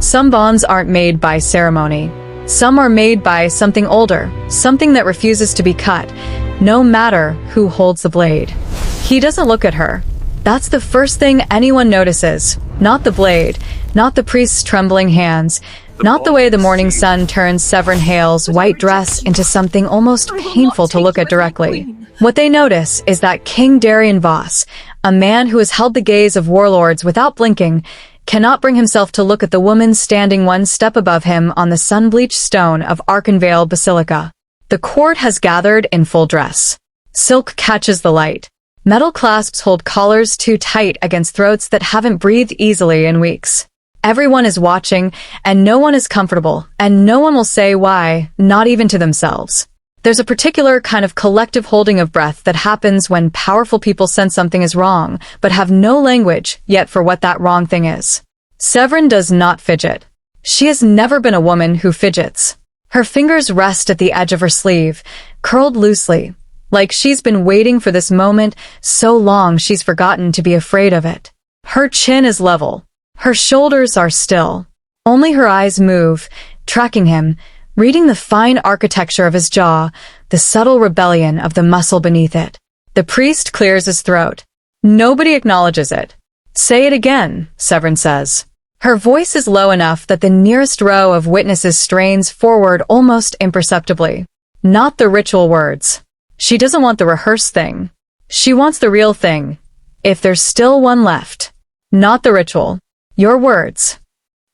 Some bonds aren't made by ceremony. Some are made by something older, something that refuses to be cut, no matter who holds the blade. He doesn't look at her. That's the first thing anyone notices. Not the blade, not the priest's trembling hands, not the way the morning sun turns Sevrin Hale's white dress into something almost painful to look at directly. What they notice is that King Darian Voss, a man who has held the gaze of warlords without blinking, cannot bring himself to look at the woman standing one step above him on the sun-bleached stone of Archanvale Basilica. The court has gathered in full dress. Silk catches the light. Metal clasps hold collars too tight against throats that haven't breathed easily in weeks. Everyone is watching, and no one is comfortable, and no one will say why, not even to themselves. There's a particular kind of collective holding of breath that happens when powerful people sense something is wrong, but have no language yet for what that wrong thing is. Sevrin does not fidget. She has never been a woman who fidgets. Her fingers rest at the edge of her sleeve, curled loosely, like she's been waiting for this moment so long she's forgotten to be afraid of it. Her chin is level. Her shoulders are still. Only her eyes move, tracking him, reading the fine architecture of his jaw, the subtle rebellion of the muscle beneath it. The priest clears his throat. Nobody acknowledges it. Say it again, Sevrin says. Her voice is low enough that the nearest row of witnesses strains forward almost imperceptibly. Not the ritual words. She doesn't want the rehearsed thing. She wants the real thing, if there's still one left. Not the ritual. Your words.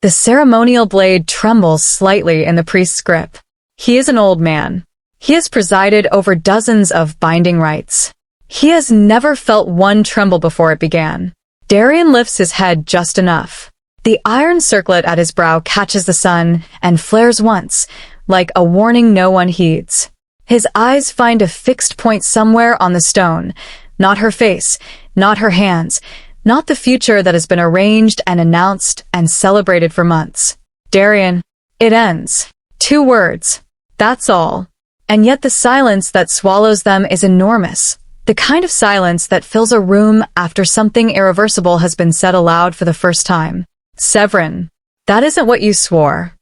The ceremonial blade trembles slightly in the priest's grip. He is an old man. He has presided over dozens of binding rites. He has never felt one tremble before it began. Darian lifts his head just enough. The iron circlet at his brow catches the sun and flares once, like a warning no one heeds. His eyes find a fixed point somewhere on the stone. Not her face, not her hands, not the future that has been arranged and announced and celebrated for months. Darian. It ends. 2 words. That's all. And yet the silence that swallows them is enormous. The kind of silence that fills a room after something irreversible has been said aloud for the first time. Sevrin. That isn't what you swore.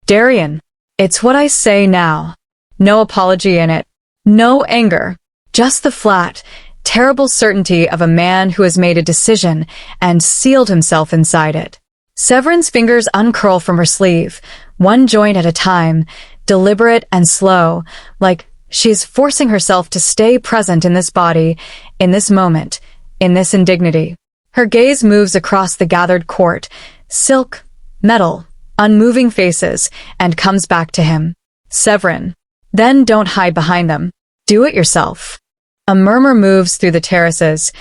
Darian. It's what I say now. No apology in it. No anger. Just the flat, terrible certainty of a man who has made a decision and sealed himself inside it. Severin's fingers uncurl from her sleeve, one joint at a time, deliberate and slow, like she is forcing herself to stay present in this body, in this moment, in this indignity. Her gaze moves across the gathered court, silk, metal, unmoving faces, and comes back to him. Sevrin. Then don't hide behind them. Do it yourself. A murmur moves through the terraces,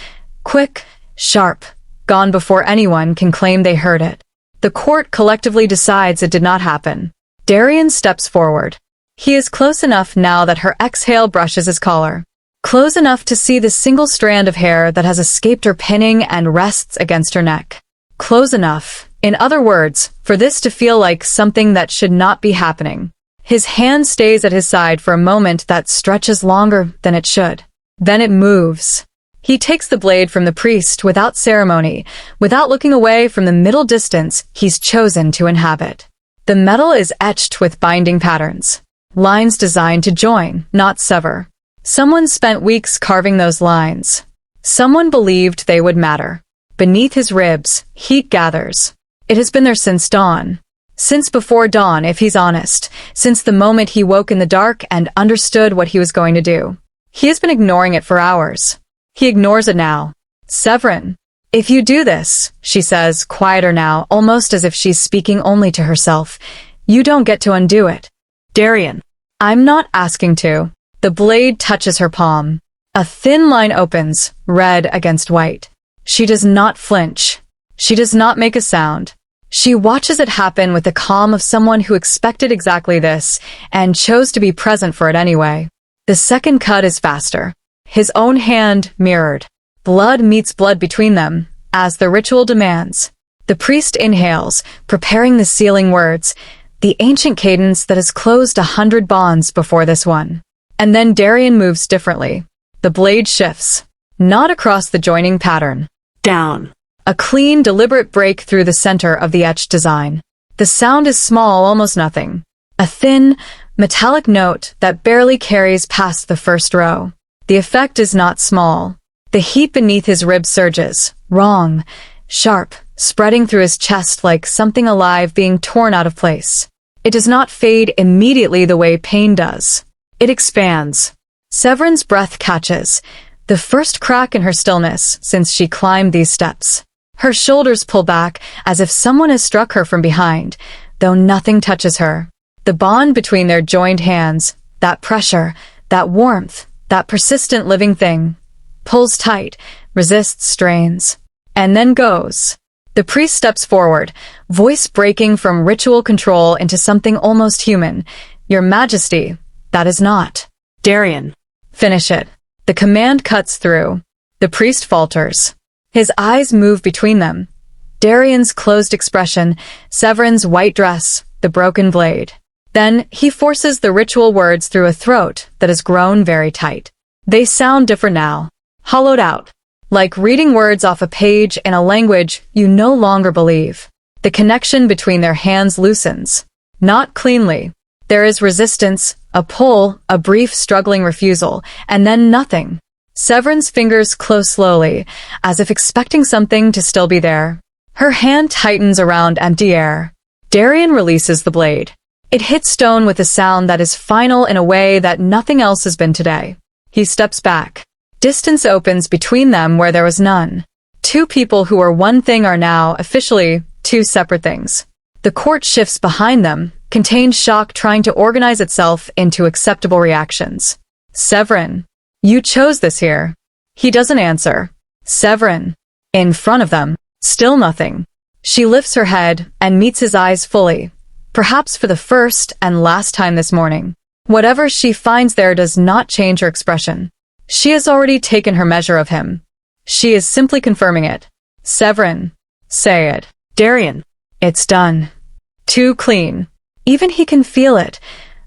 quick, sharp, gone before anyone can claim they heard it. The court collectively decides it did not happen. Darian steps forward. He is close enough now that her exhale brushes his collar. Close enough to see the single strand of hair that has escaped her pinning and rests against her neck. Close enough, in other words, for this to feel like something that should not be happening. His hand stays at his side for a moment that stretches longer than it should. Then it moves. He takes the blade from the priest without ceremony, without looking away from the middle distance he's chosen to inhabit. The metal is etched with binding patterns. Lines designed to join, not sever. Someone spent weeks carving those lines. Someone believed they would matter. Beneath his ribs, heat gathers. It has been there since dawn. Since before dawn, if he's honest, since the moment he woke in the dark and understood what he was going to do. He has been ignoring it for hours. He ignores it now. Sevrin. If you do this, she says, quieter now, almost as if she's speaking only to herself, you don't get to undo it. Darian. I'm not asking to. The blade touches her palm. A thin line opens, red against white. She does not flinch. She does not make a sound. She watches it happen with the calm of someone who expected exactly this and chose to be present for it anyway. The second cut is faster. His own hand mirrored. Blood meets blood between them, as the ritual demands. The priest inhales, preparing the sealing words, the ancient cadence that has closed 100 bonds before this one. And then Darian moves differently. The blade shifts. Not across the joining pattern. Down. A clean, deliberate break through the center of the etched design. The sound is small, almost nothing. A thin, metallic note that barely carries past the first row. The effect is not small. The heat beneath his ribs surges, wrong, sharp, spreading through his chest like something alive being torn out of place. It does not fade immediately the way pain does. It expands. Severin's breath catches, the first crack in her stillness since she climbed these steps. Her shoulders pull back as if someone has struck her from behind, though nothing touches her. The bond between their joined hands, that pressure, that warmth, that persistent living thing, pulls tight, resists, strains, and then goes. The priest steps forward, voice breaking from ritual control into something almost human. Your Majesty, that is not. Darian. Finish it. The command cuts through. The priest falters. His eyes move between them. Darian's closed expression, Severin's white dress, the broken blade. Then he forces the ritual words through a throat that has grown very tight. They sound different now. Hollowed out. Like reading words off a page in a language you no longer believe. The connection between their hands loosens. Not cleanly. There is resistance, a pull, a brief struggling refusal, and then nothing. Severin's fingers close slowly, as if expecting something to still be there. Her hand tightens around empty air. Darian releases the blade. It hits stone with a sound that is final in a way that nothing else has been today. He steps back. Distance opens between them where there was none. Two people who were one thing are now, officially, two separate things. The court shifts behind them, contained shock trying to organize itself into acceptable reactions. Sevrin. You chose this here. He doesn't answer. Sevrin. In front of them. Still nothing. She lifts her head and meets his eyes fully. Perhaps for the first and last time this morning. Whatever she finds there does not change her expression. She has already taken her measure of him. She is simply confirming it. Sevrin. Say it. Darian. It's done. Too clean. Even he can feel it.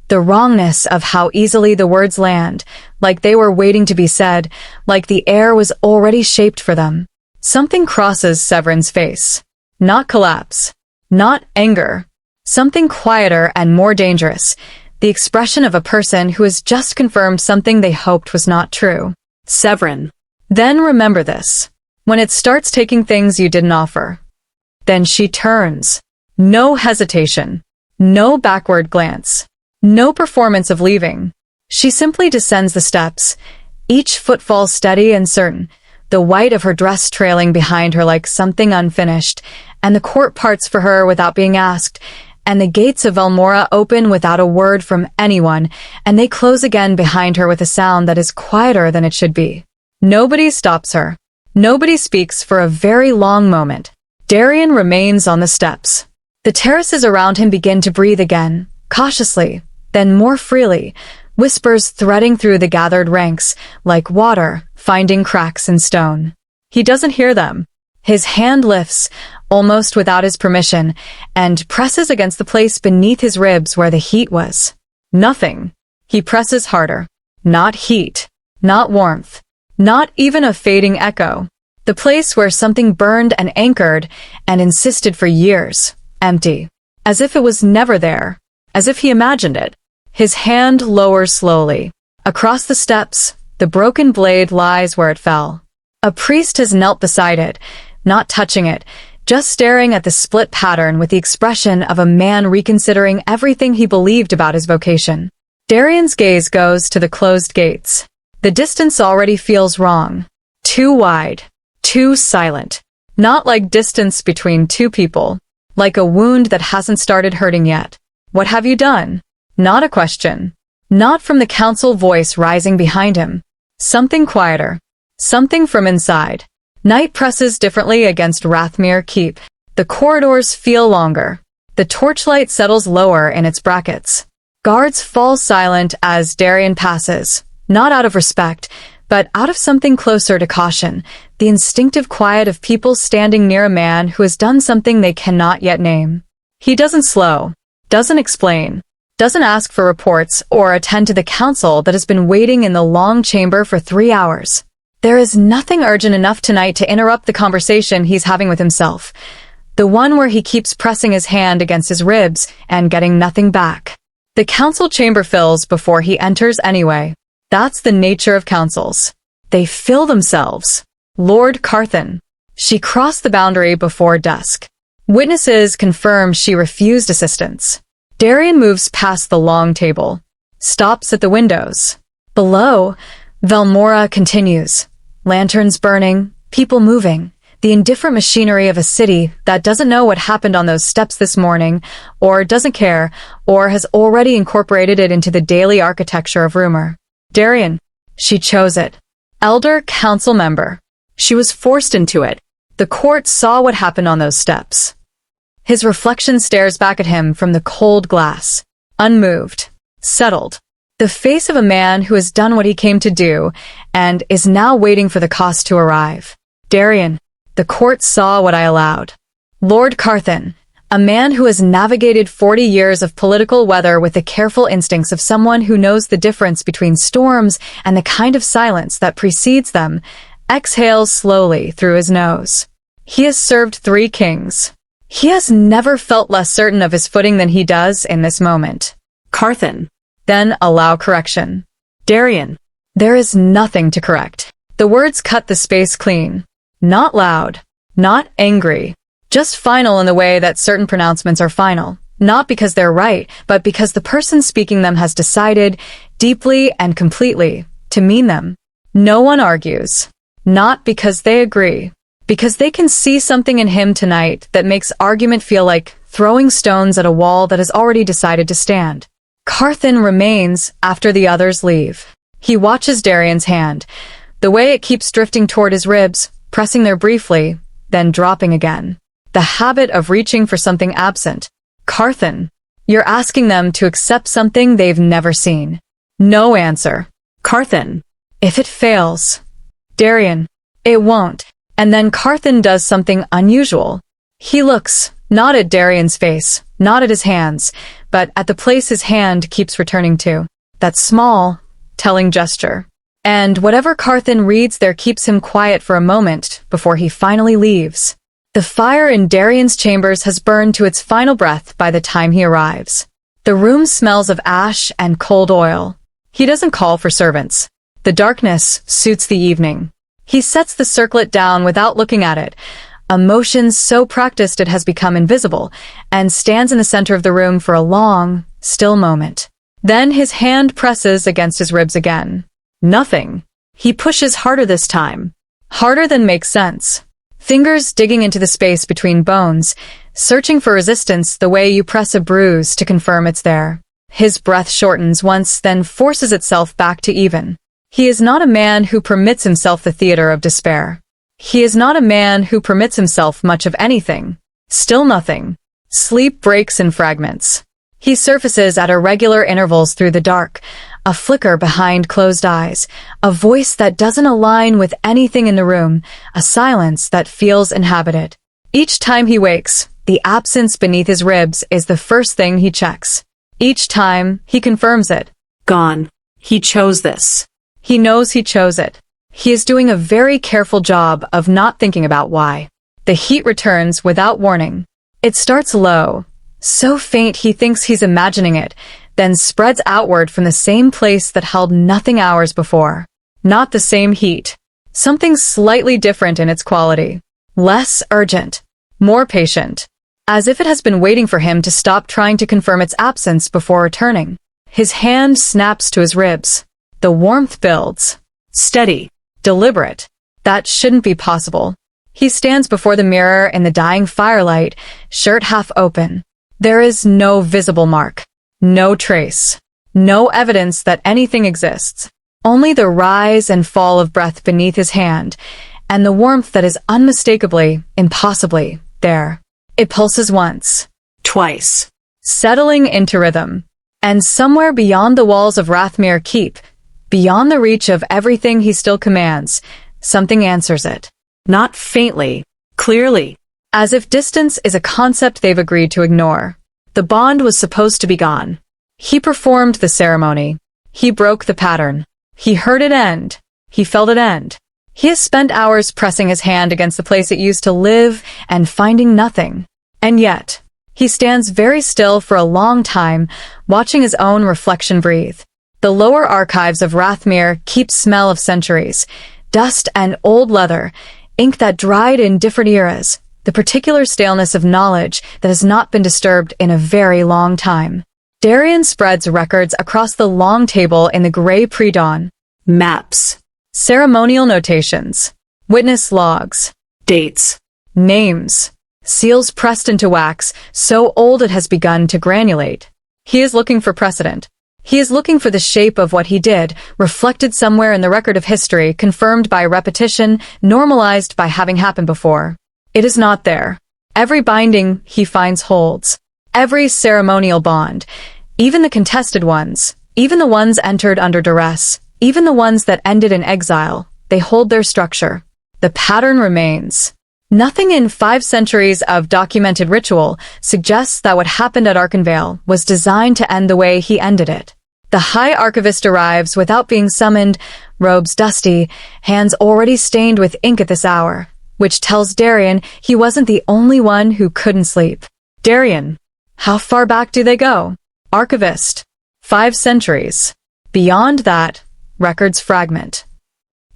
The wrongness of how easily the words land, like they were waiting to be said, like the air was already shaped for them. Something crosses Severin's face. Not collapse. Not anger. Something quieter and more dangerous. The expression of a person who has just confirmed something they hoped was not true. Sevrin. Then remember this. When it starts taking things you didn't offer. Then she turns. No hesitation. No backward glance. No performance of leaving. She simply descends the steps, each footfall steady and certain, the white of her dress trailing behind her like something unfinished, and the court parts for her without being asked, and the gates of Elmora open without a word from anyone, and they close again behind her with a sound that is quieter than it should be. Nobody stops her. Nobody speaks for a very long moment. Darian remains on the steps. The terraces around him begin to breathe again, cautiously, then more freely, whispers threading through the gathered ranks, like water finding cracks in stone. He doesn't hear them. His hand lifts, almost without his permission, and presses against the place beneath his ribs where the heat was. Nothing. He presses harder. Not heat. Not warmth. Not even a fading echo. The place where something burned and anchored and insisted for years. Empty. As if it was never there. As if he imagined it. His hand lowers slowly. Across the steps, the broken blade lies where it fell. A priest has knelt beside it, not touching it, just staring at the split pattern with the expression of a man reconsidering everything he believed about his vocation. Darian's gaze goes to the closed gates. The distance already feels wrong. Too wide. Too silent. Not like distance between two people. Like a wound that hasn't started hurting yet. What have you done? Not a question. Not from the council voice rising behind him. Something quieter. Something from inside. Night presses differently against Rathmere Keep. The corridors feel longer. The torchlight settles lower in its brackets. Guards fall silent as Darian passes, not out of respect, but out of something closer to caution, the instinctive quiet of people standing near a man who has done something they cannot yet name. He doesn't slow, doesn't explain, doesn't ask for reports or attend to the council that has been waiting in the long chamber for 3 hours. There is nothing urgent enough tonight to interrupt the conversation he's having with himself. The one where he keeps pressing his hand against his ribs and getting nothing back. The council chamber fills before he enters anyway. That's the nature of councils. They fill themselves. Lord Carthan. She crossed the boundary before dusk. Witnesses confirm she refused assistance. Darian moves past the long table. Stops at the windows. Below, Velmora continues. Lanterns burning, people moving. The indifferent machinery of a city that doesn't know what happened on those steps this morning, or doesn't care, or has already incorporated it into the daily architecture of rumor. Darian. She chose it. Elder council member. She was forced into it. The court saw what happened on those steps. His reflection stares back at him from the cold glass. Unmoved. Settled. The face of a man who has done what he came to do, and is now waiting for the cost to arrive. Darian. The court saw what I allowed. Lord Carthan, a man who has navigated 40 years of political weather with the careful instincts of someone who knows the difference between storms and the kind of silence that precedes them, exhales slowly through his nose. He has served 3 kings. He has never felt less certain of his footing than he does in this moment. Carthan. Then allow correction. Darian. There is nothing to correct. The words cut the space clean. Not loud, not angry, just final in the way that certain pronouncements are final, not because they're right, but because the person speaking them has decided, deeply and completely, to mean them. No one argues, not because they agree, because they can see something in him tonight that makes argument feel like throwing stones at a wall that has already decided to stand. Carthan remains after the others leave. He watches Darian's hand, the way it keeps drifting toward his ribs, pressing there briefly, then dropping again. The habit of reaching for something absent. Carthan. You're asking them to accept something they've never seen. No answer. Carthan. If it fails. Darian. It won't. And then Carthan does something unusual. He looks, not at Darian's face, not at his hands, but at the place his hand keeps returning to. That small, telling gesture. And whatever Carthan reads there keeps him quiet for a moment before he finally leaves. The fire in Darian's chambers has burned to its final breath by the time he arrives. The room smells of ash and cold oil. He doesn't call for servants. The darkness suits the evening. He sets the circlet down without looking at it, a motion so practiced it has become invisible, and stands in the center of the room for a long, still moment. Then his hand presses against his ribs again. Nothing. He pushes harder this time. Harder than makes sense. Fingers digging into the space between bones, searching for resistance the way you press a bruise to confirm it's there. His breath shortens once, then forces itself back to even. He is not a man who permits himself the theater of despair. He is not a man who permits himself much of anything. Still nothing. Sleep breaks in fragments. He surfaces at irregular intervals through the dark, a flicker behind closed eyes, a voice that doesn't align with anything in the room, a silence that feels inhabited. Each time he wakes, the absence beneath his ribs is the first thing he checks. Each time, he confirms it. Gone. He chose this. He knows he chose it. He is doing a very careful job of not thinking about why. The heat returns without warning. It starts low, so faint he thinks he's imagining it, then spreads outward from the same place that held nothing hours before. Not the same heat. Something slightly different in its quality. Less urgent. More patient. As if it has been waiting for him to stop trying to confirm its absence before returning. His hand snaps to his ribs. The warmth builds. Steady. Deliberate. That shouldn't be possible. He stands before the mirror in the dying firelight, shirt half open. There is no visible mark. No trace. No evidence that anything exists. Only the rise and fall of breath beneath his hand, and the warmth that is unmistakably, impossibly, there. It pulses once. Twice. Settling into rhythm. And somewhere beyond the walls of Rathmere Keep, beyond the reach of everything he still commands, something answers it. Not faintly, clearly. As if distance is a concept they've agreed to ignore. The bond was supposed to be gone. He performed the ceremony. He broke the pattern. He heard it end. He felt it end. He has spent hours pressing his hand against the place it used to live and finding nothing. And yet, he stands very still for a long time, watching his own reflection breathe. The lower archives of Rathmere keep smell of centuries, dust and old leather, ink that dried in different eras, the particular staleness of knowledge that has not been disturbed in a very long time. Darian spreads records across the long table in the gray pre-dawn. Maps, ceremonial notations, witness logs, dates, names, seals pressed into wax so old it has begun to granulate. He is looking for precedent. He is looking for the shape of what he did, reflected somewhere in the record of history, confirmed by repetition, normalized by having happened before. It is not there. Every binding he finds holds. Every ceremonial bond, even the contested ones, even the ones entered under duress, even the ones that ended in exile, they hold their structure. The pattern remains. Nothing in 5 centuries of documented ritual suggests that what happened at Arkenvale was designed to end the way he ended it. The High Archivist arrives without being summoned, robes dusty, hands already stained with ink at this hour, which tells Darian he wasn't the only one who couldn't sleep. Darian, how far back do they go? Archivist, 5 centuries. Beyond that, records fragment.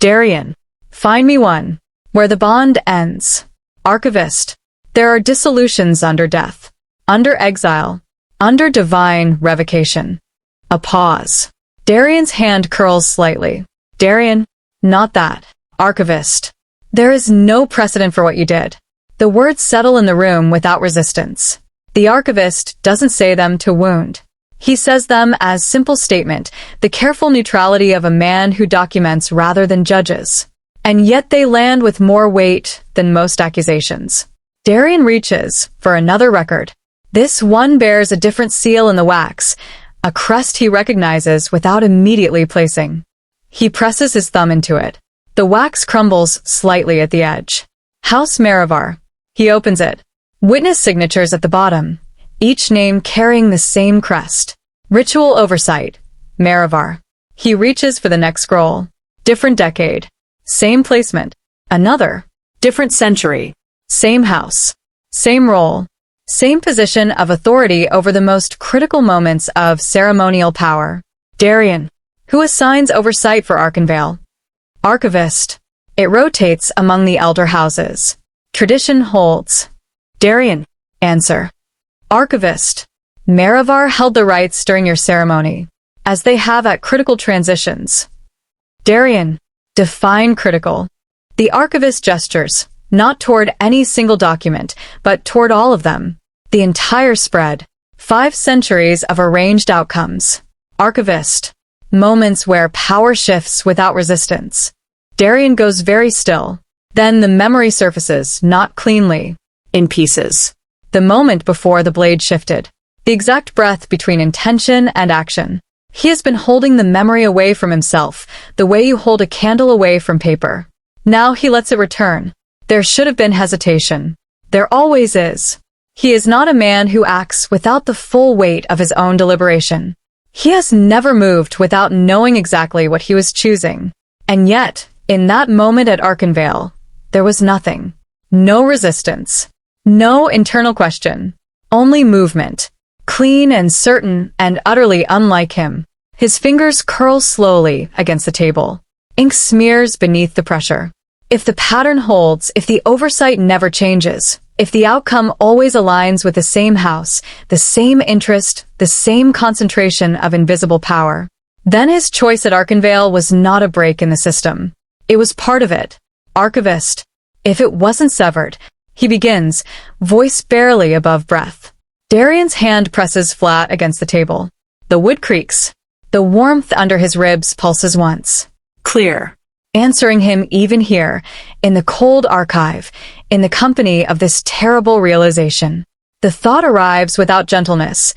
Darian, find me one. Where the bond ends. Archivist. There are dissolutions under death, under exile, under divine revocation. A pause. Darian's hand curls slightly. Darian, not that. Archivist. There is no precedent for what you did. The words settle in the room without resistance. The archivist doesn't say them to wound. He says them as simple statement, the careful neutrality of a man who documents rather than judges. And yet they land with more weight than most accusations. Darian reaches for another record. This one bears a different seal in the wax, a crest he recognizes without immediately placing. He presses his thumb into it. The wax crumbles slightly at the edge. House Marivar. He opens it. Witness signatures at the bottom, each name carrying the same crest. Ritual oversight. Marivar. He reaches for the next scroll. Different decade. Same placement. Another. Different century. Same house. Same role. Same position of authority over the most critical moments of ceremonial power. Darian. Who assigns oversight for Arkenvale? Archivist. It rotates among the elder houses. Tradition holds. Darian. Answer. Archivist. Marivar held the rights during your ceremony, as they have at critical transitions. Darian. Define critical. The archivist gestures, not toward any single document, but toward all of them. The entire spread. 5 centuries of arranged outcomes. Archivist. Moments where power shifts without resistance. Darian goes very still. Then the memory surfaces, not cleanly. In pieces. The moment before the blade shifted. The exact breath between intention and action. He has been holding the memory away from himself, the way you hold a candle away from paper. Now he lets it return. There should have been hesitation. There always is. He is not a man who acts without the full weight of his own deliberation. He has never moved without knowing exactly what he was choosing. And yet, in that moment at Arkenvale, there was nothing. No resistance. No internal question. Only movement. Clean and certain and utterly unlike him. His fingers curl slowly against the table. Ink smears beneath the pressure. If the pattern holds, if the oversight never changes, if the outcome always aligns with the same house, the same interest, the same concentration of invisible power, then his choice at Arkenvale was not a break in the system. It was part of it. Archivist. If it wasn't severed, he begins, voice barely above breath. Darian's hand presses flat against the table. The wood creaks. The warmth under his ribs pulses once. Clear. Answering him even here, in the cold archive, in the company of this terrible realization. The thought arrives without gentleness.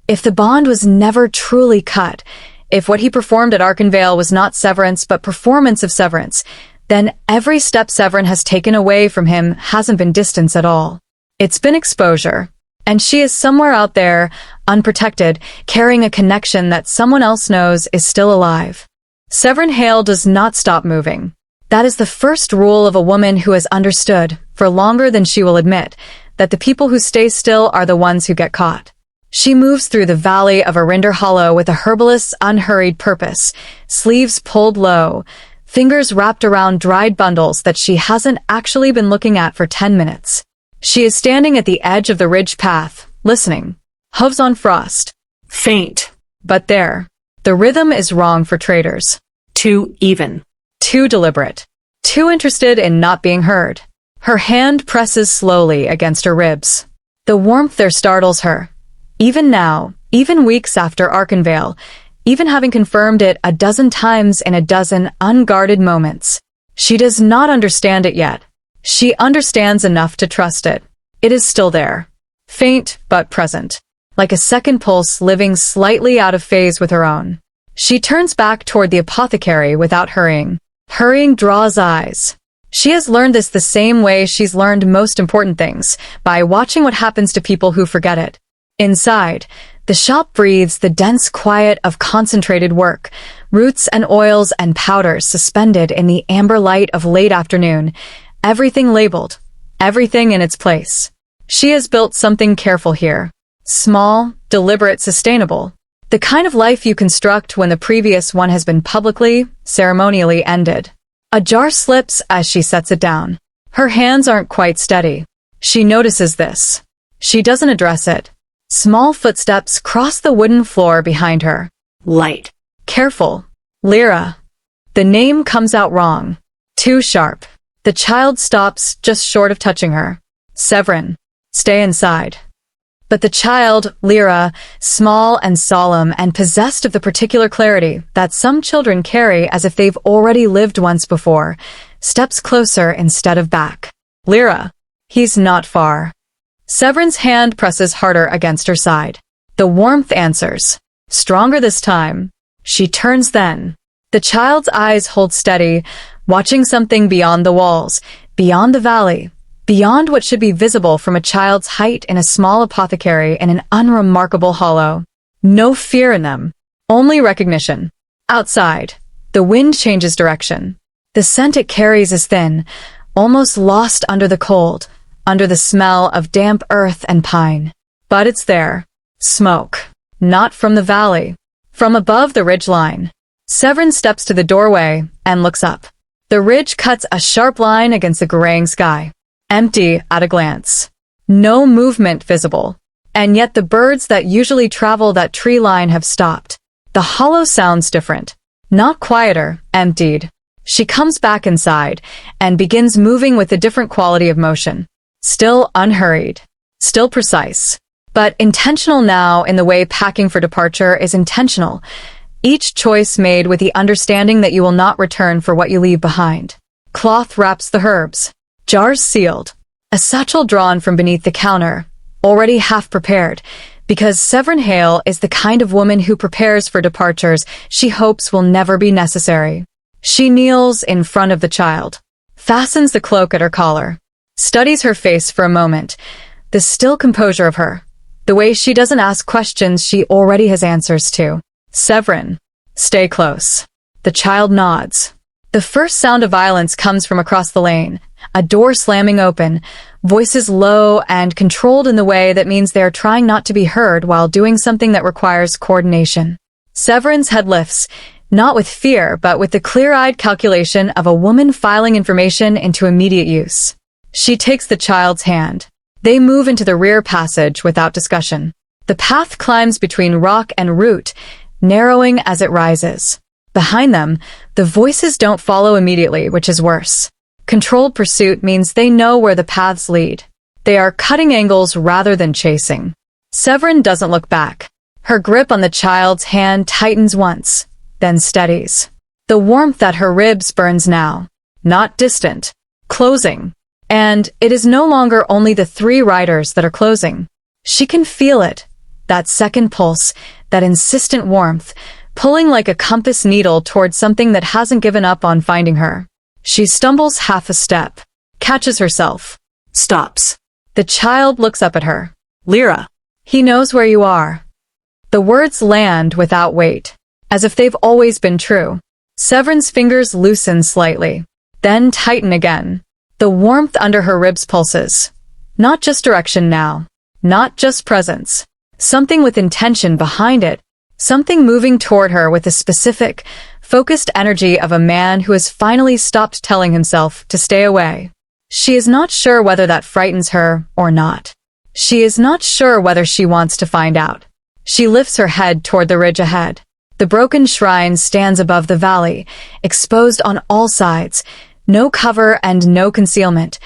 If the bond was never truly cut, if what he performed at Arkenvale was not severance but performance of severance, then every step Sevrin has taken away from him hasn't been distance at all. It's been exposure. And she is somewhere out there, unprotected, carrying a connection that someone else knows is still alive. Sevrin Hale does not stop moving. That is the first rule of a woman who has understood, for longer than she will admit, that the people who stay still are the ones who get caught. She moves through the valley of Arinder Hollow with a herbalist's unhurried purpose, sleeves pulled low, fingers wrapped around dried bundles that she hasn't actually been looking at for 10 minutes. She is standing at the edge of the ridge path, listening. Hooves on frost. Faint. But there. The rhythm is wrong for traders. Too even. Too deliberate. Too interested in not being heard. Her hand presses slowly against her ribs. The warmth there startles her. Even now, even weeks after Arkenvale, even having confirmed it a dozen times in a dozen unguarded moments. She does not understand it yet. She understands enough to trust it. It is still there. Faint but present. Like a second pulse living slightly out of phase with her own. She turns back toward the apothecary without hurrying. Hurrying draws eyes. She has learned this the same way she's learned most important things, by watching what happens to people who forget it. Inside, the shop breathes the dense quiet of concentrated work, roots and oils and powders suspended in the amber light of late afternoon, everything labeled, everything in its place. She has built something careful here. Small, deliberate, sustainable. The kind of life you construct when the previous one has been publicly, ceremonially ended. A jar slips as she sets it down. Her hands aren't quite steady. She notices this. She doesn't address it. Small footsteps cross the wooden floor behind her. Light. Careful. Lyra. The name comes out wrong. Too sharp. The child stops just short of touching her. Sevrin. Stay inside. But the child, Lyra, small and solemn and possessed of the particular clarity that some children carry as if they've already lived once before, steps closer instead of back. Lyra. He's not far. Severin's hand presses harder against her side. The warmth answers. Stronger this time. She turns then. The child's eyes hold steady, watching something beyond the walls, beyond the valley, beyond what should be visible from a child's height in a small apothecary in an unremarkable hollow. No fear in them. Only recognition. Outside, the wind changes direction. The scent it carries is thin, almost lost under the cold, under the smell of damp earth and pine. But it's there. Smoke. Not from the valley. From above the ridgeline. Sevrin steps to the doorway and looks up. The ridge cuts a sharp line against the graying sky. Empty at a glance. No movement visible. And yet the birds that usually travel that tree line have stopped. The hollow sounds different. Not quieter, emptied. She comes back inside and begins moving with a different quality of motion. Still unhurried. Still precise. But intentional now in the way packing for departure is intentional. Each choice made with the understanding that you will not return for what you leave behind. Cloth wraps the herbs. Jars sealed. A satchel drawn from beneath the counter, already half prepared, because Sevrin Hale is the kind of woman who prepares for departures she hopes will never be necessary. She kneels in front of the child, fastens the cloak at her collar, studies her face for a moment, the still composure of her, the way she doesn't ask questions she already has answers to. Sevrin, stay close. The child nods. The first sound of violence comes from across the lane, a door slamming open, voices low and controlled in the way that means they are trying not to be heard while doing something that requires coordination. Severin's head lifts, not with fear, but with the clear-eyed calculation of a woman filing information into immediate use. She takes the child's hand. They move into the rear passage without discussion. The path climbs between rock and root, narrowing as it rises. Behind them, the voices don't follow immediately, which is worse. Controlled pursuit means they know where the paths lead. They are cutting angles rather than chasing. Sevrin doesn't look back. Her grip on the child's hand tightens once, then steadies. The warmth at her ribs burns now. Not distant. Closing. And it is no longer only the three riders that are closing. She can feel it. That second pulse, that insistent warmth, pulling like a compass needle towards something that hasn't given up on finding her. She stumbles half a step, catches herself, stops. The child looks up at her. Lyra. He knows where you are. The words land without weight, as if they've always been true. Severin's fingers loosen slightly, then tighten again. The warmth under her ribs pulses. Not just direction now. Not just presence. Something with intention behind it. Something moving toward her with the specific, focused energy of a man who has finally stopped telling himself to stay away. She is not sure whether that frightens her or not. She is not sure whether she wants to find out. She lifts her head toward the ridge ahead. The broken shrine stands above the valley, exposed on all sides. No cover and no concealment.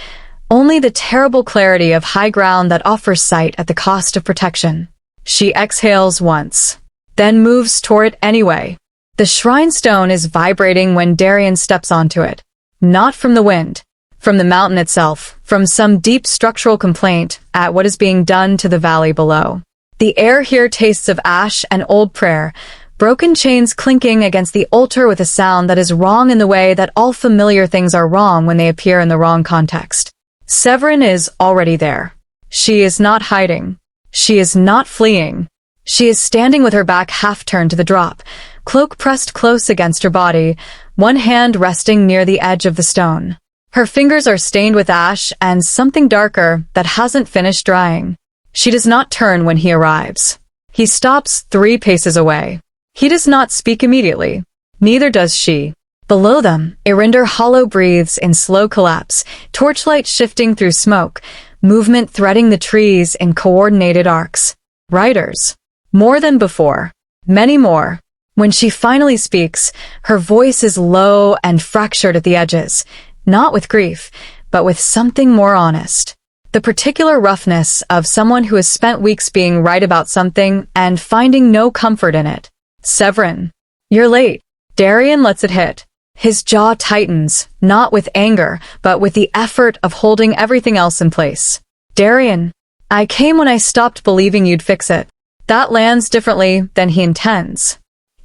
Only the terrible clarity of high ground that offers sight at the cost of protection. She exhales once, then moves toward it anyway. The shrine stone is vibrating when Darian steps onto it. Not from the wind, from the mountain itself, from some deep structural complaint at what is being done to the valley below. The air here tastes of ash and old prayer, broken chains clinking against the altar with a sound that is wrong in the way that all familiar things are wrong when they appear in the wrong context. Sevrin is already there. She is not hiding. She is not fleeing. She is standing with her back half turned to the drop, cloak pressed close against her body, one hand resting near the edge of the stone. Her fingers are stained with ash and something darker that hasn't finished drying. She does not turn when he arrives. He stops 3 paces away. He does not speak immediately. Neither does she. Below them, Irinder hollow breathes in slow collapse, torchlight shifting through smoke, movement threading the trees in coordinated arcs. Riders. More than before. Many more. When she finally speaks, her voice is low and fractured at the edges, not with grief, but with something more honest. The particular roughness of someone who has spent weeks being right about something and finding no comfort in it. Sevrin. You're late. Darian lets it hit. His jaw tightens, not with anger, but with the effort of holding everything else in place. Darian. I came when I stopped believing you'd fix it. That lands differently than he intends.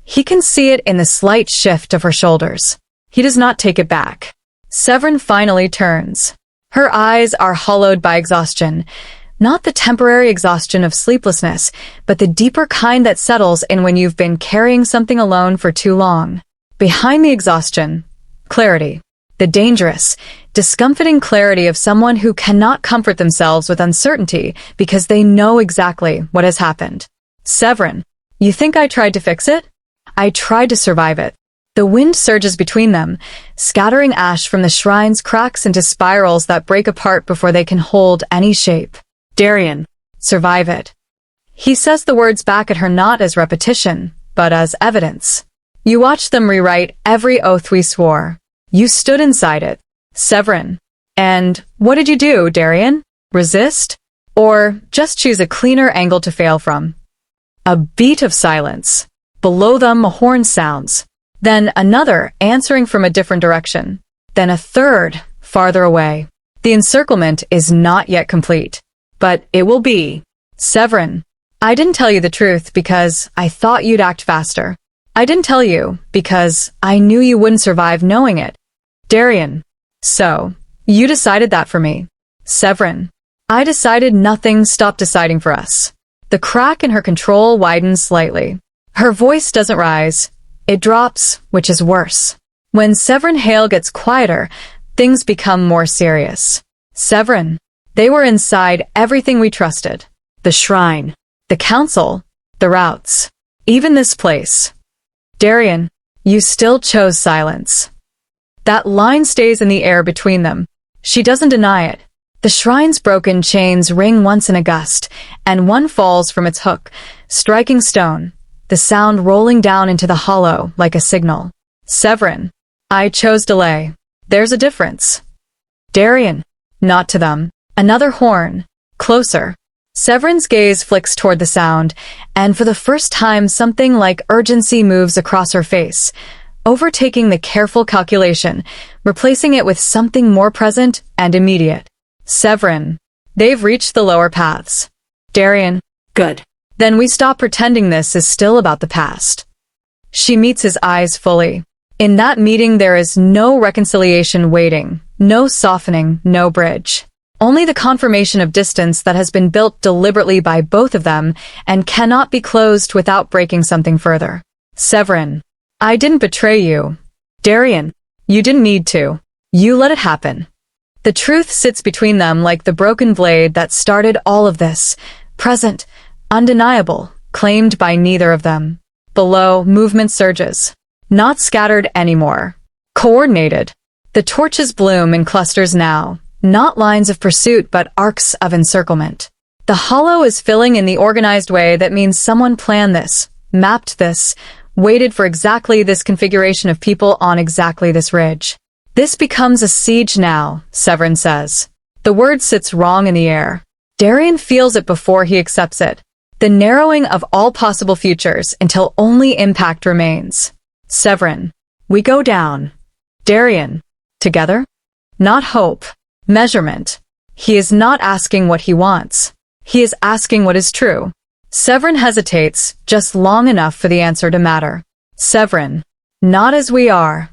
He can see it in the slight shift of her shoulders. He does not take it back. Sevrin finally turns. Her eyes are hollowed by exhaustion. Not the temporary exhaustion of sleeplessness, but the deeper kind that settles in when you've been carrying something alone for too long. Behind the exhaustion, clarity. The dangerous, discomfiting clarity of someone who cannot comfort themselves with uncertainty because they know exactly what has happened. Sevrin, you think I tried to fix it? I tried to survive it. The wind surges between them, scattering ash from the shrine's cracks into spirals that break apart before they can hold any shape. Darian, survive it. He says the words back at her not as repetition, but as evidence. You watched them rewrite every oath we swore. You stood inside it. Sevrin. And what did you do, Darian? Resist? Or just choose a cleaner angle to fail from? A beat of silence. Below them, a horn sounds. Then another, answering from a different direction. Then a third, farther away. The encirclement is not yet complete. But it will be. Sevrin. I didn't tell you the truth because I thought you'd act faster. I didn't tell you because I knew you wouldn't survive knowing it. Darian. So, you decided that for me. Sevrin. I decided nothing stopped deciding for us. The crack in her control widens slightly. Her voice doesn't rise. It drops, which is worse. When Sevrin Hale gets quieter, things become more serious. Sevrin. They were inside everything we trusted. The shrine. The council. The routes. Even this place. Darian, you still chose silence. That line stays in the air between them. She doesn't deny it. The shrine's broken chains ring once in a gust, and one falls from its hook, striking stone, the sound rolling down into the hollow like a signal. Sevrin, I chose delay. There's a difference. Darian, not to them. Another horn, closer. Severin's gaze flicks toward the sound, and for the first time something like urgency moves across her face, overtaking the careful calculation, replacing it with something more present and immediate. Sevrin. They've reached the lower paths. Darian. Good. Then we stop pretending this is still about the past. She meets his eyes fully. In that meeting there is no reconciliation waiting, no softening, no bridge. Only the confirmation of distance that has been built deliberately by both of them and cannot be closed without breaking something further. Sevrin. I didn't betray you. Darian. You didn't need to. You let it happen. The truth sits between them like the broken blade that started all of this. Present, undeniable, claimed by neither of them. Below, movement surges. Not scattered anymore. Coordinated. The torches bloom in clusters now. Not lines of pursuit, but arcs of encirclement. The hollow is filling in the organized way that means someone planned this, mapped this, waited for exactly this configuration of people on exactly this ridge. This becomes a siege now, Sevrin says. The word sits wrong in the air. Darian feels it before he accepts it. The narrowing of all possible futures until only impact remains. Sevrin. We go down. Darian. Together? Not hope. Measurement. He is not asking what he wants. He is asking what is true. Sevrin hesitates, just long enough for the answer to matter. Sevrin. Not as we are.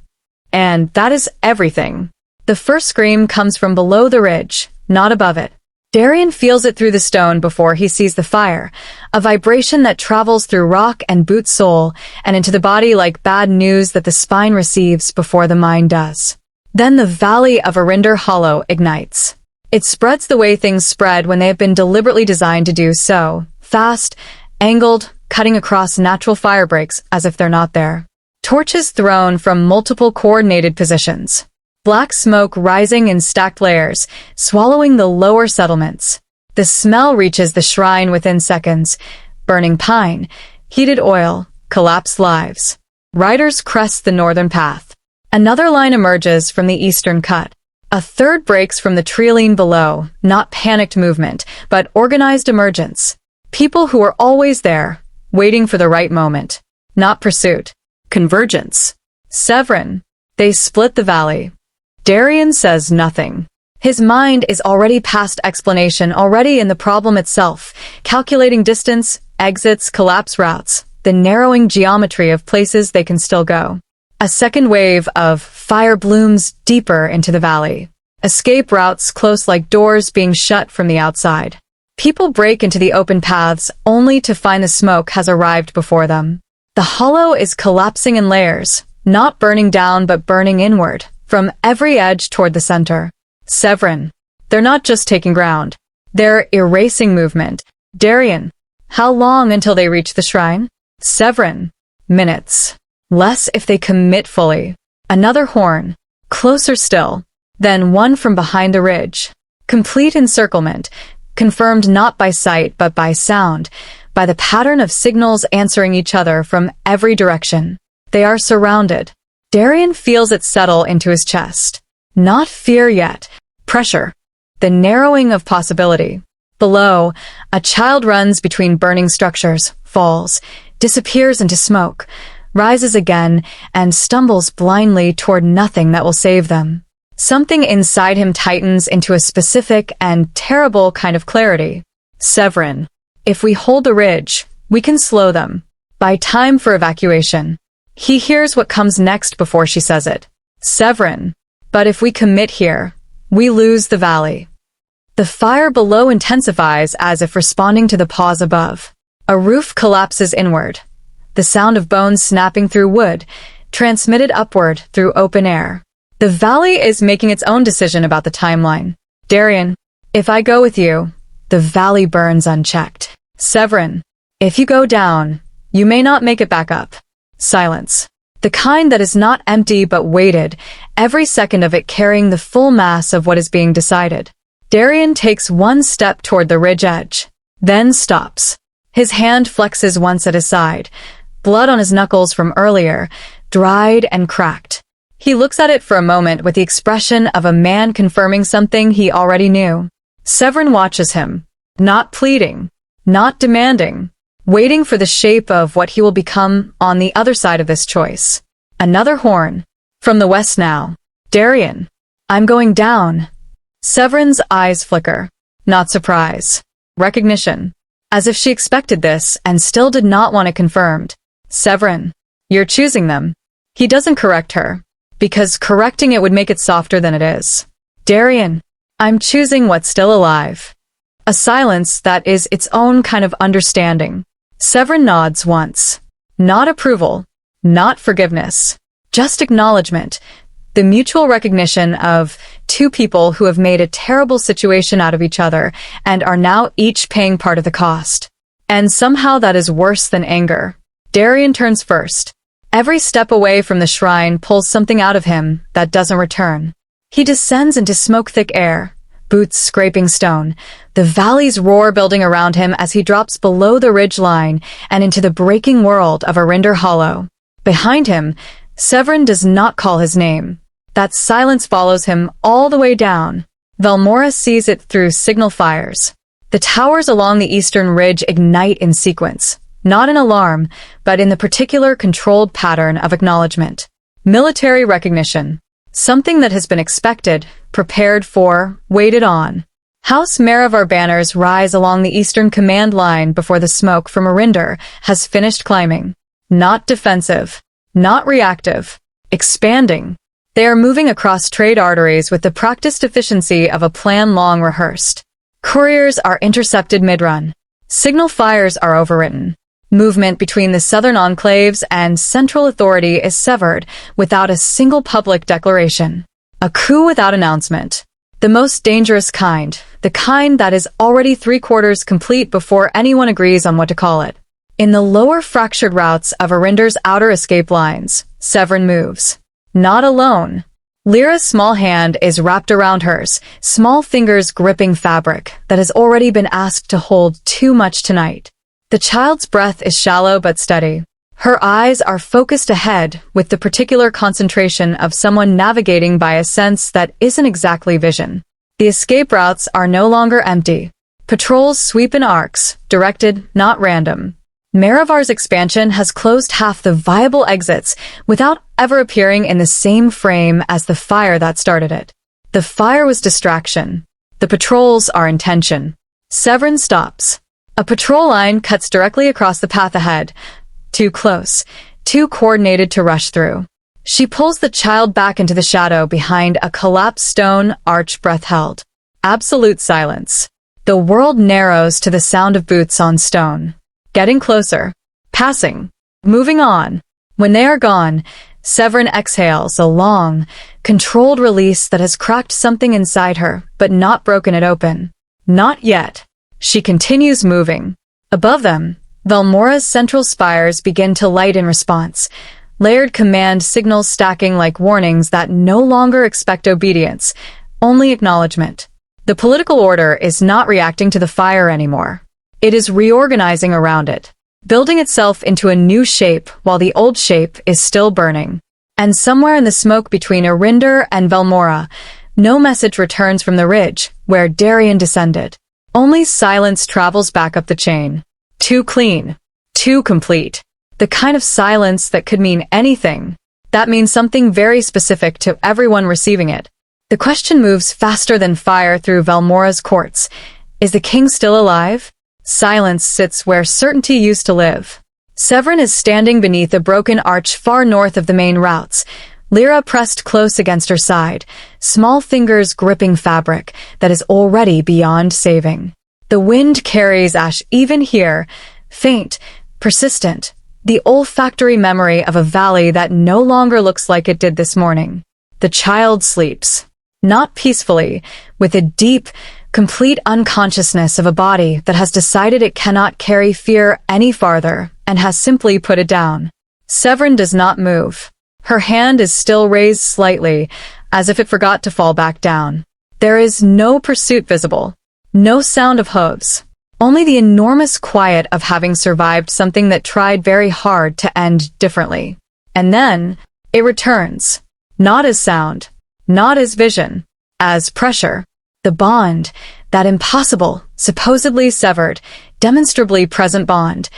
And that is everything. The first scream comes from below the ridge, not above it. Darian feels it through the stone before he sees the fire, a vibration that travels through rock and Boot's soul and into the body like bad news that the spine receives before the mind does. Then the valley of Arinder Hollow ignites. It spreads the way things spread when they have been deliberately designed to do so, fast, angled, cutting across natural fire breaks as if they're not there. Torches thrown from multiple coordinated positions. Black smoke rising in stacked layers, swallowing the lower settlements. The smell reaches the shrine within seconds. Burning pine, heated oil, collapsed lives. Riders crest the northern path. Another line emerges from the eastern cut. A third breaks from the treeline below, not panicked movement, but organized emergence. People who are always there, waiting for the right moment. Not pursuit. Convergence. Sevrin. They split the valley. Darian says nothing. His mind is already past explanation, already in the problem itself, calculating distance, exits, collapse routes, the narrowing geometry of places they can still go. A second wave of fire blooms deeper into the valley. Escape routes close like doors being shut from the outside. People break into the open paths only to find the smoke has arrived before them. The hollow is collapsing in layers, not burning down but burning inward, from every edge toward the center. Sevrin. They're not just taking ground. They're erasing movement. Darian. How long until they reach the shrine? Sevrin. Minutes. Less if they commit fully. Another horn. Closer still. Then one from behind the ridge. Complete encirclement. Confirmed not by sight but by sound, by the pattern of signals answering each other from every direction. They are surrounded. Darian feels it settle into his chest. Not fear yet. Pressure. The narrowing of possibility. Below, a child runs between burning structures, falls, disappears into smoke, rises again, and stumbles blindly toward nothing that will save them. Something inside him tightens into a specific and terrible kind of clarity. Sevrin. If we hold the ridge, we can slow them. Buy time for evacuation. He hears what comes next before she says it. Sevrin. But if we commit here, we lose the valley. The fire below intensifies as if responding to the pause above. A roof collapses inward. The sound of bones snapping through wood, transmitted upward through open air. The valley is making its own decision about the timeline. Darian. If I go with you, the valley burns unchecked. Sevrin. If you go down, you may not make it back up. Silence. The kind that is not empty but weighted, every second of it carrying the full mass of what is being decided. Darian takes one step toward the ridge edge, then stops. His hand flexes once at his side, blood on his knuckles from earlier, dried and cracked. He looks at it for a moment with the expression of a man confirming something he already knew. Sevrin watches him, not pleading, not demanding, waiting for the shape of what he will become on the other side of this choice. Another horn. From the west now. Darian. I'm going down. Severin's eyes flicker. Not surprise. Recognition. As if she expected this and still did not want it confirmed. Sevrin. You're choosing them. He doesn't correct her, because correcting it would make it softer than it is. Darian. I'm choosing what's still alive. A silence that is its own kind of understanding. Sevrin nods once. Not approval. Not forgiveness. Just acknowledgement. The mutual recognition of two people who have made a terrible situation out of each other and are now each paying part of the cost. And somehow that is worse than anger. Darian turns first. Every step away from the shrine pulls something out of him that doesn't return. He descends into smoke-thick air, boots scraping stone. The valleys roar building around him as he drops below the ridge line and into the breaking world of Arinder Hollow. Behind him, Sevrin does not call his name. That silence follows him all the way down. Velmora sees it through signal fires. The towers along the eastern ridge ignite in sequence, not in alarm, but in the particular controlled pattern of acknowledgement. Military recognition. Something that has been expected, prepared for, waited on. House Maravar banners rise along the eastern command line before the smoke from Arinder has finished climbing. Not defensive. Not reactive. Expanding. They are moving across trade arteries with the practiced efficiency of a plan long rehearsed. Couriers are intercepted mid-run. Signal fires are overwritten. Movement between the southern enclaves and central authority is severed without a single public declaration. A coup without announcement. The most dangerous kind, the kind that is already three-quarters complete before anyone agrees on what to call it. In the lower fractured routes of Arinder's outer escape lines, Sevrin moves. Not alone. Lyra's small hand is wrapped around hers, small fingers gripping fabric that has already been asked to hold too much tonight. The child's breath is shallow but steady. Her eyes are focused ahead with the particular concentration of someone navigating by a sense that isn't exactly vision. The escape routes are no longer empty. Patrols sweep in arcs, directed, not random. Maravar's expansion has closed half the viable exits without ever appearing in the same frame as the fire that started it. The fire was distraction. The patrols are intention. Sevrin stops. A patrol line cuts directly across the path ahead. Too close. Too coordinated to rush through. She pulls the child back into the shadow behind a collapsed stone arch, breath held. Absolute silence. The world narrows to the sound of boots on stone. Getting closer. Passing. Moving on. When they are gone, Sevrin exhales a long, controlled release that has cracked something inside her, but not broken it open. Not yet. She continues moving. Above them, Velmora's central spires begin to light in response, layered command signals stacking like warnings that no longer expect obedience, only acknowledgement. The political order is not reacting to the fire anymore. It is reorganizing around it, building itself into a new shape while the old shape is still burning. And somewhere in the smoke between Arinder and Velmora, no message returns from the ridge where Darian descended. Only silence travels back up the chain. Too clean. Too complete. The kind of silence that could mean anything. That means something very specific to everyone receiving it. The question moves faster than fire through Velmora's courts. Is the king still alive? Silence sits where certainty used to live. Sevrin is standing beneath a broken arch far north of the main routes, Lyra pressed close against her side, small fingers gripping fabric that is already beyond saving. The wind carries ash even here, faint, persistent, the olfactory memory of a valley that no longer looks like it did this morning. The child sleeps. Not peacefully, with a deep, complete unconsciousness of a body that has decided it cannot carry fear any farther and has simply put it down. Sevrin does not move. Her hand is still raised slightly, as if it forgot to fall back down. There is no pursuit visible, no sound of hooves, only the enormous quiet of having survived something that tried very hard to end differently. And then, it returns, not as sound, not as vision, as pressure. The bond, that impossible, supposedly severed, demonstrably present bond,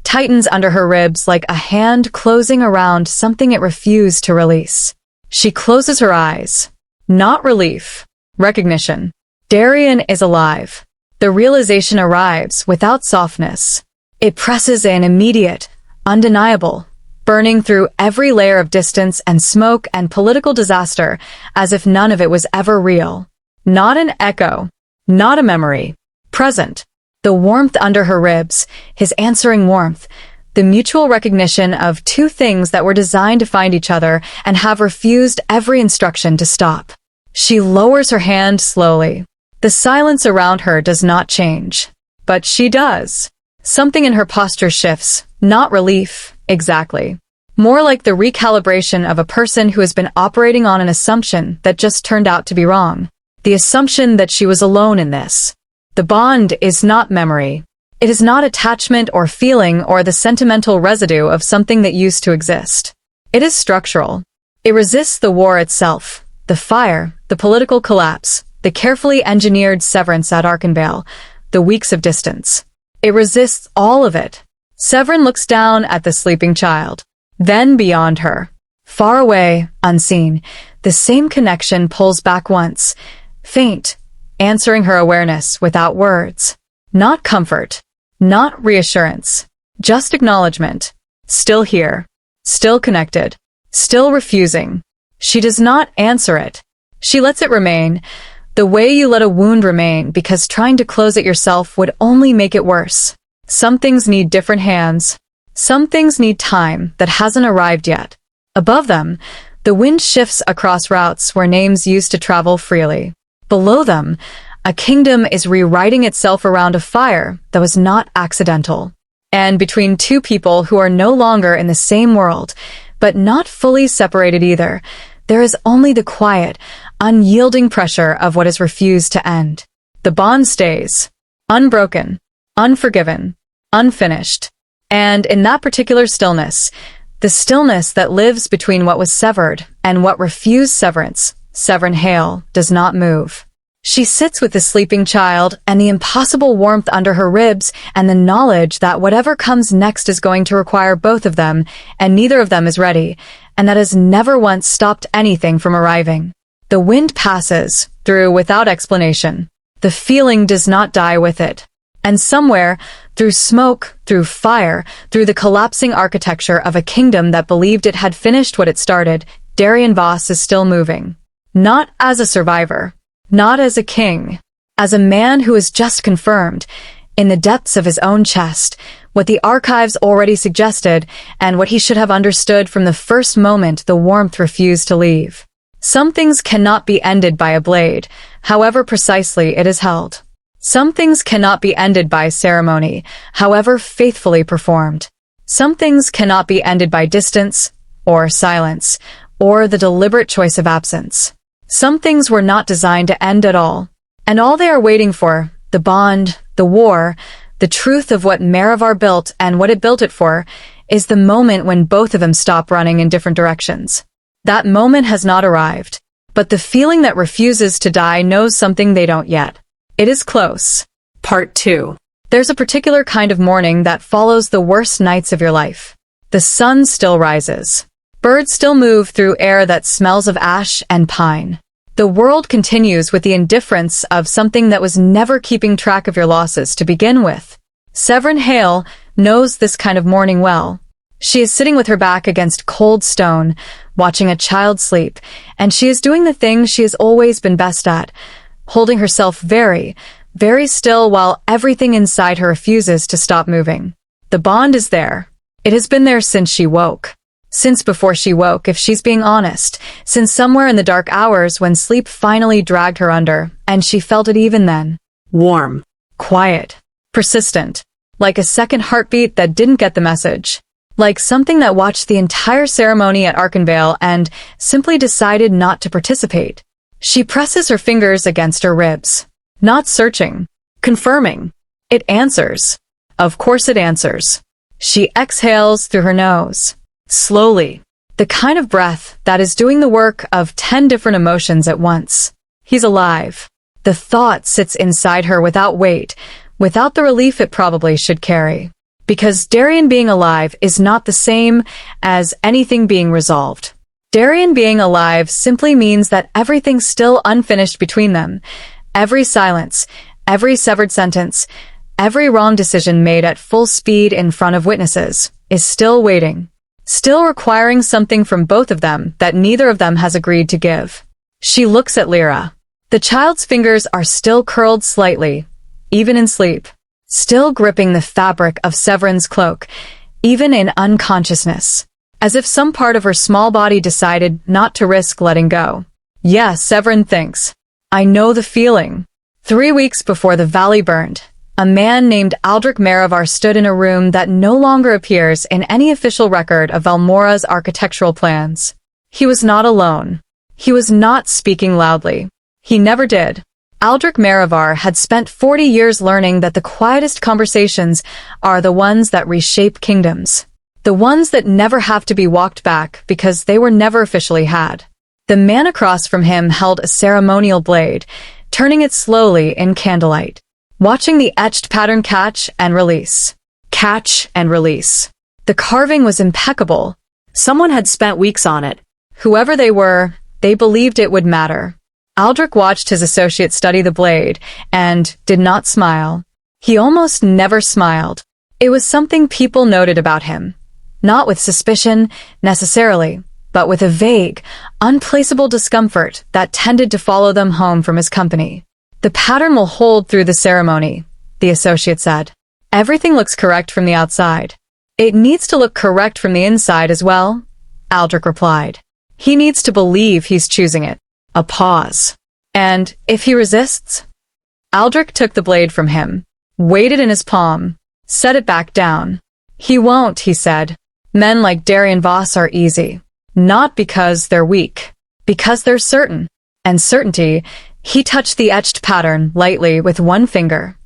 tightens under her ribs like a hand closing around something it refused to release. She closes her eyes. Not relief. Recognition. Darian is alive. The realization arrives without softness. It presses in immediate, undeniable, burning through every layer of distance and smoke and political disaster as if none of it was ever real. Not an echo, not a memory, present. The warmth under her ribs, his answering warmth, The mutual recognition of two things that were designed to find each other and have refused every instruction to stop. She lowers her hand slowly. The silence around her does not change. But she does. Something in her posture shifts, not relief, exactly. More like the recalibration of a person who has been operating on an assumption that just turned out to be wrong. The assumption that she was alone in this. The bond is not memory. It is not attachment or feeling or the sentimental residue of something that used to exist. It is structural. It resists the war itself, the fire, the political collapse, the carefully engineered severance at Archenvale, the weeks of distance. It resists all of it. Sevrin looks down at the sleeping child. Then beyond her. Far away, unseen, the same connection pulls back once, faint, answering her awareness without words. Not comfort. Not reassurance. Just acknowledgement. Still here. Still connected. Still refusing. She does not answer it. She lets it remain, the way you let a wound remain because trying to close it yourself would only make it worse. Some things need different hands. Some things need time that hasn't arrived yet. Above them, the wind shifts across routes where names used to travel freely. Below them, a kingdom is rewriting itself around a fire that was not accidental. And between two people who are no longer in the same world, but not fully separated either, there is only the quiet, unyielding pressure of what is refused to end. The bond stays, unbroken, unforgiven, unfinished. And in that particular stillness, the stillness that lives between what was severed and what refused severance, Sevrin Hale does not move. She sits with the sleeping child and the impossible warmth under her ribs and the knowledge that whatever comes next is going to require both of them, and neither of them is ready, and that has never once stopped anything from arriving. The wind passes through without explanation. The feeling does not die with it. And somewhere, through smoke, through fire, through the collapsing architecture of a kingdom that believed it had finished what it started, Darian Voss is still moving. Not as a survivor. Not as a king. As a man who has just confirmed, in the depths of his own chest, what the archives already suggested and what he should have understood from the first moment the warmth refused to leave. Some things cannot be ended by a blade, however precisely it is held. Some things cannot be ended by ceremony, however faithfully performed. Some things cannot be ended by distance, or silence, or the deliberate choice of absence. Some things were not designed to end at all. And all they are waiting for, the bond, the war, the truth of what Maravar built and what it built it for, is the moment when both of them stop running in different directions. That moment has not arrived, but the feeling that refuses to die knows something they don't yet. It is close. Part 2. There's a particular kind of morning that follows the worst nights of your life. The sun still rises. Birds still move through air that smells of ash and pine. The world continues with the indifference of something that was never keeping track of your losses to begin with. Sevrin Hale knows this kind of morning well. She is sitting with her back against cold stone, watching a child sleep, and she is doing the thing she has always been best at, holding herself very, very still while everything inside her refuses to stop moving. The bond is there. It has been there since she woke. Since before she woke, if she's being honest, since somewhere in the dark hours when sleep finally dragged her under, and she felt it even then. Warm. Quiet. Persistent. Like a second heartbeat that didn't get the message. Like something that watched the entire ceremony at Archenvale and simply decided not to participate. She presses her fingers against her ribs. Not searching. Confirming. It answers. Of course it answers. She exhales through her nose. Slowly. The kind of breath that is doing the work of 10 different emotions at once. He's alive. The thought sits inside her without weight, without the relief it probably should carry. Because Darian being alive is not the same as anything being resolved. Darian being alive simply means that everything's still unfinished between them. Every silence, every severed sentence, every wrong decision made at full speed in front of witnesses is still waiting. Still requiring something from both of them that neither of them has agreed to give. She looks at Lyra. The child's fingers are still curled slightly, even in sleep. Still gripping the fabric of Severin's cloak, even in unconsciousness. As if some part of her small body decided not to risk letting go. Yes, Sevrin thinks. I know the feeling. 3 weeks before the valley burned, a man named Aldrich Merivar stood in a room that no longer appears in any official record of Valmora's architectural plans. He was not alone. He was not speaking loudly. He never did. Aldrich Merivar had spent 40 years learning that the quietest conversations are the ones that reshape kingdoms. The ones that never have to be walked back because they were never officially had. The man across from him held a ceremonial blade, turning it slowly in candlelight, watching the etched pattern catch and release. Catch and release. The carving was impeccable. Someone had spent weeks on it. Whoever they were, they believed it would matter. Aldrich watched his associate study the blade and did not smile. He almost never smiled. It was something people noted about him. Not with suspicion, necessarily, but with a vague, unplaceable discomfort that tended to follow them home from his company. The pattern will hold through the ceremony, the associate said. Everything looks correct from the outside. It needs to look correct from the inside as well, Aldrich replied. He needs to believe he's choosing it. A pause. And if he resists? Aldrich took the blade from him, weighed it in his palm, set it back down. He won't, he said. Men like Darian Voss are easy. Not because they're weak, because they're certain. And certainty, he touched the etched pattern lightly with one finger,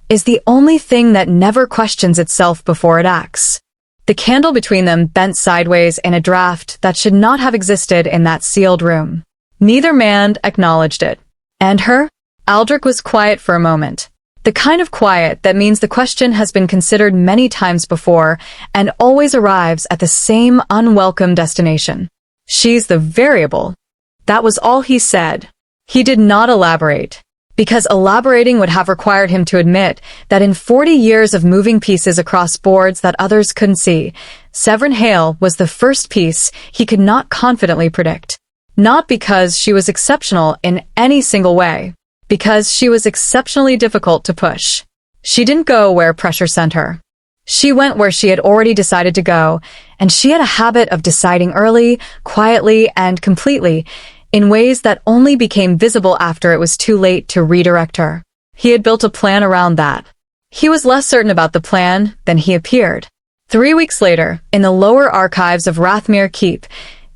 is the only thing that never questions itself before it acts. The candle between them bent sideways in a draft that should not have existed in that sealed room. Neither man acknowledged it. And her? Aldrich was quiet for a moment. The kind of quiet that means the question has been considered many times before and always arrives at the same unwelcome destination. She's the variable. That was all he said. He did not elaborate, because elaborating would have required him to admit that in 40 years of moving pieces across boards that others couldn't see, Sevrin Hale was the first piece he could not confidently predict. Not because she was exceptional in any single way, because she was exceptionally difficult to push. She didn't go where pressure sent her. She went where she had already decided to go, and she had a habit of deciding early, quietly, and completely, in ways that only became visible after it was too late to redirect her. He had built a plan around that. He was less certain about the plan than he appeared. 3 weeks later, in the lower archives of Rathmere Keep,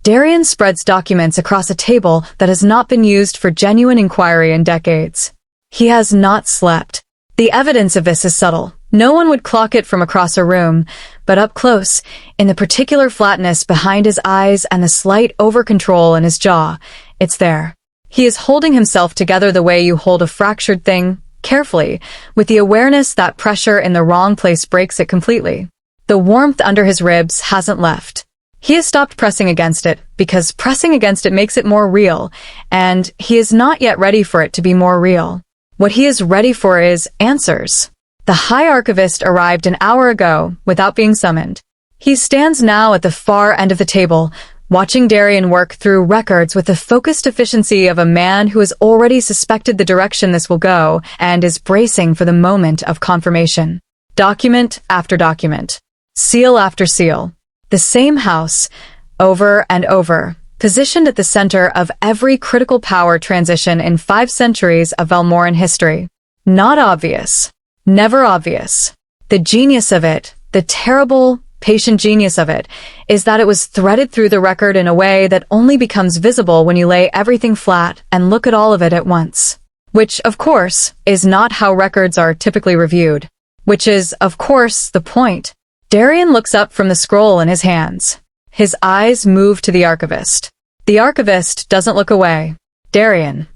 Darian spreads documents across a table that has not been used for genuine inquiry in decades. He has not slept. The evidence of this is subtle. No one would clock it from across a room, but up close, in the particular flatness behind his eyes and the slight over-control in his jaw, it's there. He is holding himself together the way you hold a fractured thing, carefully, with the awareness that pressure in the wrong place breaks it completely. The warmth under his ribs hasn't left. He has stopped pressing against it, because pressing against it makes it more real, and he is not yet ready for it to be more real. What he is ready for is answers. The High Archivist arrived an hour ago, without being summoned. He stands now at the far end of the table, watching Darian work through records with the focused efficiency of a man who has already suspected the direction this will go, and is bracing for the moment of confirmation. Document after document. Seal after seal. The same house, over and over, positioned at the center of every critical power transition in 5 centuries of Valmoran history. Not obvious. Never obvious. The genius of it, the terrible, patient genius of it, is that it was threaded through the record in a way that only becomes visible when you lay everything flat and look at all of it at once. Which, of course, is not how records are typically reviewed. Which is, of course, the point. Darian looks up from the scroll in his hands. His eyes move to the archivist. The archivist doesn't look away. Darian.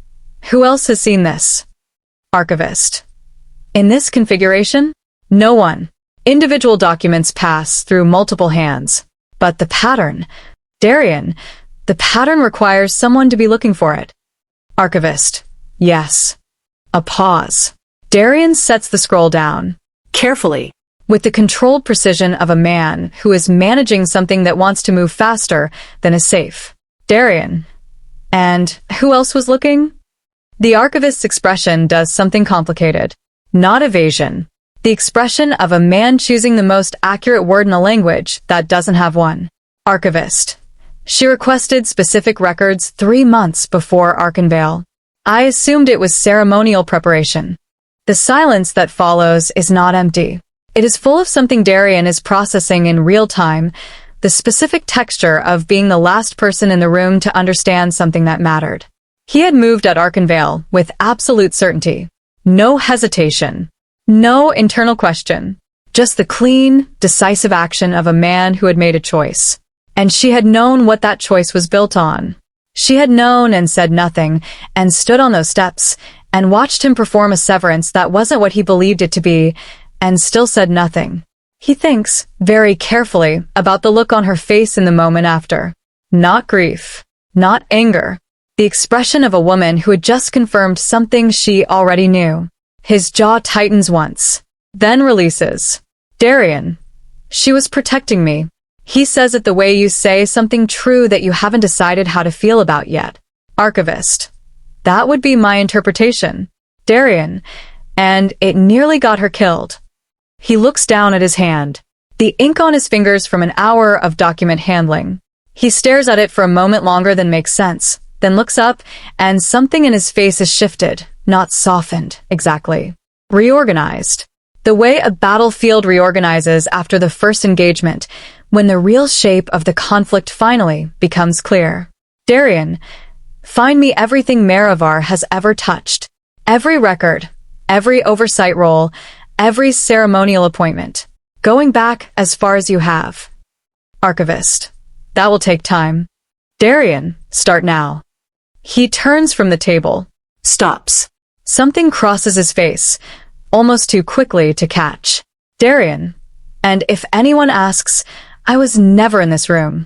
Who else has seen this? Archivist. In this configuration? No one. Individual documents pass through multiple hands. But the pattern. Darian. The pattern requires someone to be looking for it. Archivist. Yes. A pause. Darian sets the scroll down. Carefully. With the controlled precision of a man who is managing something that wants to move faster than is safe. Darian. And who else was looking? The archivist's expression does something complicated. Not evasion. The expression of a man choosing the most accurate word in a language that doesn't have one. Archivist. She requested specific records 3 months before Archenvale. I assumed it was ceremonial preparation. The silence that follows is not empty. It is full of something Darian is processing in real time, the specific texture of being the last person in the room to understand something that mattered. He had moved at Archenvale with absolute certainty. No hesitation. No internal question. Just the clean, decisive action of a man who had made a choice. And she had known what that choice was built on. She had known and said nothing, and stood on those steps, and watched him perform a severance that wasn't what he believed it to be, and still said nothing. He thinks, very carefully, about the look on her face in the moment after. Not grief. Not anger. The expression of a woman who had just confirmed something she already knew. His jaw tightens once, then releases. Darian. She was protecting me. He says it the way you say something true that you haven't decided how to feel about yet. Archivist. That would be my interpretation. Darian. And it nearly got her killed. He looks down at his hand. The ink on his fingers from an hour of document handling. He stares at it for a moment longer than makes sense, then looks up, and something in his face is shifted, not softened, exactly. Reorganized. The way a battlefield reorganizes after the first engagement, when the real shape of the conflict finally becomes clear. Darian, find me everything Maravar has ever touched. Every record, every oversight role, every ceremonial appointment. Going back as far as you have. Archivist. That will take time. Darian, start now. He turns from the table. Stops. Something crosses his face, almost too quickly to catch. Darian. And if anyone asks, I was never in this room.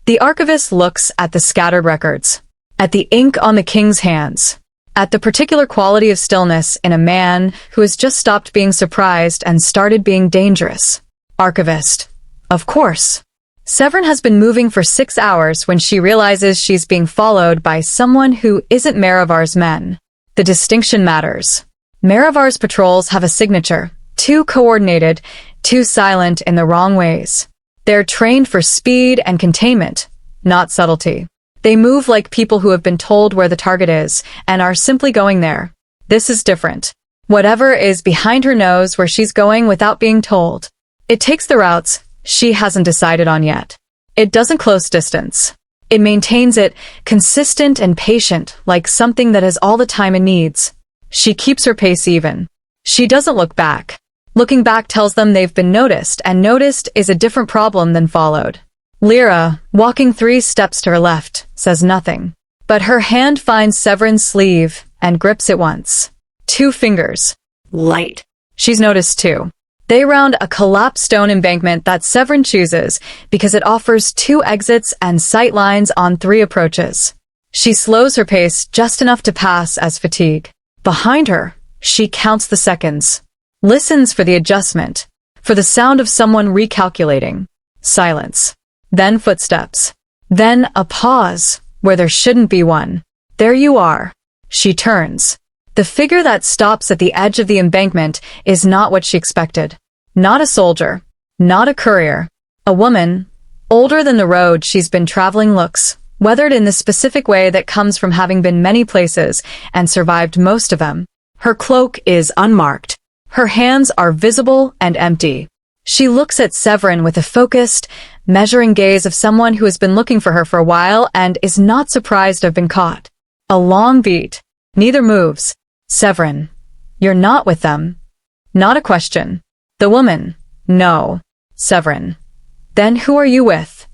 The archivist looks at the scattered records, at the ink on the king's hands, at the particular quality of stillness in a man who has just stopped being surprised and started being dangerous. Archivist. Of course. Sevrin has been moving for 6 hours when she realizes she's being followed by someone who isn't Maravar's men. The distinction matters. Maravar's patrols have a signature, too coordinated, too silent in the wrong ways. They're trained for speed and containment, not subtlety. They move like people who have been told where the target is and are simply going there. This is different. Whatever is behind her knows where she's going without being told. It takes the routes she hasn't decided on yet. It doesn't close distance. It maintains it, consistent and patient, like something that has all the time it needs. She keeps her pace even. She doesn't look back. Looking back tells them they've been noticed, and noticed is a different problem than followed. Lyra, walking 3 steps to her left, says nothing. But her hand finds Severin's sleeve and grips it once. 2 fingers. Light. She's noticed too. They round a collapsed stone embankment that Sevrin chooses because it offers 2 exits and sight lines on 3 approaches. She slows her pace just enough to pass as fatigue. Behind her, she counts the seconds. Listens for the adjustment, for the sound of someone recalculating. Silence. Then footsteps. Then a pause, where there shouldn't be one. There you are. She turns. The figure that stops at the edge of the embankment is not what she expected. Not a soldier. Not a courier. A woman, older than the road she's been traveling looks, weathered in the specific way that comes from having been many places and survived most of them. Her cloak is unmarked. Her hands are visible and empty. She looks at Sevrin with a focused, measuring gaze of someone who has been looking for her for a while and is not surprised to have been caught. A long beat. Neither moves. Sevrin. You're not with them. Not a question. The woman. No. Sevrin. Then who are you with?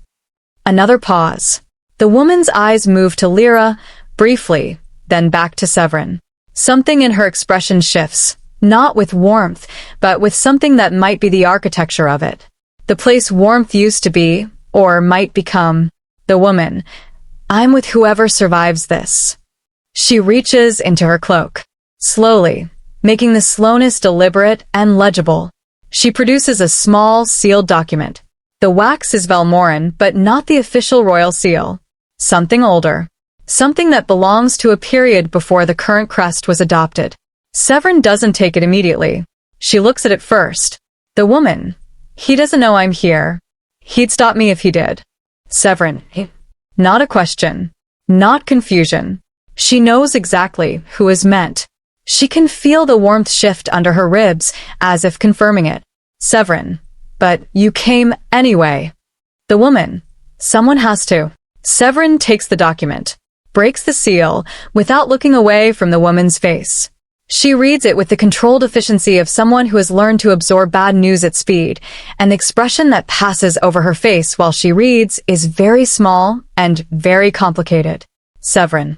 Another pause. The woman's eyes move to Lyra, briefly, then back to Sevrin. Something in her expression shifts, not with warmth, but with something that might be the architecture of it. The place warmth used to be, or might become. The woman. I'm with whoever survives this. She reaches into her cloak. Slowly, making the slowness deliberate and legible. She produces a small, sealed document. The wax is Velmoran, but not the official royal seal. Something older. Something that belongs to a period before the current crest was adopted. Sevrin doesn't take it immediately. She looks at it first. The woman. He doesn't know I'm here. He'd stop me if he did. Sevrin. Not a question. Not confusion. She knows exactly who is meant. She can feel the warmth shift under her ribs, as if confirming it. Sevrin. But you came anyway. The woman. Someone has to. Sevrin takes the document, breaks the seal, without looking away from the woman's face. She reads it with the controlled efficiency of someone who has learned to absorb bad news at speed, and the expression that passes over her face while she reads is very small and very complicated. Sevrin.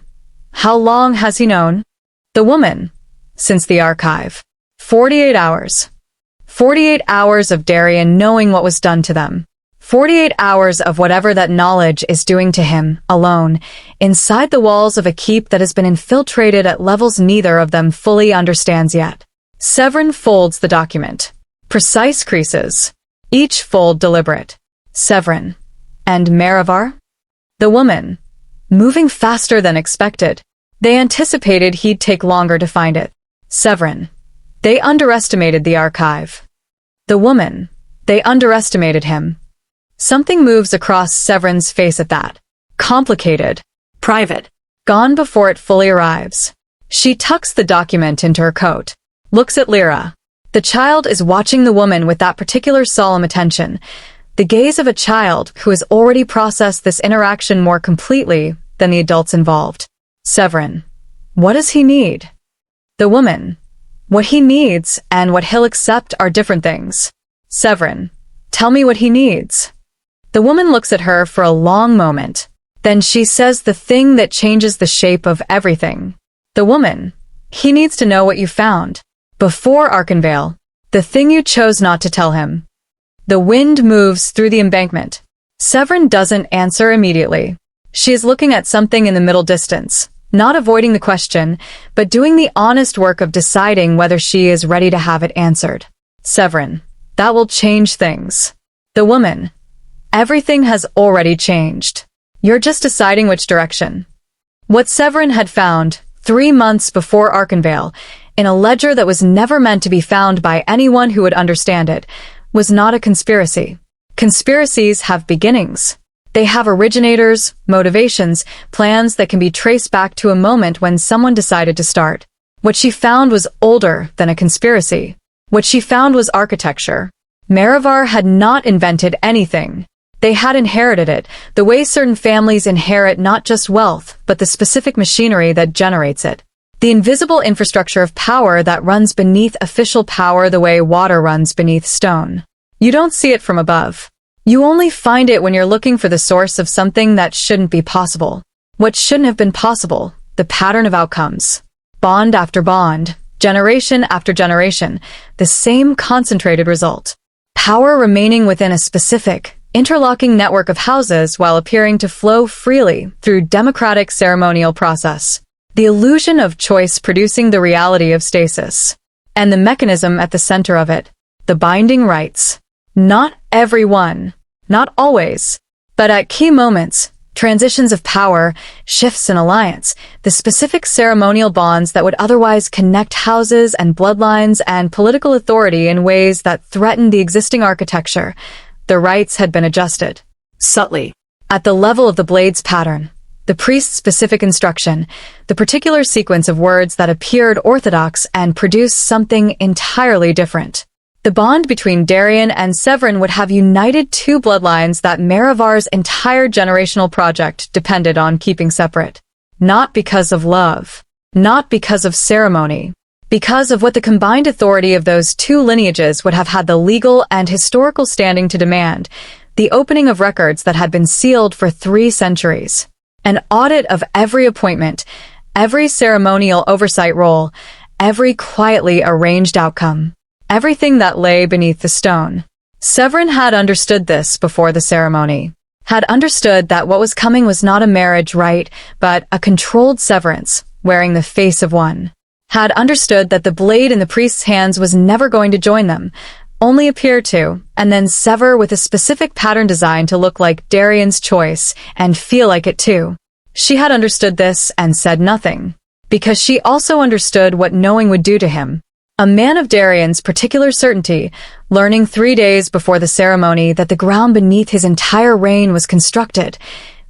How long has he known? The woman. Since the archive. 48 hours. 48 hours of Darian knowing what was done to them. 48 hours of whatever that knowledge is doing to him, alone, inside the walls of a keep that has been infiltrated at levels neither of them fully understands yet. Sevrin folds the document. Precise creases. Each fold deliberate. Sevrin. And Maravar? The woman. Moving faster than expected. They anticipated he'd take longer to find it. Sevrin. They underestimated the archive. The woman. They underestimated him. Something moves across Severin's face at that. Complicated. Private. Gone before it fully arrives. She tucks the document into her coat. Looks at Lyra. The child is watching the woman with that particular solemn attention. The gaze of a child who has already processed this interaction more completely than the adults involved. Sevrin. What does he need? The woman. What he needs and what he'll accept are different things. Sevrin. Tell me what he needs. The woman looks at her for a long moment. Then she says the thing that changes the shape of everything. The woman. He needs to know what you found. Before Arkenvale. The thing you chose not to tell him. The wind moves through the embankment. Sevrin doesn't answer immediately. She is looking at something in the middle distance, not avoiding the question, but doing the honest work of deciding whether she is ready to have it answered. Sevrin. That will change things. The woman. Everything has already changed. You're just deciding which direction. What Sevrin had found, 3 months before Arkenvale, in a ledger that was never meant to be found by anyone who would understand it, was not a conspiracy. Conspiracies have beginnings. They have originators, motivations, plans that can be traced back to a moment when someone decided to start. What she found was older than a conspiracy. What she found was architecture. Maravar had not invented anything. They had inherited it, the way certain families inherit not just wealth, but the specific machinery that generates it. The invisible infrastructure of power that runs beneath official power the way water runs beneath stone. You don't see it from above. You only find it when you're looking for the source of something that shouldn't be possible. What shouldn't have been possible, the pattern of outcomes. Bond after bond, generation after generation, the same concentrated result. Power remaining within a specific, interlocking network of houses while appearing to flow freely through democratic ceremonial process. The illusion of choice producing the reality of stasis. And the mechanism at the center of it, the binding rights. Not everyone, not always, but at key moments, transitions of power, shifts in alliance, the specific ceremonial bonds that would otherwise connect houses and bloodlines and political authority in ways that threatened the existing architecture. The rights had been adjusted. Subtly. At the level of the blade's pattern, the priest's specific instruction, the particular sequence of words that appeared orthodox and produced something entirely different. The bond between Darian and Sevrin would have united two bloodlines that Maravar's entire generational project depended on keeping separate. Not because of love. Not because of ceremony. Because of what the combined authority of those two lineages would have had the legal and historical standing to demand, the opening of records that had been sealed for 3 centuries. An audit of every appointment, every ceremonial oversight role, every quietly arranged outcome. Everything that lay beneath the stone. Sevrin had understood this before the ceremony. Had understood that what was coming was not a marriage rite, but a controlled severance, wearing the face of one. Had understood that the blade in the priest's hands was never going to join them, only appear to, and then sever with a specific pattern design to look like Darian's choice and feel like it too. She had understood this and said nothing, because she also understood what knowing would do to him. A man of Darian's particular certainty, learning 3 days before the ceremony that the ground beneath his entire reign was constructed,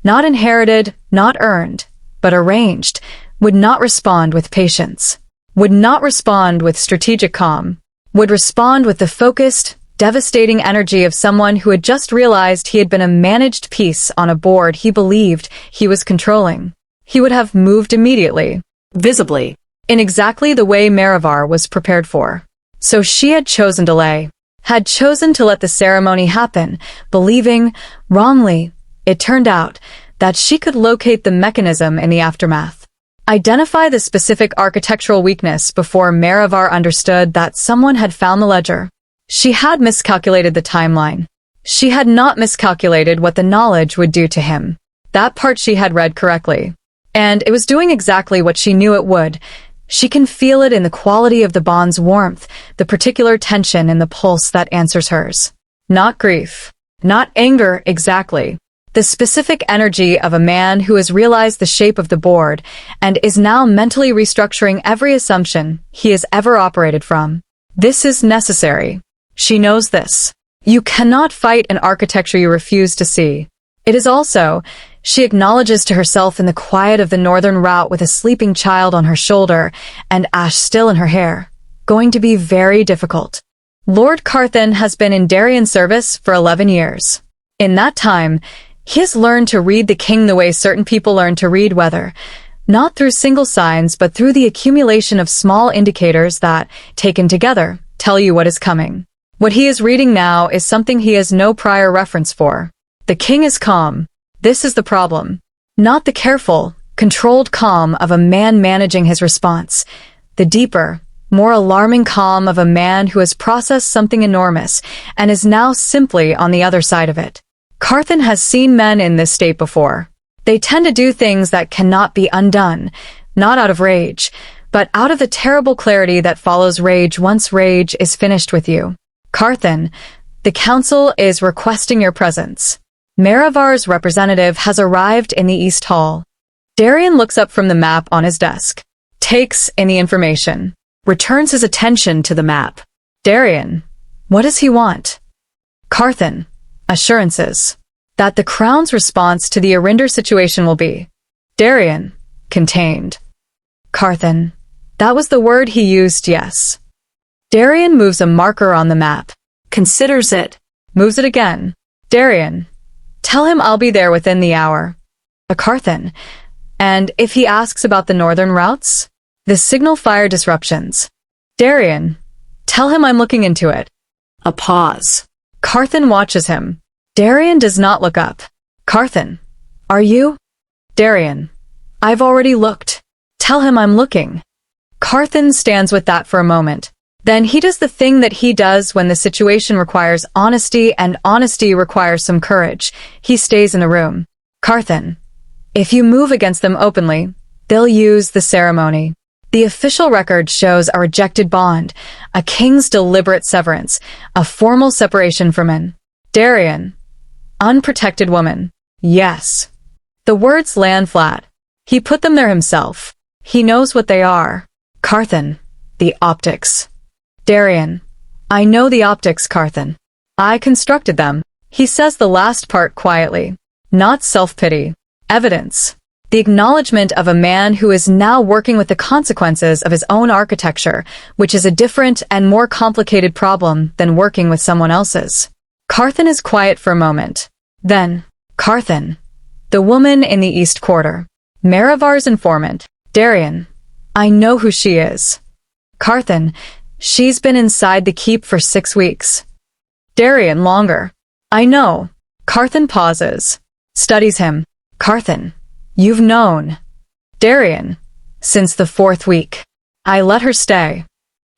not inherited, not earned, but arranged, would not respond with patience, would not respond with strategic calm, would respond with the focused, devastating energy of someone who had just realized he had been a managed piece on a board he believed he was controlling. He would have moved immediately, Visibly. in exactly the way Maravar was prepared for. So she had chosen delay, had chosen to let the ceremony happen, believing, wrongly, it turned out, that she could locate the mechanism in the aftermath. Identify the specific architectural weakness before Maravar understood that someone had found the ledger. She had miscalculated the timeline. She had not miscalculated what the knowledge would do to him. That part she had read correctly. And it was doing exactly what she knew it would. She can feel it in the quality of the bond's warmth, the particular tension in the pulse that answers hers. Not grief. Not anger, exactly. The specific energy of a man who has realized the shape of the board and is now mentally restructuring every assumption he has ever operated from. This is necessary. She knows this. You cannot fight an architecture you refuse to see. It is also, she acknowledges to herself in the quiet of the northern route with a sleeping child on her shoulder and ash still in her hair, going to be very difficult. Lord Carthan has been in Darian's service for 11 years. In that time, he has learned to read the king the way certain people learn to read weather, not through single signs but through the accumulation of small indicators that, taken together, tell you what is coming. What he is reading now is something he has no prior reference for. The king is calm. This is the problem. Not the careful, controlled calm of a man managing his response. The deeper, more alarming calm of a man who has processed something enormous and is now simply on the other side of it. Carthan has seen men in this state before. They tend to do things that cannot be undone, not out of rage, but out of the terrible clarity that follows rage once rage is finished with you. Carthan, the council is requesting your presence. Maravar's representative has arrived in the East Hall. Darian looks up from the map on his desk, takes in the information, returns his attention to the map. Darian, what does he want? Carthan, assurances that the crown's response to the Arinder situation will be. Darian, contained. Carthan, that was the word he used, yes. Darian moves a marker on the map. Considers it. Moves it again. Darian, tell him I'll be there within the hour. A Carthan. And if he asks about the northern routes? The signal fire disruptions. Darian, tell him I'm looking into it. A pause. Carthan watches him. Darian does not look up. Carthan, are you? Darian, I've already looked. Tell him I'm looking. Carthan stands with that for a moment. Then he does the thing that he does when the situation requires honesty and honesty requires some courage. He stays in the room. Carthan, if you move against them openly, they'll use the ceremony. The official record shows a rejected bond, a king's deliberate severance, a formal separation from an. Darian, unprotected woman. Yes. The words land flat. He put them there himself. He knows what they are. Carthan, the optics. Darian, I know the optics, Carthan. I constructed them. He says the last part quietly. Not self-pity. Evidence. The acknowledgement of a man who is now working with the consequences of his own architecture, which is a different and more complicated problem than working with someone else's. Carthan is quiet for a moment. Then, Carthan, the woman in the East Quarter. Maravar's informant. Darian, I know who she is. Carthan, she's been inside the keep for 6 weeks. Darian, longer. I know. Carthan pauses. Studies him. Carthan, you've known. Darian, since the 4th week. I let her stay.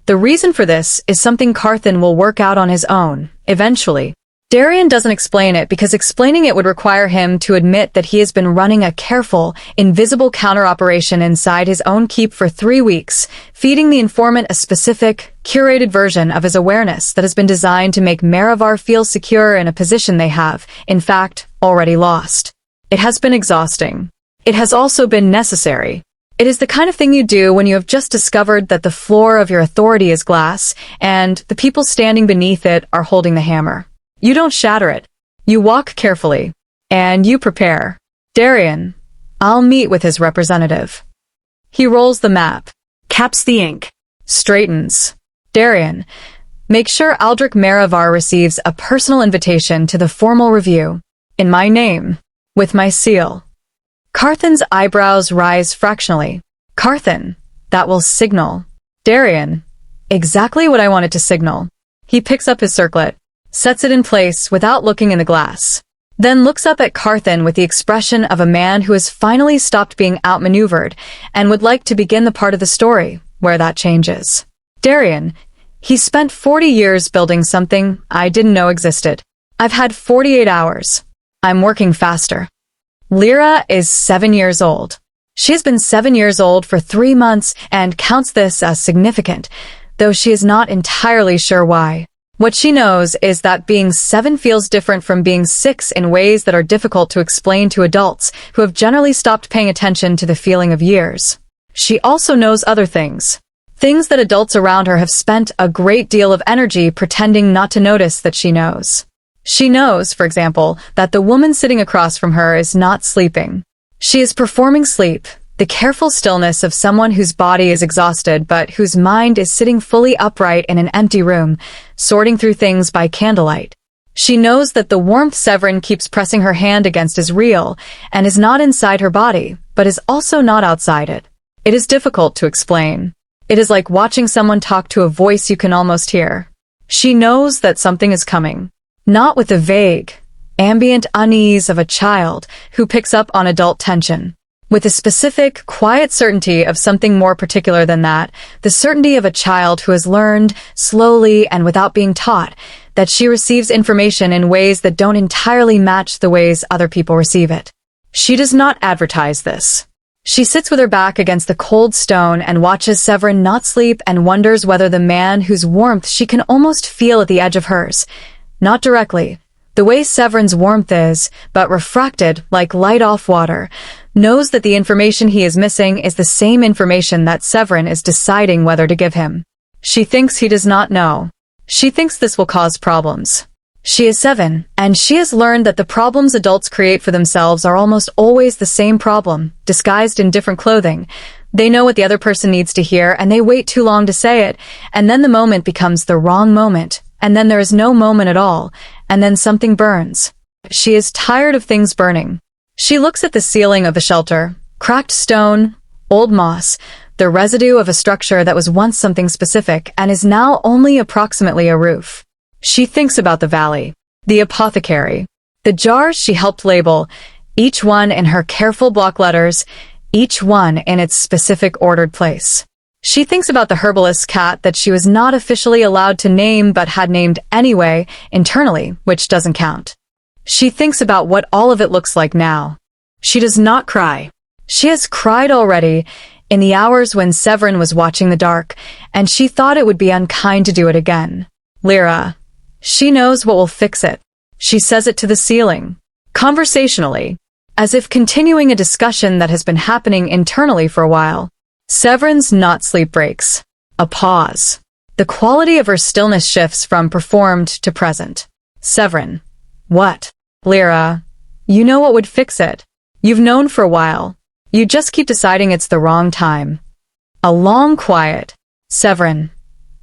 The reason for this is something Carthan will work out on his own, eventually. Darian doesn't explain it because explaining it would require him to admit that he has been running a careful, invisible counter-operation inside his own keep for 3 weeks, feeding the informant a specific, curated version of his awareness that has been designed to make Maravar feel secure in a position they have, in fact, already lost. It has been exhausting. It has also been necessary. It is the kind of thing you do when you have just discovered that the floor of your authority is glass, and the people standing beneath it are holding the hammer. You don't shatter it. You walk carefully. And you prepare. Darian, I'll meet with his representative. He rolls the map. Caps the ink. Straightens. Darian, make sure Aldrich Maravar receives a personal invitation to the formal review. In my name. With my seal. Carthan's eyebrows rise fractionally. Carthan, that will signal. Darian, exactly what I wanted to signal. He picks up his circlet, sets it in place without looking in the glass, then looks up at Carthan with the expression of a man who has finally stopped being outmaneuvered and would like to begin the part of the story where that changes. Darian, he spent 40 years building something I didn't know existed. I've had 48 hours. I'm working faster. Lyra is 7 years old. She has been 7 years old for 3 months and counts this as significant, though she is not entirely sure why. What she knows is that being 7 feels different from being 6 in ways that are difficult to explain to adults who have generally stopped paying attention to the feeling of years. She also knows other things. Things that adults around her have spent a great deal of energy pretending not to notice that she knows. She knows, for example, that the woman sitting across from her is not sleeping. She is performing sleep, the careful stillness of someone whose body is exhausted but whose mind is sitting fully upright in an empty room, sorting through things by candlelight. She knows that the warmth Sevrin keeps pressing her hand against is real and is not inside her body, but is also not outside it. It is difficult to explain. It is like watching someone talk to a voice you can almost hear. She knows that something is coming. Not with the vague, ambient unease of a child who picks up on adult tension. With a specific, quiet certainty of something more particular than that, the certainty of a child who has learned, slowly and without being taught, that she receives information in ways that don't entirely match the ways other people receive it. She does not advertise this. She sits with her back against the cold stone and watches Sevrin not sleep and wonders whether the man whose warmth she can almost feel at the edge of hers, not directly, the way Severin's warmth is, but refracted like light off water, knows that the information he is missing is the same information that Sevrin is deciding whether to give him. She thinks he does not know. She thinks this will cause problems. She is 7, and she has learned that the problems adults create for themselves are almost always the same problem, disguised in different clothing. They know what the other person needs to hear, and they wait too long to say it, and then the moment becomes the wrong moment. And then there is no moment at all, and then something burns. She is tired of things burning. She looks at the ceiling of the shelter, cracked stone, old moss, the residue of a structure that was once something specific and is now only approximately a roof. She thinks about the valley, the apothecary, the jars she helped label, each one in her careful block letters, each one in its specific ordered place. She thinks about the herbalist's cat that she was not officially allowed to name but had named anyway, internally, which doesn't count. She thinks about what all of it looks like now. She does not cry. She has cried already, in the hours when Sevrin was watching the dark, and she thought it would be unkind to do it again. Lyra. She knows what will fix it. She says it to the ceiling. Conversationally. As if continuing a discussion that has been happening internally for a while. Severin's not sleep breaks. A pause. The quality of her stillness shifts from performed to present. Sevrin. What? Lyra. You know what would fix it. You've known for a while. You just keep deciding it's the wrong time. A long quiet. Sevrin.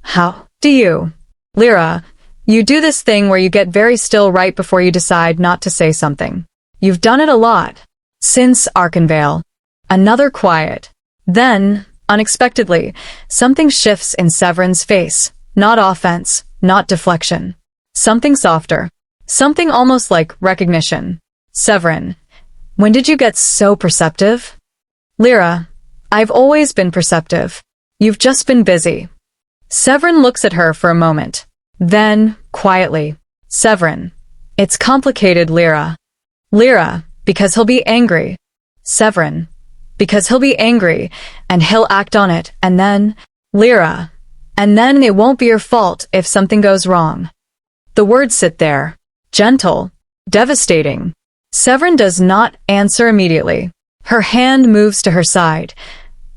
How do you? Lyra. You do this thing where you get very still right before you decide not to say something. You've done it a lot. Since Arkenvale. Another quiet. Then, unexpectedly, something shifts in Severin's face. Not offense, not deflection. Something softer. Something almost like recognition. Sevrin. When did you get so perceptive? Lyra. I've always been perceptive. You've just been busy. Sevrin looks at her for a moment. Then, quietly. Sevrin. It's complicated, Lyra. Lyra. Because he'll be angry. Sevrin. Because he'll be angry, and he'll act on it, and then, Lyra. And then it won't be your fault if something goes wrong. The words sit there. Gentle. Devastating. Sevrin does not answer immediately. Her hand moves to her side.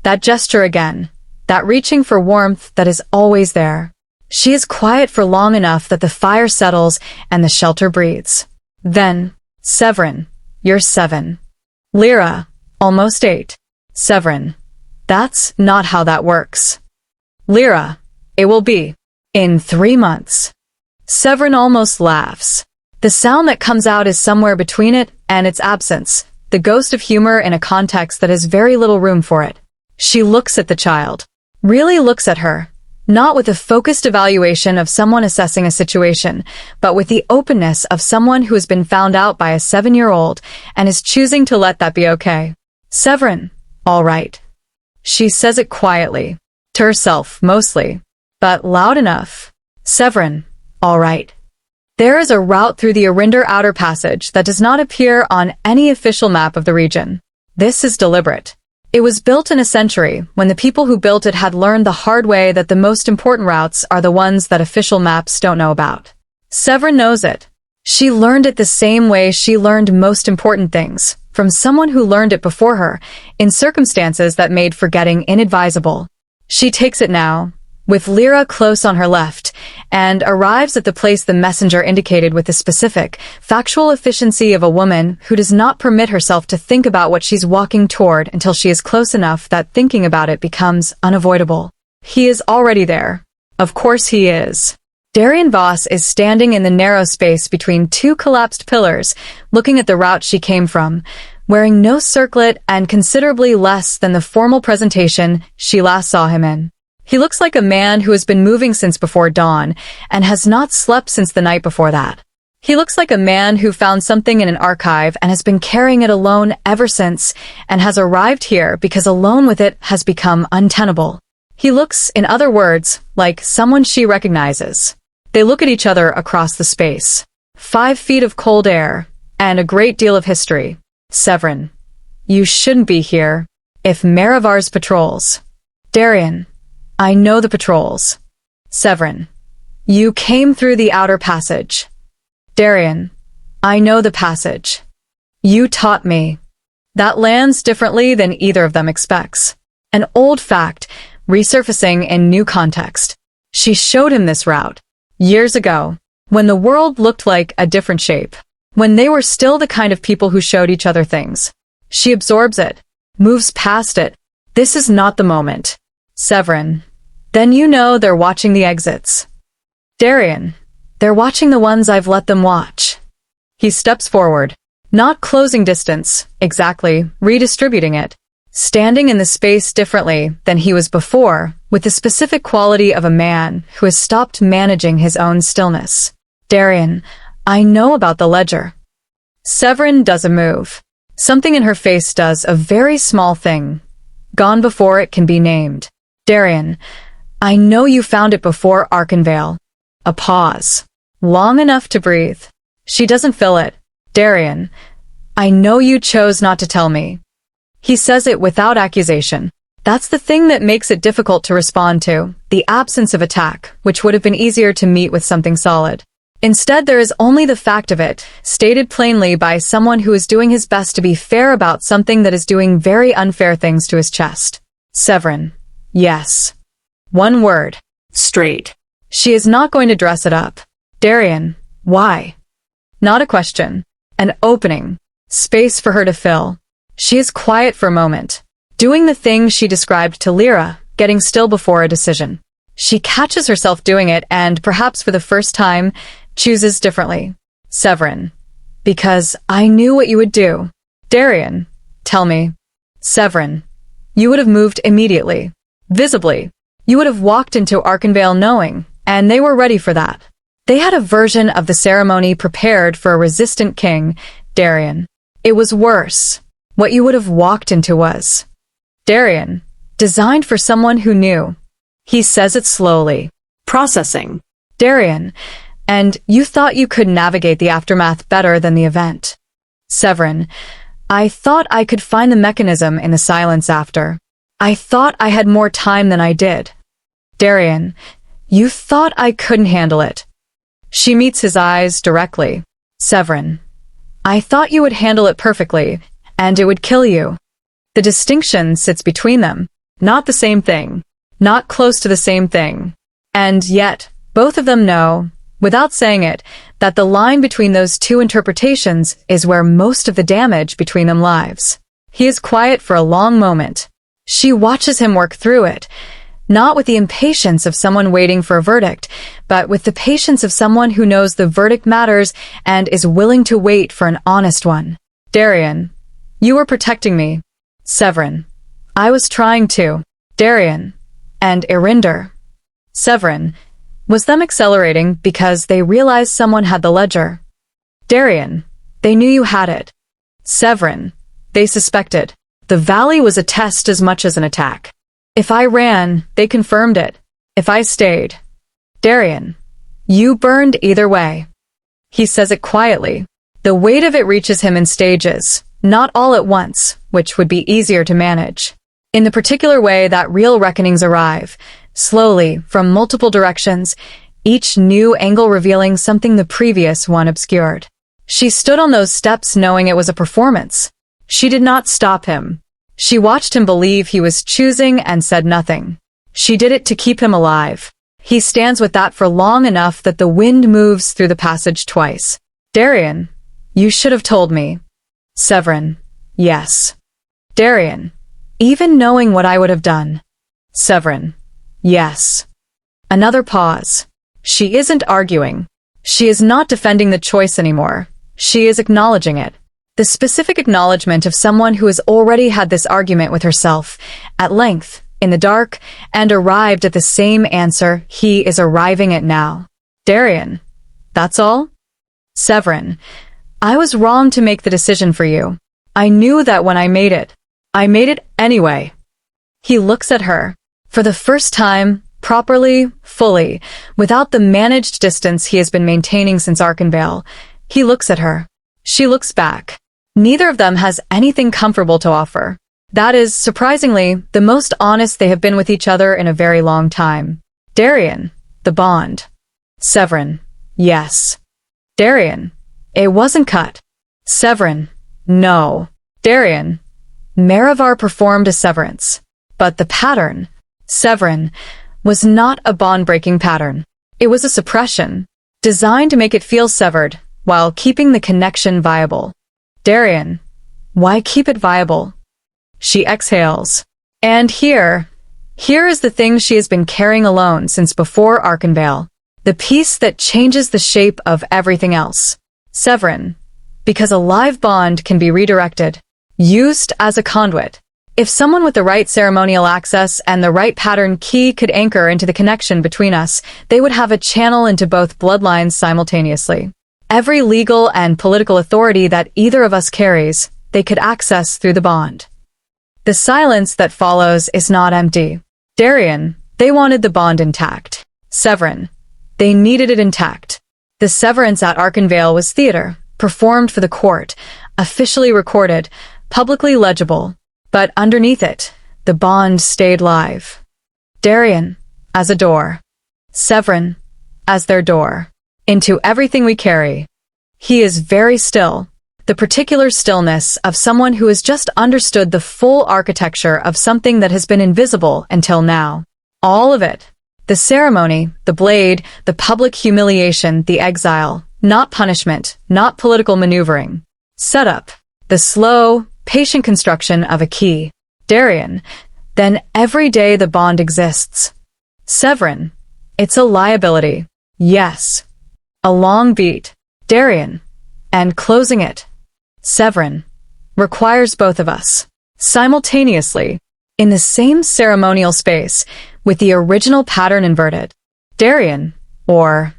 That gesture again. That reaching for warmth that is always there. She is quiet for long enough that the fire settles and the shelter breathes. Then, Sevrin, you're 7. Lyra, almost 8. Sevrin, that's not how that works. Lyra, it will be. In 3 months. Sevrin almost laughs. The sound that comes out is somewhere between it and its absence, the ghost of humor in a context that has very little room for it. She looks at the child. Really looks at her. Not with a focused evaluation of someone assessing a situation, but with the openness of someone who has been found out by a 7-year-old and is choosing to let that be okay. Sevrin, all right. She says it quietly. To herself, mostly. But loud enough. Sevrin, all right. There is a route through the Arinder Outer Passage that does not appear on any official map of the region. This is deliberate. It was built in a century when the people who built it had learned the hard way that the most important routes are the ones that official maps don't know about. Sevrin knows it. She learned it the same way she learned most important things, from someone who learned it before her, in circumstances that made forgetting inadvisable. She takes it now, with Lyra close on her left, and arrives at the place the messenger indicated with the specific, factual efficiency of a woman who does not permit herself to think about what she's walking toward until she is close enough that thinking about it becomes unavoidable. He is already there. Of course he is. Darian Voss is standing in the narrow space between 2 collapsed pillars, looking at the route she came from, wearing no circlet and considerably less than the formal presentation she last saw him in. He looks like a man who has been moving since before dawn and has not slept since the night before that. He looks like a man who found something in an archive and has been carrying it alone ever since and has arrived here because alone with it has become untenable. He looks, in other words, like someone she recognizes. They look at each other across the space. 5 feet of cold air and a great deal of history. Sevrin, you shouldn't be here. If Maravar's patrols. Darian, I know the patrols. Sevrin, you came through the outer passage. Darian, I know the passage. You taught me. That lands differently than either of them expects. An old fact, resurfacing in new context. She showed him this route. Years ago, when the world looked like a different shape. When they were still the kind of people who showed each other things. She absorbs it. Moves past it. This is not the moment. Sevrin, then you know they're watching the exits. Darian, they're watching the ones I've let them watch. He steps forward, not closing distance, exactly, redistributing it, standing in the space differently than he was before, with the specific quality of a man who has stopped managing his own stillness. Darian, I know about the ledger. Sevrin does a move. Something in her face does a very small thing. Gone before it can be named. Darian, I know you found it before Arkenvale. A pause. Long enough to breathe. She doesn't fill it. Darian, I know you chose not to tell me. He says it without accusation. That's the thing that makes it difficult to respond to, the absence of attack, which would have been easier to meet with something solid. Instead, there is only the fact of it, stated plainly by someone who is doing his best to be fair about something that is doing very unfair things to his chest. Sevrin, yes. One word. Straight. She is not going to dress it up. Darian, why? Not a question. An opening. Space for her to fill. She is quiet for a moment. Doing the thing she described to Lyra, getting still before a decision. She catches herself doing it and, perhaps for the first time, chooses differently. Sevrin, because I knew what you would do. Darian, tell me. Sevrin, you would have moved immediately. Visibly. You would have walked into Arkenvale knowing, and they were ready for that. They had a version of the ceremony prepared for a resistant king, Darian. It was worse. What you would have walked into was. Darian, designed for someone who knew. He says it slowly. Processing. Darian, and you thought you could navigate the aftermath better than the event. Sevrin, I thought I could find the mechanism in the silence after. I thought I had more time than I did. Darian, you thought I couldn't handle it. She meets his eyes directly. Sevrin, I thought you would handle it perfectly, and it would kill you. The distinction sits between them. Not the same thing. Not close to the same thing. And yet, both of them know, without saying it, that the line between those two interpretations is where most of the damage between them lies. He is quiet for a long moment. She watches him work through it, not with the impatience of someone waiting for a verdict, but with the patience of someone who knows the verdict matters and is willing to wait for an honest one. Darian, you were protecting me. Sevrin. I was trying to. Darian. And Irinder. Sevrin. Was them accelerating because they realized someone had the ledger? Darian. They knew you had it. Sevrin. They suspected. The valley was a test as much as an attack. If I ran, they confirmed it. If I stayed. Darian. You burned either way. He says it quietly. The weight of it reaches him in stages, not all at once, which would be easier to manage. In the particular way that real reckonings arrive, slowly, from multiple directions, each new angle revealing something the previous one obscured. She stood on those steps knowing it was a performance. She did not stop him. She watched him believe he was choosing and said nothing. She did it to keep him alive. He stands with that for long enough that the wind moves through the passage twice. Darian, you should have told me. Sevrin, yes. Darian, even knowing what I would have done. Sevrin, yes. Another pause. She isn't arguing. She is not defending the choice anymore. She is acknowledging it. The specific acknowledgement of someone who has already had this argument with herself, at length, in the dark, and arrived at the same answer he is arriving at now. Darian, that's all? Sevrin, I was wrong to make the decision for you. I knew that when I made it. I made it anyway. He looks at her. For the first time, properly, fully, without the managed distance he has been maintaining since Arkenvale, he looks at her. She looks back. Neither of them has anything comfortable to offer. That is, surprisingly, the most honest they have been with each other in a very long time. Darian, the bond. Sevrin, yes. Darian, it wasn't cut. Sevrin, no. Darian, Maravar performed a severance. But the pattern, Sevrin, was not a bond-breaking pattern. It was a suppression, designed to make it feel severed, while keeping the connection viable. Darian, why keep it viable? She exhales. And here is the thing she has been carrying alone since before Arkenvale. The piece that changes the shape of everything else. Sevrin, because a live bond can be redirected, used as a conduit. If someone with the right ceremonial access and the right pattern key could anchor into the connection between us, they would have a channel into both bloodlines simultaneously. Every legal and political authority that either of us carries, they could access through the bond. The silence that follows is not empty. Darian, they wanted the bond intact. Sevrin, they needed it intact. The severance at Arkenvale was theater, performed for the court, officially recorded, publicly legible. But underneath it, the bond stayed live. Darian, as a door. Sevrin, as their door. Into everything we carry. He is very still. The particular stillness of someone who has just understood the full architecture of something that has been invisible until now. All of it. The ceremony, the blade, the public humiliation, the exile. Not punishment, not political maneuvering. Setup. The slow, patient construction of a key. Darian, then every day the bond exists. Sevrin, it's a liability. Yes. A long beat. Darian, and closing it. Sevrin, requires both of us. Simultaneously, in the same ceremonial space, with the original pattern inverted. Darian, or...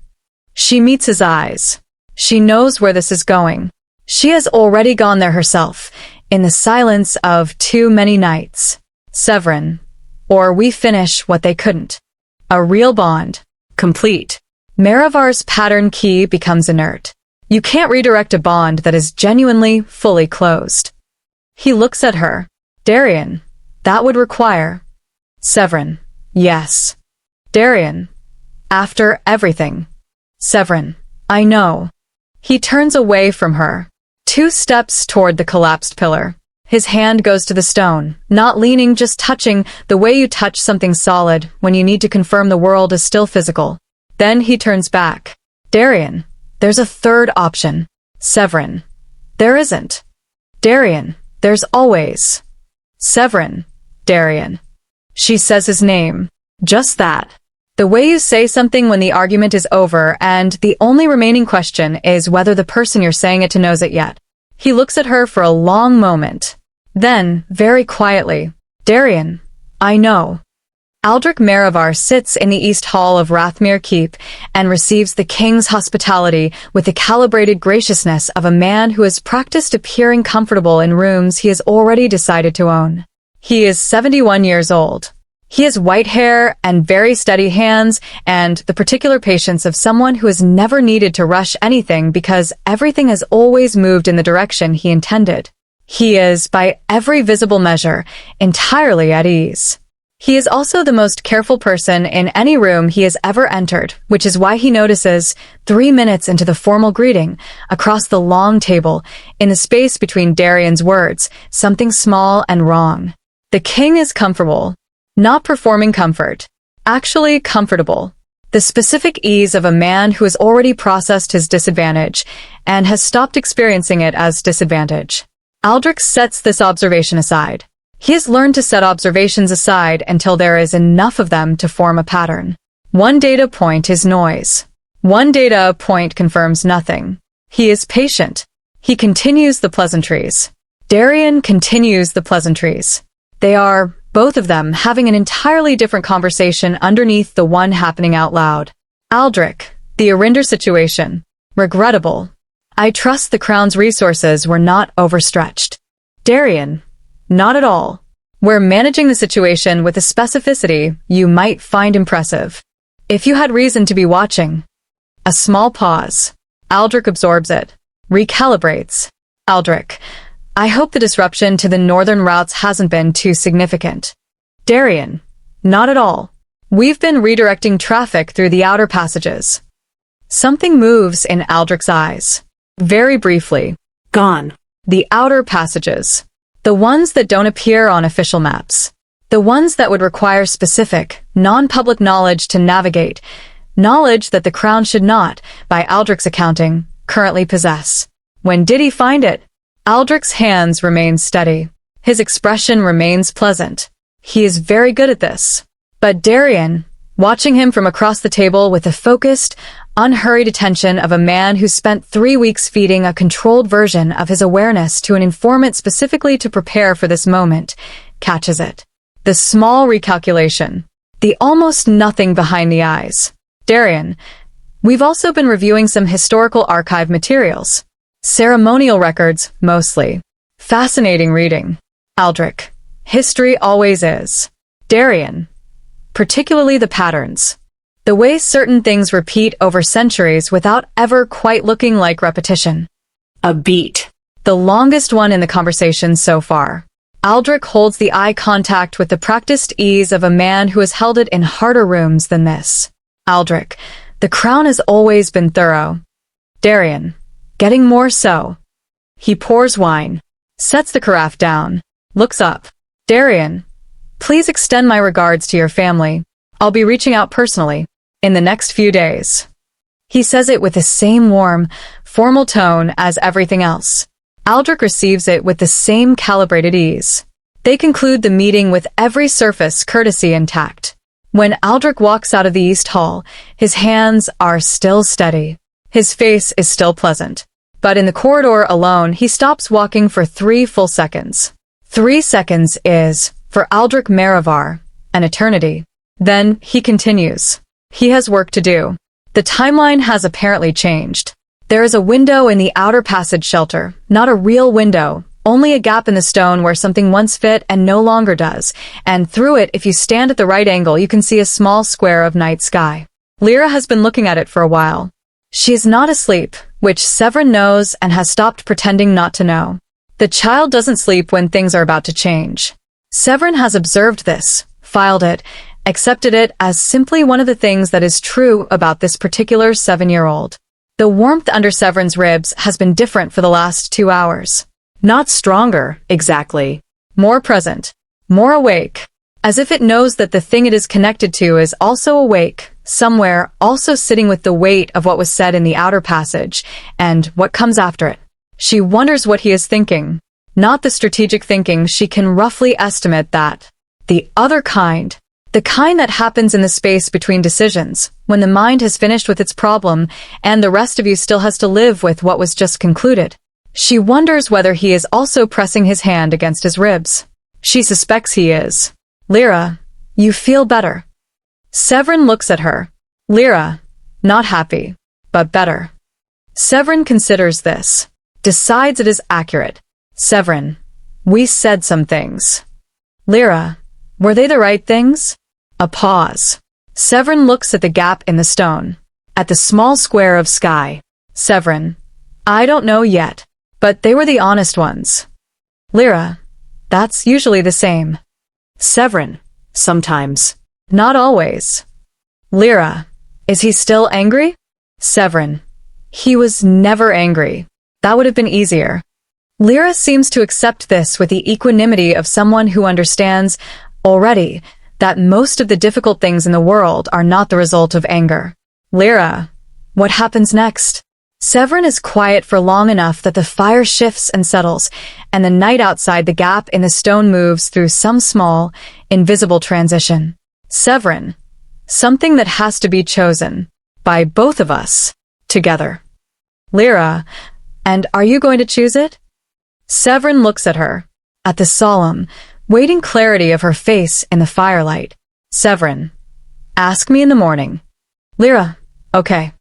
She meets his eyes. She knows where this is going. She has already gone there herself, in the silence of too many nights. Sevrin, or we finish what they couldn't. A real bond. Complete. Maravar's pattern key becomes inert. You can't redirect a bond that is genuinely, fully closed. He looks at her. Darian, that would require. Sevrin, yes. Darian, after everything. Sevrin, I know. He turns away from her. 2 steps toward the collapsed pillar. His hand goes to the stone, not leaning, just touching, the way you touch something solid when you need to confirm the world is still physical. Then he turns back. Darian, there's a third option. Sevrin. There isn't. Darian, there's always. Sevrin. Darian. She says his name. Just that. The way you say something when the argument is over and the only remaining question is whether the person you're saying it to knows it yet. He looks at her for a long moment. Then, very quietly, Darian, I know. Aldrich Merivar sits in the East Hall of Rathmere Keep and receives the king's hospitality with the calibrated graciousness of a man who has practiced appearing comfortable in rooms he has already decided to own. He is 71 years old. He has white hair and very steady hands and the particular patience of someone who has never needed to rush anything because everything has always moved in the direction he intended. He is, by every visible measure, entirely at ease. He is also the most careful person in any room he has ever entered, which is why he notices, 3 minutes into the formal greeting, across the long table, in the space between Darian's words, something small and wrong. The king is comfortable. Not performing comfort. Actually comfortable. The specific ease of a man who has already processed his disadvantage and has stopped experiencing it as disadvantage. Aldrich sets this observation aside. He has learned to set observations aside until there is enough of them to form a pattern. One data point is noise. One data point confirms nothing. He is patient. He continues the pleasantries. Darian continues the pleasantries. They are, both of them, having an entirely different conversation underneath the one happening out loud. Aldrich, the Arinder situation. Regrettable. I trust the crown's resources were not overstretched. Darian, not at all. We're managing the situation with a specificity you might find impressive. If you had reason to be watching. A small pause. Aldrich absorbs it. Recalibrates. Aldrich, I hope the disruption to the northern routes hasn't been too significant. Darian, not at all. We've been redirecting traffic through the outer passages. Something moves in Aldrich's eyes. Very briefly. Gone. The outer passages. The ones that don't appear on official maps. The ones that would require specific, non-public knowledge to navigate. Knowledge that the crown should not, by Aldrich's accounting, currently possess. When did he find it? Aldrich's hands remain steady. His expression remains pleasant. He is very good at this. But Darian, watching him from across the table with the focused, unhurried attention of a man who spent 3 weeks feeding a controlled version of his awareness to an informant specifically to prepare for this moment, catches it. The small recalculation. The almost nothing behind the eyes. Darian, we've also been reviewing some historical archive materials. Ceremonial records, mostly. Fascinating reading. Aldrich, history always is. Darian, particularly the patterns. The way certain things repeat over centuries without ever quite looking like repetition. A beat. The longest one in the conversation so far. Aldrich holds the eye contact with the practiced ease of a man who has held it in harder rooms than this. Aldrich, the crown has always been thorough. Darian, getting more so. He pours wine, sets the carafe down, looks up. Darian, please extend my regards to your family. I'll be reaching out personally in the next few days. He says it with the same warm, formal tone as everything else. Aldrich receives it with the same calibrated ease. They conclude the meeting with every surface courtesy intact. When Aldrich walks out of the East Hall, his hands are still steady. His face is still pleasant. But in the corridor alone, he stops walking for 3 full seconds. 3 seconds is, for Aldrich Merivar, an eternity. Then, he continues. He has work to do. The timeline has apparently changed. There is a window in the outer passage shelter, not a real window, only a gap in the stone where something once fit and no longer does, and through it, if you stand at the right angle, you can see a small square of night sky. Lyra has been looking at it for a while. She is not asleep, which Sevrin knows and has stopped pretending not to know. The child doesn't sleep when things are about to change. Sevrin has observed this, filed it, accepted it as simply one of the things that is true about this particular 7-year-old. The warmth under Severin's ribs has been different for the last 2 hours. Not stronger, exactly. More present. More awake. As if it knows that the thing it is connected to is also awake, somewhere, also sitting with the weight of what was said in the outer passage, and what comes after it. She wonders what he is thinking. Not the strategic thinking, she can roughly estimate that. The other kind. The kind that happens in the space between decisions, when the mind has finished with its problem, and the rest of you still has to live with what was just concluded. She wonders whether he is also pressing his hand against his ribs. She suspects he is. Lyra, you feel better. Sevrin looks at her. Lyra, not happy, but better. Sevrin considers this. Decides it is accurate. Sevrin, we said some things. Lyra, were they the right things? A pause. Sevrin looks at the gap in the stone. At the small square of sky. Sevrin, I don't know yet, but they were the honest ones. Lyra, that's usually the same. Sevrin, sometimes. Not always. Lyra, is he still angry? Sevrin, he was never angry. That would have been easier. Lyra seems to accept this with the equanimity of someone who understands, already, that most of the difficult things in the world are not the result of anger. Lyra, what happens next? Sevrin is quiet for long enough that the fire shifts and settles, and the night outside the gap in the stone moves through some small, invisible transition. Sevrin, something that has to be chosen, by both of us, together. Lyra, and are you going to choose it? Sevrin looks at her, at the solemn, waiting clarity of her face in the firelight. Sevrin, ask me in the morning. Lyra, okay.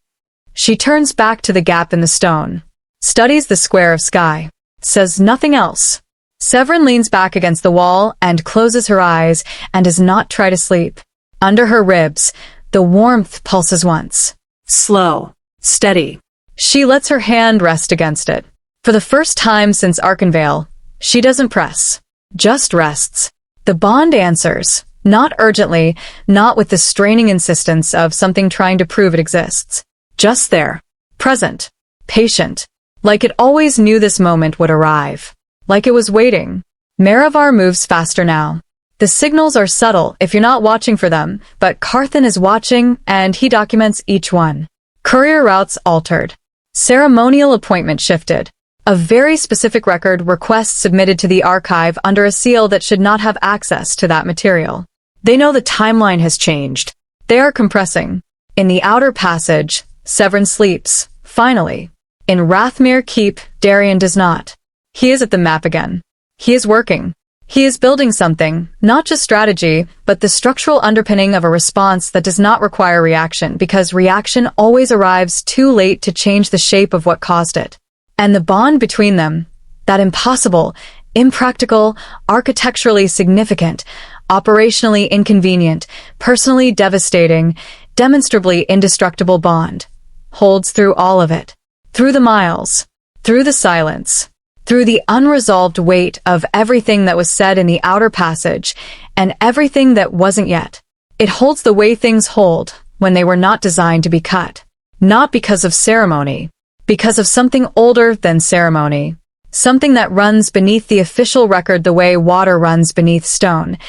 She turns back to the gap in the stone, studies the square of sky, says nothing else. Sevrin leans back against the wall and closes her eyes and does not try to sleep. Under her ribs, the warmth pulses once. Slow. Steady. She lets her hand rest against it. For the first time since Arkenvale, she doesn't press, just rests. The bond answers, not urgently, not with the straining insistence of something trying to prove it exists. Just there, present, patient, like it always knew this moment would arrive, like it was waiting. Maravar moves faster now. The signals are subtle if you're not watching for them, but Carthan is watching and he documents each one. Courier routes altered. Ceremonial appointment shifted. A very specific record request submitted to the archive under a seal that should not have access to that material. They know the timeline has changed. They are compressing. In the outer passage, Sevrin sleeps, finally. In Rathmere Keep, Darian does not. He is at the map again. He is working. He is building something, not just strategy, but the structural underpinning of a response that does not require reaction, because reaction always arrives too late to change the shape of what caused it. And the bond between them, that impossible, impractical, architecturally significant, operationally inconvenient, personally devastating, demonstrably indestructible bond, holds through all of it. Through the miles, through the silence, through the unresolved weight of everything that was said in the outer passage, and everything that wasn't yet. It holds the way things hold when they were not designed to be cut. Not because of ceremony, because of something older than ceremony. Something that runs beneath the official record the way water runs beneath stone.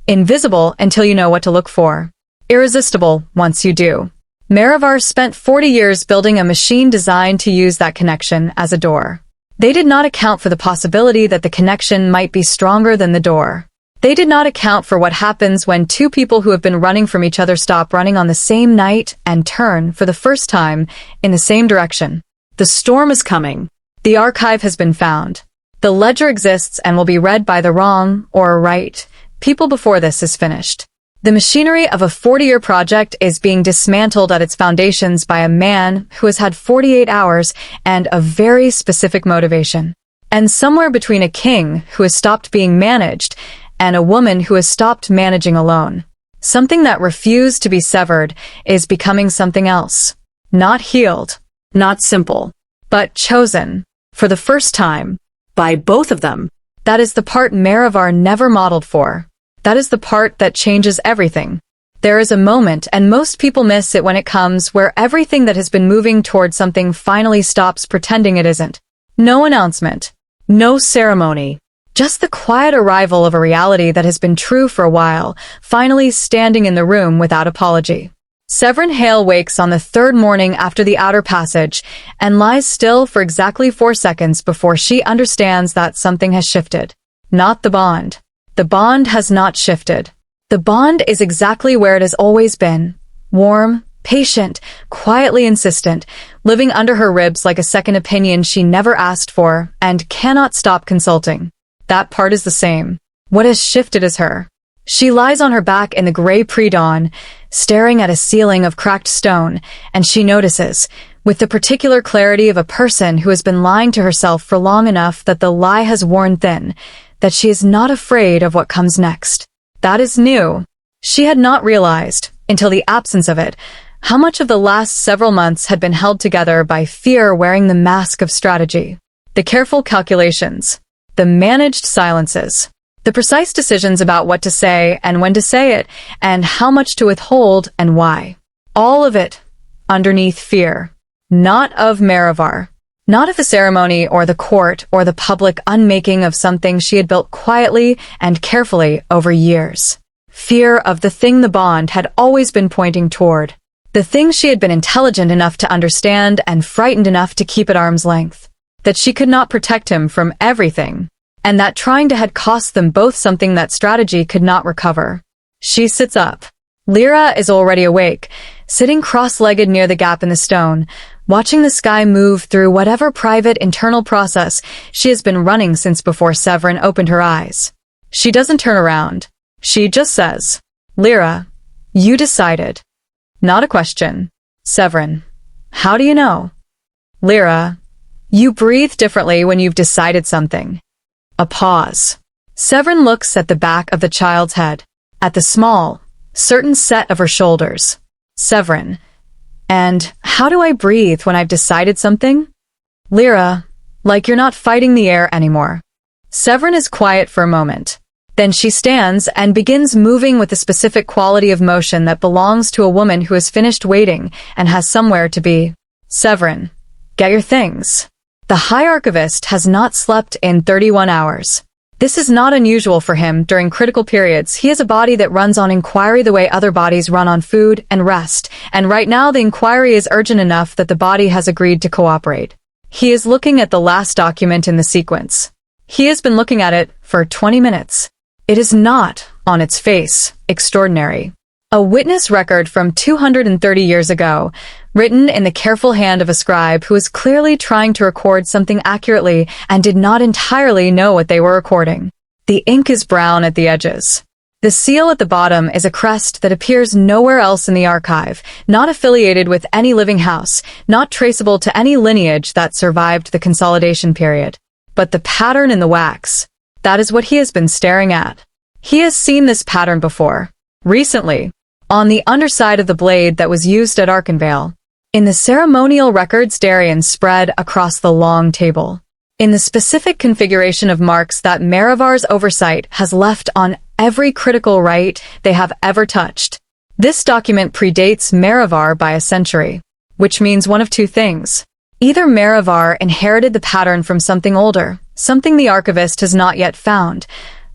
Invisible until you know what to look for. Irresistible once you do. Maravar spent 40 years building a machine designed to use that connection as a door. They did not account for the possibility that the connection might be stronger than the door. They did not account for what happens when two people who have been running from each other stop running on the same night and turn, for the first time, in the same direction. The storm is coming. The archive has been found. The ledger exists and will be read by the wrong, or right, people before this is finished. The machinery of a 40-year project is being dismantled at its foundations by a man who has had 48 hours and a very specific motivation. And somewhere between a king who has stopped being managed and a woman who has stopped managing alone, something that refused to be severed is becoming something else. Not healed, not simple, but chosen, for the first time, by both of them. That is the part Maravar never modeled for. That is the part that changes everything. There is a moment, and most people miss it when it comes, where everything that has been moving toward something finally stops pretending it isn't. No announcement. No ceremony. Just the quiet arrival of a reality that has been true for a while, finally standing in the room without apology. Sevrin Hale wakes on the third morning after the outer passage and lies still for exactly 4 seconds before she understands that something has shifted. Not the bond. The bond has not shifted. The bond is exactly where it has always been. Warm, patient, quietly insistent, living under her ribs like a second opinion she never asked for and cannot stop consulting. That part is the same. What has shifted is her. She lies on her back in the gray pre-dawn, staring at a ceiling of cracked stone, and she notices, with the particular clarity of a person who has been lying to herself for long enough that the lie has worn thin, that she is not afraid of what comes next. That is new. She had not realized, until the absence of it, how much of the last several months had been held together by fear wearing the mask of strategy. The careful calculations, the managed silences, the precise decisions about what to say and when to say it, and how much to withhold and why. All of it underneath fear. Not of Maravar. Not of the ceremony or the court or the public unmaking of something she had built quietly and carefully over years. Fear of the thing the bond had always been pointing toward. The thing she had been intelligent enough to understand and frightened enough to keep at arm's length. That she could not protect him from everything. And that trying to had cost them both something that strategy could not recover. She sits up. Lyra is already awake, sitting cross-legged near the gap in the stone, watching the sky move through whatever private internal process she has been running since before Sevrin opened her eyes. She doesn't turn around. She just says, "Lyra, you decided." Not a question. Sevrin, how do you know? Lyra, you breathe differently when you've decided something. A pause. Sevrin looks at the back of the child's head, at the small, certain set of her shoulders. Sevrin, and how do I breathe when I've decided something? Lyra, like you're not fighting the air anymore. Sevrin is quiet for a moment. Then she stands and begins moving with the specific quality of motion that belongs to a woman who has finished waiting and has somewhere to be. Sevrin, get your things. The High Archivist has not slept in 31 hours. This is not unusual for him during critical periods. He has a body that runs on inquiry the way other bodies run on food and rest, and right now the inquiry is urgent enough that the body has agreed to cooperate. He is looking at the last document in the sequence. He has been looking at it for 20 minutes. It is not, on its face, extraordinary. A witness record from 230 years ago, written in the careful hand of a scribe who was clearly trying to record something accurately and did not entirely know what they were recording. The ink is brown at the edges. The seal at the bottom is a crest that appears nowhere else in the archive, not affiliated with any living house, not traceable to any lineage that survived the consolidation period. But the pattern in the wax, that is what he has been staring at. He has seen this pattern before. Recently. On the underside of the blade that was used at Arkenvale. In the ceremonial records Darian spread across the long table. In the specific configuration of marks that Maravar's oversight has left on every critical rite they have ever touched. This document predates Maravar by a century. Which means one of two things. Either Maravar inherited the pattern from something older, something the archivist has not yet found,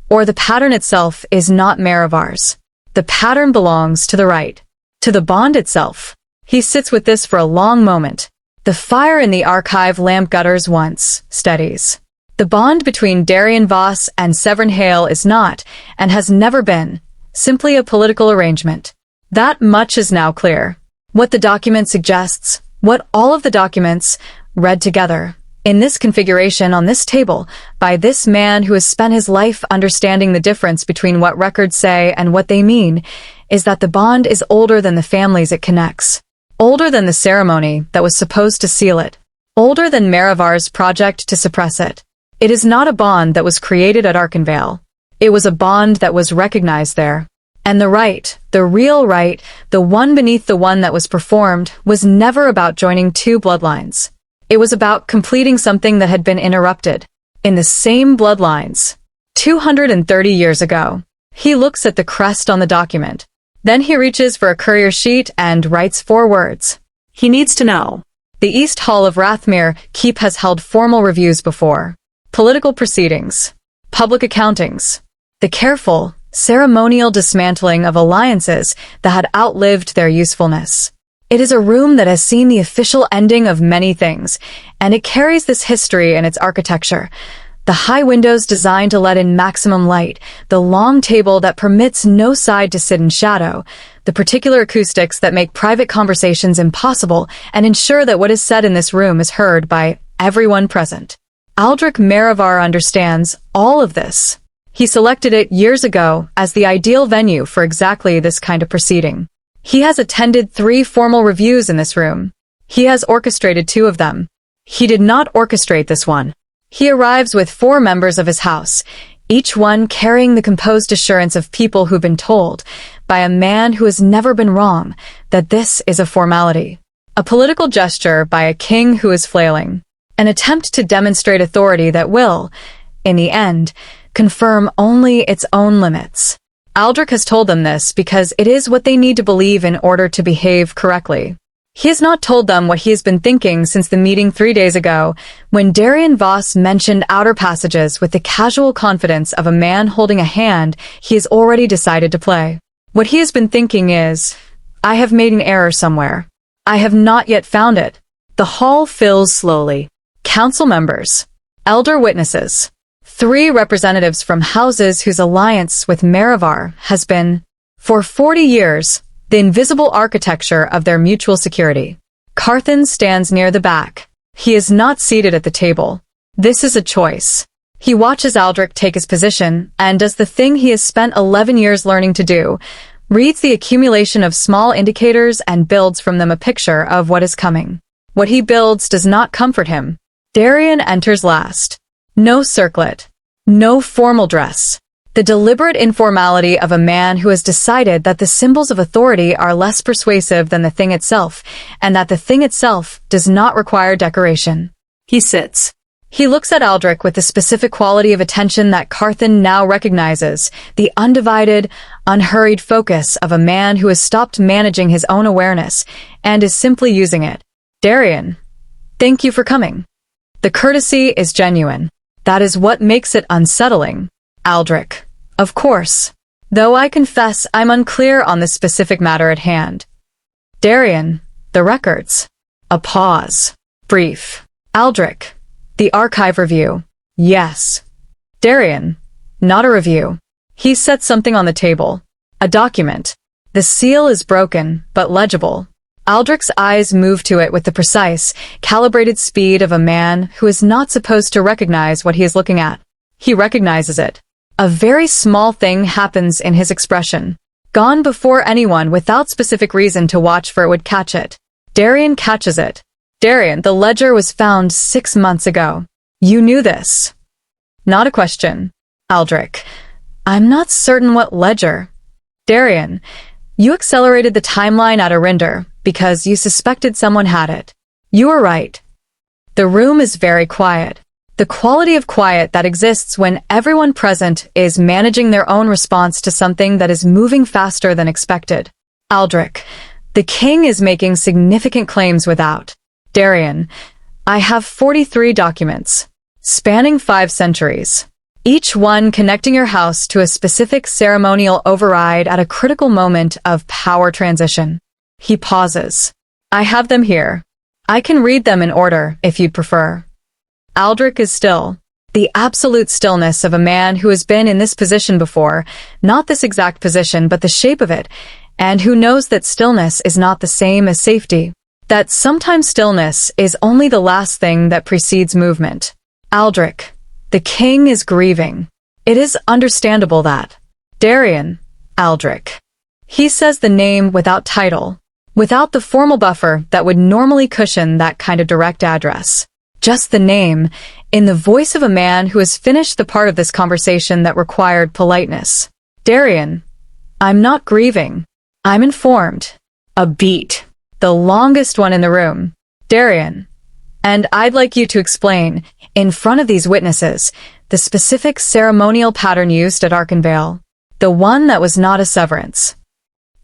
or the pattern itself is not Maravar's. The pattern belongs to the right, to the bond itself. He sits with this for a long moment. The fire in the archive lamp gutters once, steadies. The bond between Darian Voss and Sevrin Hale is not, and has never been, simply a political arrangement. That much is now clear. What the document suggests, what all of the documents, read together, in this configuration on this table, by this man who has spent his life understanding the difference between what records say and what they mean, is that the bond is older than the families it connects. Older than the ceremony that was supposed to seal it. Older than Maravar's project to suppress it. It is not a bond that was created at Arkenvale. It was a bond that was recognized there. And the rite, the real rite, the one beneath the one that was performed, was never about joining two bloodlines. It was about completing something that had been interrupted. In the same bloodlines. 230 years ago. He looks at the crest on the document. Then he reaches for a courier sheet and writes 4 words. He needs to know. The East Hall of Rathmere Keep has held formal reviews before. political proceedings, public accountings, the careful, ceremonial dismantling of alliances that had outlived their usefulness. It is a room that has seen the official ending of many things, and it carries this history in its architecture. The high windows designed to let in maximum light, the long table that permits no side to sit in shadow, the particular acoustics that make private conversations impossible and ensure that what is said in this room is heard by everyone present. Aldrich Merivar understands all of this. He selected it years ago as the ideal venue for exactly this kind of proceeding. He has attended 3 formal reviews in this room. He has orchestrated 2 of them. He did not orchestrate this one. He arrives with 4 members of his house, each one carrying the composed assurance of people who've been told, by a man who has never been wrong, that this is a formality. A political gesture by a king who is flailing. An attempt to demonstrate authority that will, in the end, confirm only its own limits. Aldrich has told them this because it is what they need to believe in order to behave correctly. He has not told them what he has been thinking since the meeting 3 days ago, when Darian Voss mentioned outer passages with the casual confidence of a man holding a hand he has already decided to play. What he has been thinking is, I have made an error somewhere. I have not yet found it. The hall fills slowly. Council members, elder witnesses, 3 representatives from houses whose alliance with Merivar has been, for 40 years, the invisible architecture of their mutual security. Carthan stands near the back. He is not seated at the table. This is a choice. He watches Aldrich take his position and does the thing he has spent 11 years learning to do, reads the accumulation of small indicators and builds from them a picture of what is coming. What he builds does not comfort him. Darian enters last. No circlet. No formal dress. The deliberate informality of a man who has decided that the symbols of authority are less persuasive than the thing itself, and that the thing itself does not require decoration. He sits. He looks at Aldrich with the specific quality of attention that Carthan now recognizes, the undivided, unhurried focus of a man who has stopped managing his own awareness and is simply using it. Darian, thank you for coming. The courtesy is genuine. That is what makes it unsettling. Aldrich, of course. Though I confess I'm unclear on the specific matter at hand. Darian, the records. A pause. Brief. Aldrich, the archive review. Yes. Darian, not a review. He set something on the table. A document. The seal is broken, but legible. Aldrich's eyes move to it with the precise, calibrated speed of a man who is not supposed to recognize what he is looking at. He recognizes it. A very small thing happens in his expression. Gone before anyone without specific reason to watch for it would catch it. Darian catches it. Darian, the ledger was found 6 months ago. You knew this. Not a question. Aldrich, I'm not certain what ledger. Darian, you accelerated the timeline at Arinder because you suspected someone had it. You were right. The room is very quiet. The quality of quiet that exists when everyone present is managing their own response to something that is moving faster than expected. Aldrich, the king is making significant claims without. Darian, I have 43 documents, spanning 5 centuries, each one connecting your house to a specific ceremonial override at a critical moment of power transition. He pauses. I have them here. I can read them in order, if you'd prefer. Aldrich is still. The absolute stillness of a man who has been in this position before, not this exact position but the shape of it, and who knows that stillness is not the same as safety. That sometimes stillness is only the last thing that precedes movement. Aldrich, the king is grieving. It is understandable that. Darian, Aldrich. He says the name without title, without the formal buffer that would normally cushion that kind of direct address. Just the name, in the voice of a man who has finished the part of this conversation that required politeness. Darian, I'm not grieving. I'm informed. A beat. The longest one in the room. Darian, and I'd like you to explain, in front of these witnesses, the specific ceremonial pattern used at Arkenvale. The one that was not a severance.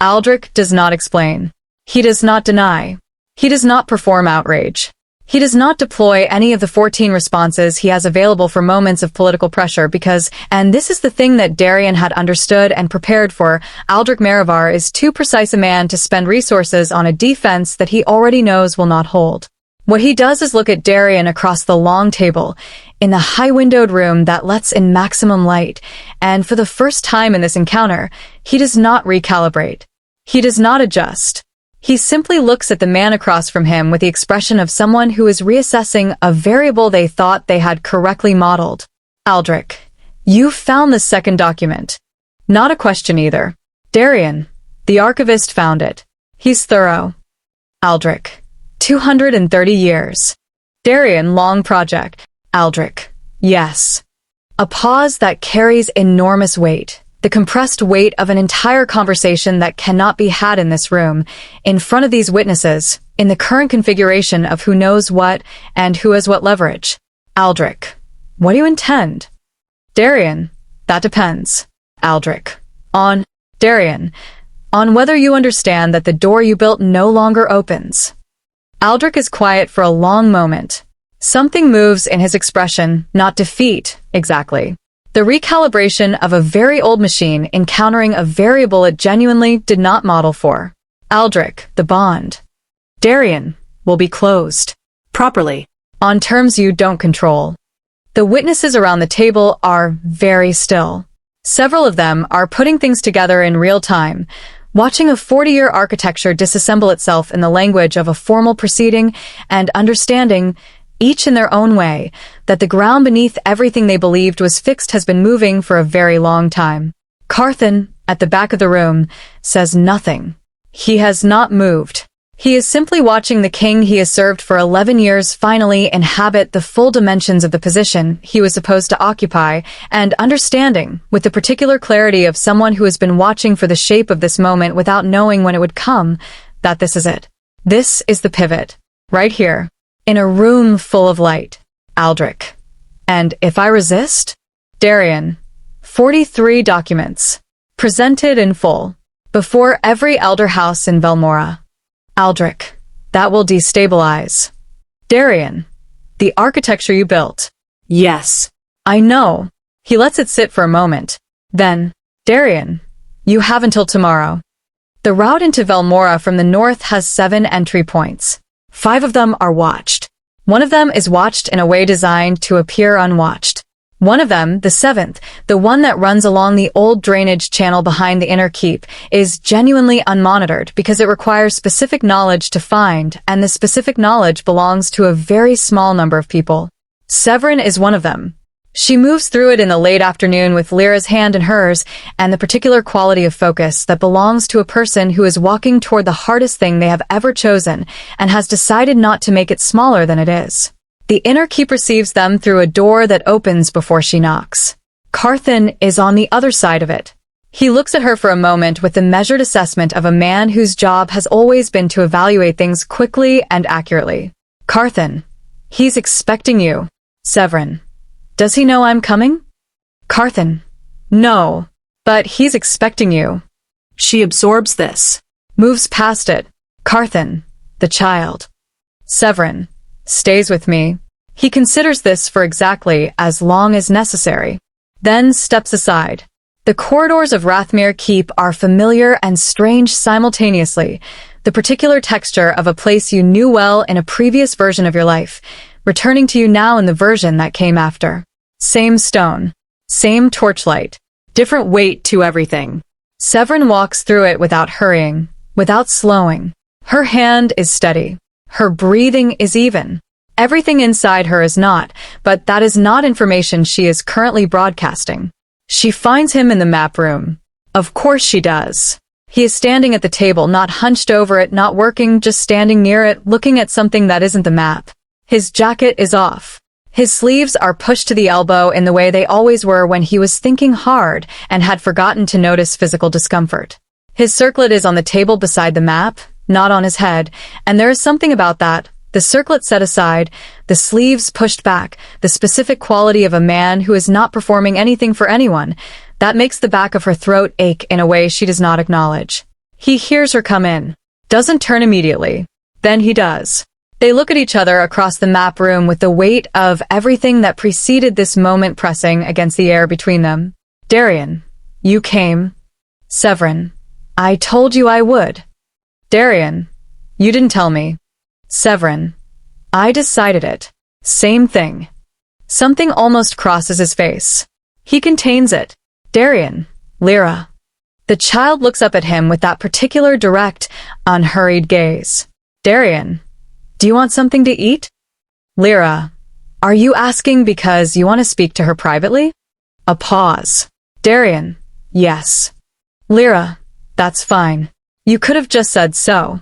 Aldrich does not explain. He does not deny. He does not perform outrage. He does not deploy any of the 14 responses he has available for moments of political pressure because, and this is the thing that Darian had understood and prepared for, Aldrich Marivar is too precise a man to spend resources on a defense that he already knows will not hold. What he does is look at Darian across the long table, in the high-windowed room that lets in maximum light, and for the first time in this encounter, he does not recalibrate. He does not adjust. He simply looks at the man across from him with the expression of someone who is reassessing a variable they thought they had correctly modeled. Aldrich, you found the second document. Not a question either. Darian, the archivist found it. He's thorough. Aldrich, 230 years. Darian, long project. Aldrich, yes. A pause that carries enormous weight. The compressed weight of an entire conversation that cannot be had in this room, in front of these witnesses, in the current configuration of who knows what and who has what leverage. Aldrich, what do you intend? Darian, that depends. Aldrich, on Darian, on whether you understand that the door you built no longer opens. Aldrich is quiet for a long moment. Something moves in his expression, not defeat, exactly. The recalibration of a very old machine encountering a variable it genuinely did not model for. Aldrich, the bond. Darian, will be closed. Properly. On terms you don't control. The witnesses around the table are very still. Several of them are putting things together in real time, watching a 40-year architecture disassemble itself in the language of a formal proceeding and understanding, each in their own way, that the ground beneath everything they believed was fixed has been moving for a very long time. Carthan, at the back of the room, says nothing. He has not moved. He is simply watching the king he has served for 11 years finally inhabit the full dimensions of the position he was supposed to occupy, and understanding, with the particular clarity of someone who has been watching for the shape of this moment without knowing when it would come, that this is it. This is the pivot. Right here. In a room full of light. Aldrich. And if I resist? Darian. 43 documents. Presented in full. Before every elder house in Velmora. Aldrich. That will destabilize. Darian. The architecture you built. Yes. I know. He lets it sit for a moment. Then, Darian. You have until tomorrow. The route into Velmora from the north has 7 entry points. 5 of them are watched. One of them is watched in a way designed to appear unwatched. One of them, the 7th, the one that runs along the old drainage channel behind the inner keep, is genuinely unmonitored because it requires specific knowledge to find, and the specific knowledge belongs to a very small number of people. Sevrin is one of them. She moves through it in the late afternoon with Lyra's hand in hers and the particular quality of focus that belongs to a person who is walking toward the hardest thing they have ever chosen and has decided not to make it smaller than it is. The inner keep receives them through a door that opens before she knocks. Carthan is on the other side of it. He looks at her for a moment with the measured assessment of a man whose job has always been to evaluate things quickly and accurately. Carthan, he's expecting you. Sevrin. Does he know I'm coming? Carthan. No. But he's expecting you. She absorbs this. Moves past it. Carthan. The child. Sevrin. Stays with me. He considers this for exactly as long as necessary. Then steps aside. The corridors of Rathmere Keep are familiar and strange simultaneously. The particular texture of a place you knew well in a previous version of your life, returning to you now in the version that came after. Same stone. Same torchlight. Different weight to everything. Sevrin walks through it without hurrying, without slowing. Her hand is steady. Her breathing is even. Everything inside her is not, but that is not information she is currently broadcasting. She finds him in the map room. Of course she does. He is standing at the table, not hunched over it, not working, just standing near it, looking at something that isn't the map. His jacket is off. His sleeves are pushed to the elbow in the way they always were when he was thinking hard and had forgotten to notice physical discomfort. His circlet is on the table beside the map, not on his head, and there is something about that, the circlet set aside, the sleeves pushed back, the specific quality of a man who is not performing anything for anyone, that makes the back of her throat ache in a way she does not acknowledge. He hears her come in. Doesn't turn immediately. Then he does. They look at each other across the map room with the weight of everything that preceded this moment pressing against the air between them. Darian, you came. Sevrin, I told you I would. Darian, you didn't tell me. Sevrin, I decided it. Same thing. Something almost crosses his face. He contains it. Darian, Lyra. The child looks up at him with that particular direct, unhurried gaze. Darian, do you want something to eat? Lyra, are you asking because you want to speak to her privately? A pause. Darian, yes. Lyra, that's fine. You could have just said so.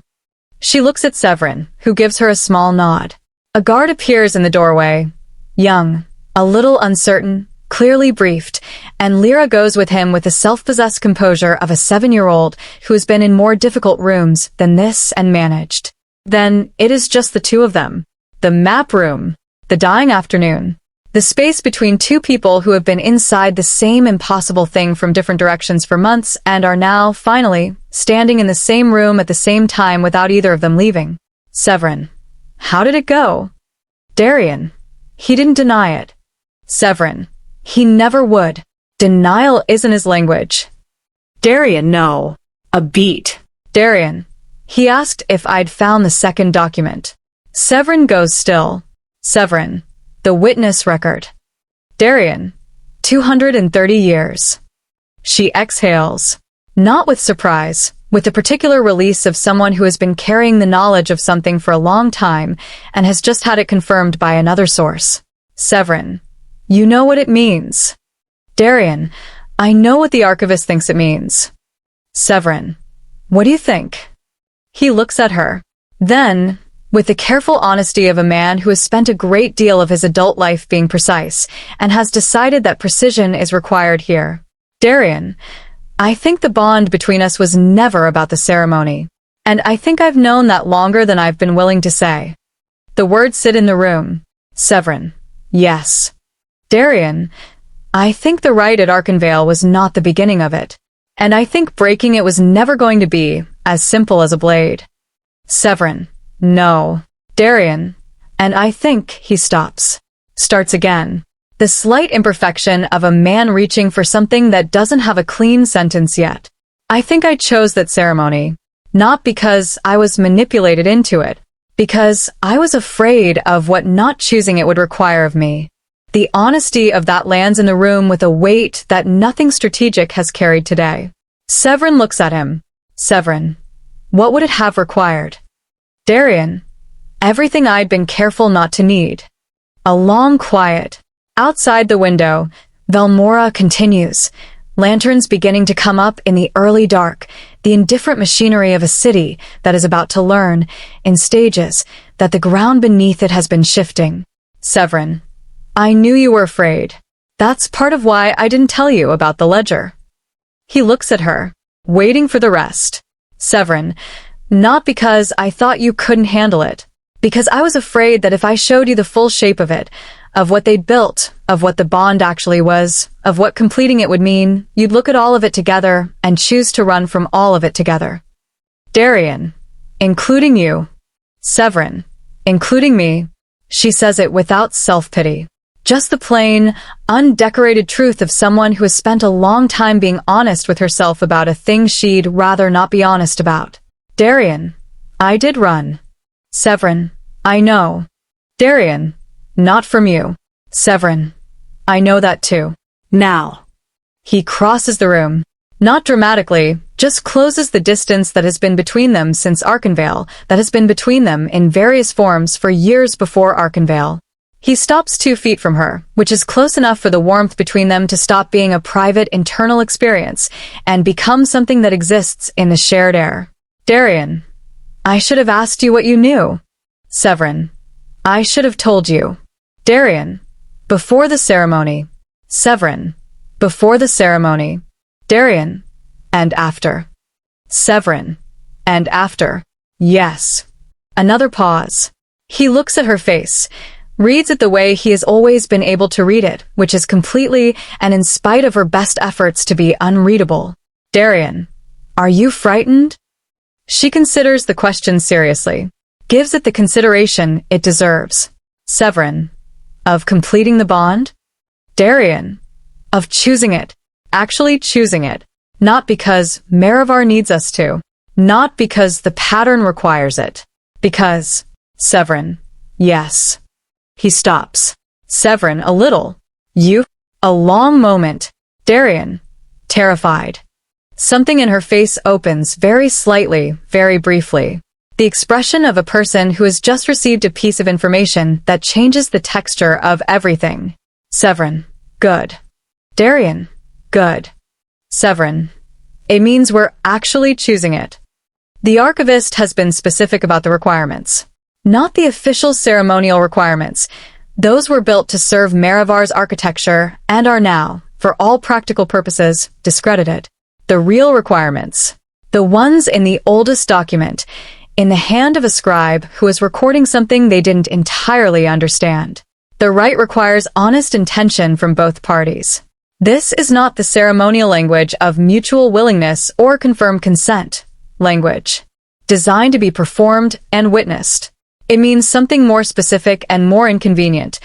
She looks at Sevrin, who gives her a small nod. A guard appears in the doorway. Young, a little uncertain, clearly briefed, and Lyra goes with him with the self-possessed composure of a 7-year-old who has been in more difficult rooms than this and managed. Then it is just the two of them. The map room. The dying afternoon. The space between two people who have been inside the same impossible thing from different directions for months and are now, finally, standing in the same room at the same time without either of them leaving. Sevrin. How did it go? Darian. He didn't deny it. Sevrin. He never would. Denial isn't his language. Darian, no. A beat. Darian. He asked if I'd found the second document. Sevrin goes still. Sevrin. The witness record. Darian. 230 years. She exhales. Not with surprise, with the particular release of someone who has been carrying the knowledge of something for a long time and has just had it confirmed by another source. Sevrin. You know what it means. Darian. I know what the archivist thinks it means. Sevrin. What do you think? He looks at her. Then, with the careful honesty of a man who has spent a great deal of his adult life being precise and has decided that precision is required here. Darian, I think the bond between us was never about the ceremony. And I think I've known that longer than I've been willing to say. The words sit in the room. Sevrin, yes. Darian, I think the rite at Arkenvale was not the beginning of it. And I think breaking it was never going to be as simple as a blade. Sevrin, no. Darian, and I think he stops. Starts again. The slight imperfection of a man reaching for something that doesn't have a clean sentence yet. I think I chose that ceremony, not because I was manipulated into it, because I was afraid of what not choosing it would require of me. The honesty of that lands in the room with a weight that nothing strategic has carried today. Sevrin looks at him. Sevrin, what would it have required? Darian, everything I'd been careful not to need. A long quiet. Outside the window, Velmora continues, lanterns beginning to come up in the early dark, the indifferent machinery of a city that is about to learn, in stages, that the ground beneath it has been shifting. Sevrin, I knew you were afraid. That's part of why I didn't tell you about the ledger. He looks at her, waiting for the rest. Sevrin, not because I thought you couldn't handle it, because I was afraid that if I showed you the full shape of it, of what they'd built, of what the bond actually was, of what completing it would mean, you'd look at all of it together and choose to run from all of it together. Darian, including you. Sevrin, including me. She says it without self-pity. Just the plain, undecorated truth of someone who has spent a long time being honest with herself about a thing she'd rather not be honest about. Darian, I did run. Sevrin, I know. Darian, not from you. Sevrin, I know that too. Now. He crosses the room. Not dramatically, just closes the distance that has been between them since Arkenvale, that has been between them in various forms for years before Arkenvale. He stops 2 feet from her, which is close enough for the warmth between them to stop being a private internal experience and become something that exists in the shared air. Darian, I should have asked you what you knew. Sevrin, I should have told you. Darian, before the ceremony. Sevrin, before the ceremony. Darian, and after. Sevrin, and after. Yes. Another pause. He looks at her face, reads it the way he has always been able to read it, which is completely and in spite of her best efforts to be unreadable. Darian, are you frightened? She considers the question seriously. gives it the consideration it deserves. Sevrin, of completing the bond? Darian, of choosing it, actually choosing it, not because Maravar needs us to, not because the pattern requires it, because, Sevrin, yes. He stops. Sevrin, a little. You? A long moment. Darian, terrified. Something in her face opens very slightly, very briefly. The expression of a person who has just received a piece of information that changes the texture of everything. Sevrin, good. Darian, good. Sevrin, it means we're actually choosing it. The archivist has been specific about the requirements. Not the official ceremonial requirements. Those were built to serve Maravar's architecture and are now, for all practical purposes, discredited. The real requirements. The ones in the oldest document, in the hand of a scribe who is recording something they didn't entirely understand. The rite requires honest intention from both parties. This is not the ceremonial language of mutual willingness or confirmed consent language, designed to be performed and witnessed. It means something more specific and more inconvenient.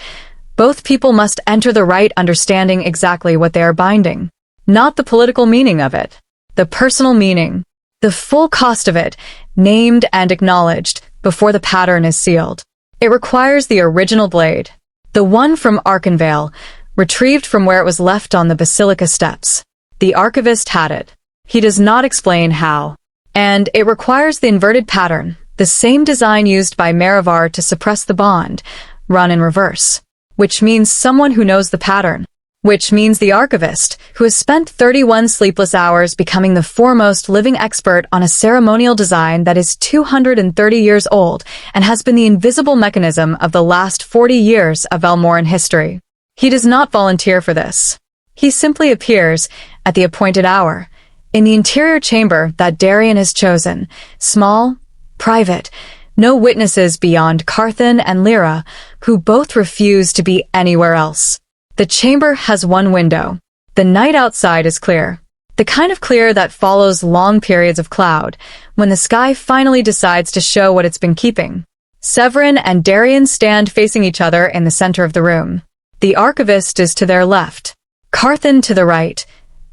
Both people must enter the rite understanding exactly what they are binding, not the political meaning of it, the personal meaning, the full cost of it, named and acknowledged before the pattern is sealed. It requires the original blade, the one from Archenvale, retrieved from where it was left on the basilica steps. The archivist had it. He does not explain how. And it requires the inverted pattern, the same design used by Maravar to suppress the bond, run in reverse. Which means someone who knows the pattern. Which means the archivist, who has spent 31 sleepless hours becoming the foremost living expert on a ceremonial design that is 230 years old and has been the invisible mechanism of the last 40 years of Elmoran history. He does not volunteer for this. He simply appears, at the appointed hour, in the interior chamber that Darian has chosen, small, private, no witnesses beyond Carthan and Lyra, who both refuse to be anywhere else. The chamber has one window. The night outside is clear. The kind of clear that follows long periods of cloud, when the sky finally decides to show what it's been keeping. Sevrin and Darian stand facing each other in the center of the room. The archivist is to their left, Carthan to the right,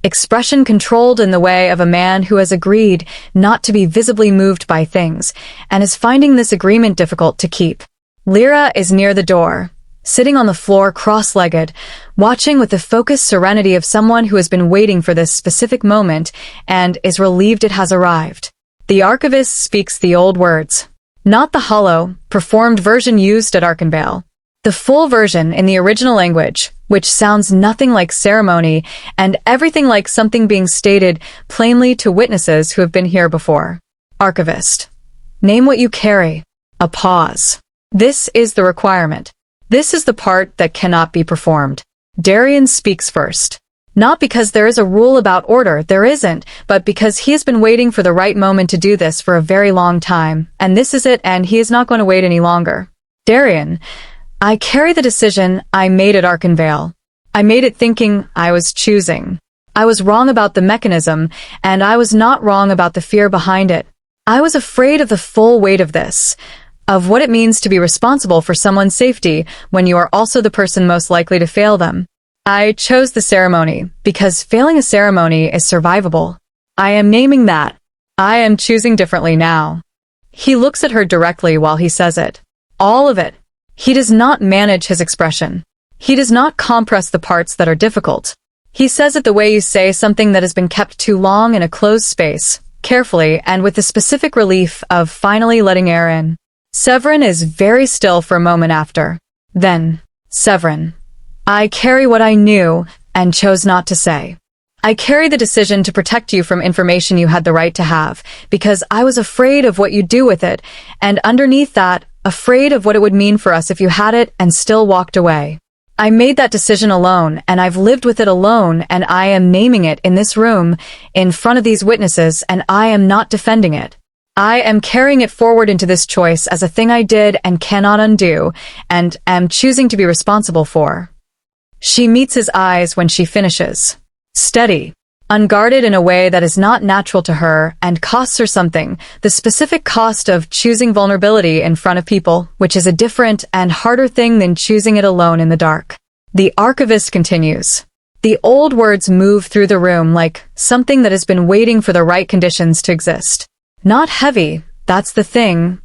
expression controlled in the way of a man who has agreed not to be visibly moved by things, and is finding this agreement difficult to keep. Lyra is near the door, sitting on the floor cross-legged, watching with the focused serenity of someone who has been waiting for this specific moment and is relieved it has arrived. The archivist speaks the old words, not the hollow, performed version used at Archenvale. The full version in the original language, which sounds nothing like ceremony and everything like something being stated plainly to witnesses who have been here before. Archivist. Name what you carry. A pause. This is the requirement. This is the part that cannot be performed. Darian speaks first. Not because there is a rule about order, there isn't, but because he has been waiting for the right moment to do this for a very long time, and this is it, and he is not going to wait any longer. Darian, I carry the decision I made at Archenvale. I made it thinking I was choosing. I was wrong about the mechanism, and I was not wrong about the fear behind it. I was afraid of the full weight of this, of what it means to be responsible for someone's safety when you are also the person most likely to fail them. I chose the ceremony because failing a ceremony is survivable. I am naming that. I am choosing differently now. He looks at her directly while he says it. All of it. He does not manage his expression. He does not compress the parts that are difficult. He says it the way you say something that has been kept too long in a closed space, carefully and with the specific relief of finally letting air in. Sevrin is very still for a moment after. Then, Sevrin, I carry what I knew and chose not to say. I carry the decision to protect you from information you had the right to have, because I was afraid of what you'd do with it, and underneath that, afraid of what it would mean for us if you had it and still walked away. I made that decision alone, and I've lived with it alone, and I am naming it in this room, in front of these witnesses, and I am not defending it. I am carrying it forward into this choice as a thing I did and cannot undo, and am choosing to be responsible for. She meets his eyes when she finishes. Steady. unguarded in a way that is not natural to her and costs her something, the specific cost of choosing vulnerability in front of people, which is a different and harder thing than choosing it alone in the dark. The archivist continues. The old words move through the room like something that has been waiting for the right conditions to exist. Not heavy, that's the thing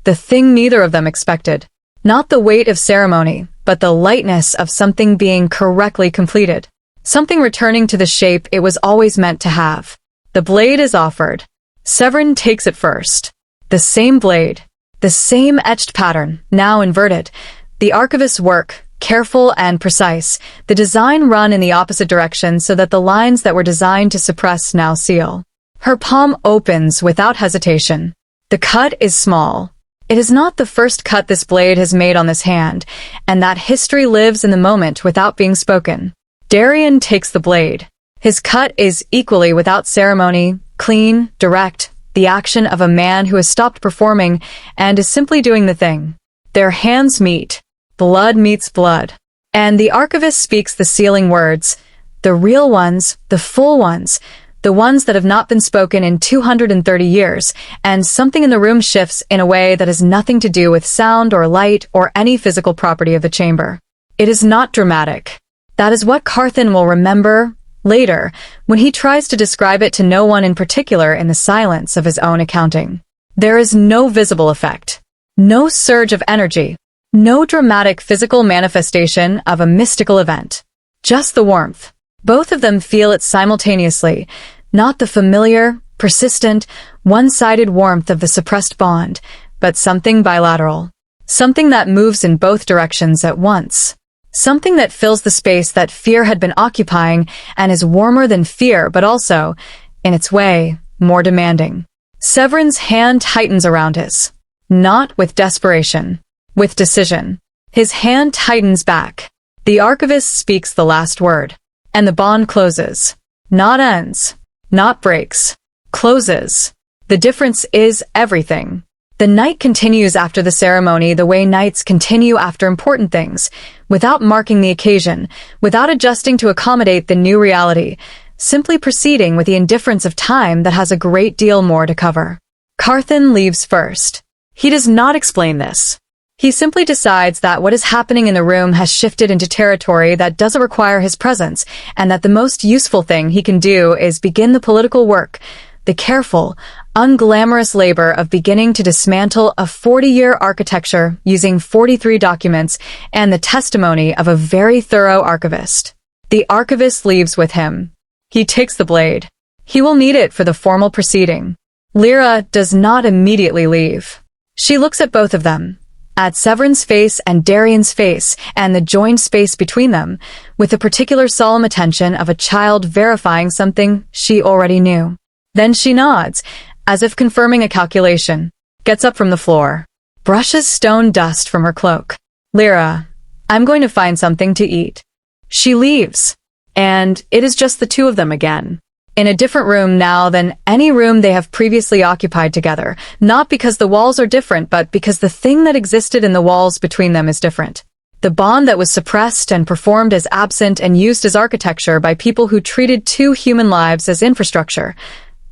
neither of them expected. Not the weight of ceremony, but the lightness of something being correctly completed. Something returning to the shape it was always meant to have. The blade is offered. Sevrin takes it first. The same blade. The same etched pattern, now inverted. The archivist's work, careful and precise, the design run in the opposite direction so that the lines that were designed to suppress now seal. Her palm opens without hesitation. The cut is small. It is not the first cut this blade has made on this hand, and that history lives in the moment without being spoken. Darian takes the blade. His cut is equally without ceremony, clean, direct, the action of a man who has stopped performing and is simply doing the thing. Their hands meet. Blood meets blood. And the archivist speaks the sealing words, the real ones, the full ones, the ones that have not been spoken in 230 years, and something in the room shifts in a way that has nothing to do with sound or light or any physical property of the chamber. It is not dramatic. That is what Carthan will remember later when he tries to describe it to no one in particular in the silence of his own accounting. There is no visible effect, no surge of energy, no dramatic physical manifestation of a mystical event. Just the warmth. Both of them feel it simultaneously, not the familiar, persistent, one-sided warmth of the suppressed bond, but something bilateral. Something that moves in both directions at once. Something that fills the space that fear had been occupying and is warmer than fear, but also, in its way, more demanding. Severin's hand tightens around his. Not with desperation. With decision. His hand tightens back. The archivist speaks the last word. And the bond closes. Not ends. Not breaks. Closes. The difference is everything. The night continues after the ceremony the way nights continue after important things, without marking the occasion, without adjusting to accommodate the new reality, simply proceeding with the indifference of time that has a great deal more to cover. Carthan leaves first. He does not explain this. He simply decides that what is happening in the room has shifted into territory that doesn't require his presence, and that the most useful thing he can do is begin the political work, the careful, unglamorous labor of beginning to dismantle a 40-year architecture using 43 documents and the testimony of a very thorough archivist. The archivist leaves with him. He takes the blade. He will need it for the formal proceeding. Lyra does not immediately leave. She looks at both of them. At Severin's face and Darian's face, and the joined space between them, with the particular solemn attention of a child verifying something she already knew. Then she nods, as if confirming a calculation, gets up from the floor, brushes stone dust from her cloak. Lyra, I'm going to find something to eat. She leaves, and it is just the two of them again. In a different room now than any room they have previously occupied together, not because the walls are different, but because the thing that existed in the walls between them is different. The bond that was suppressed and performed as absent and used as architecture by people who treated two human lives as infrastructure.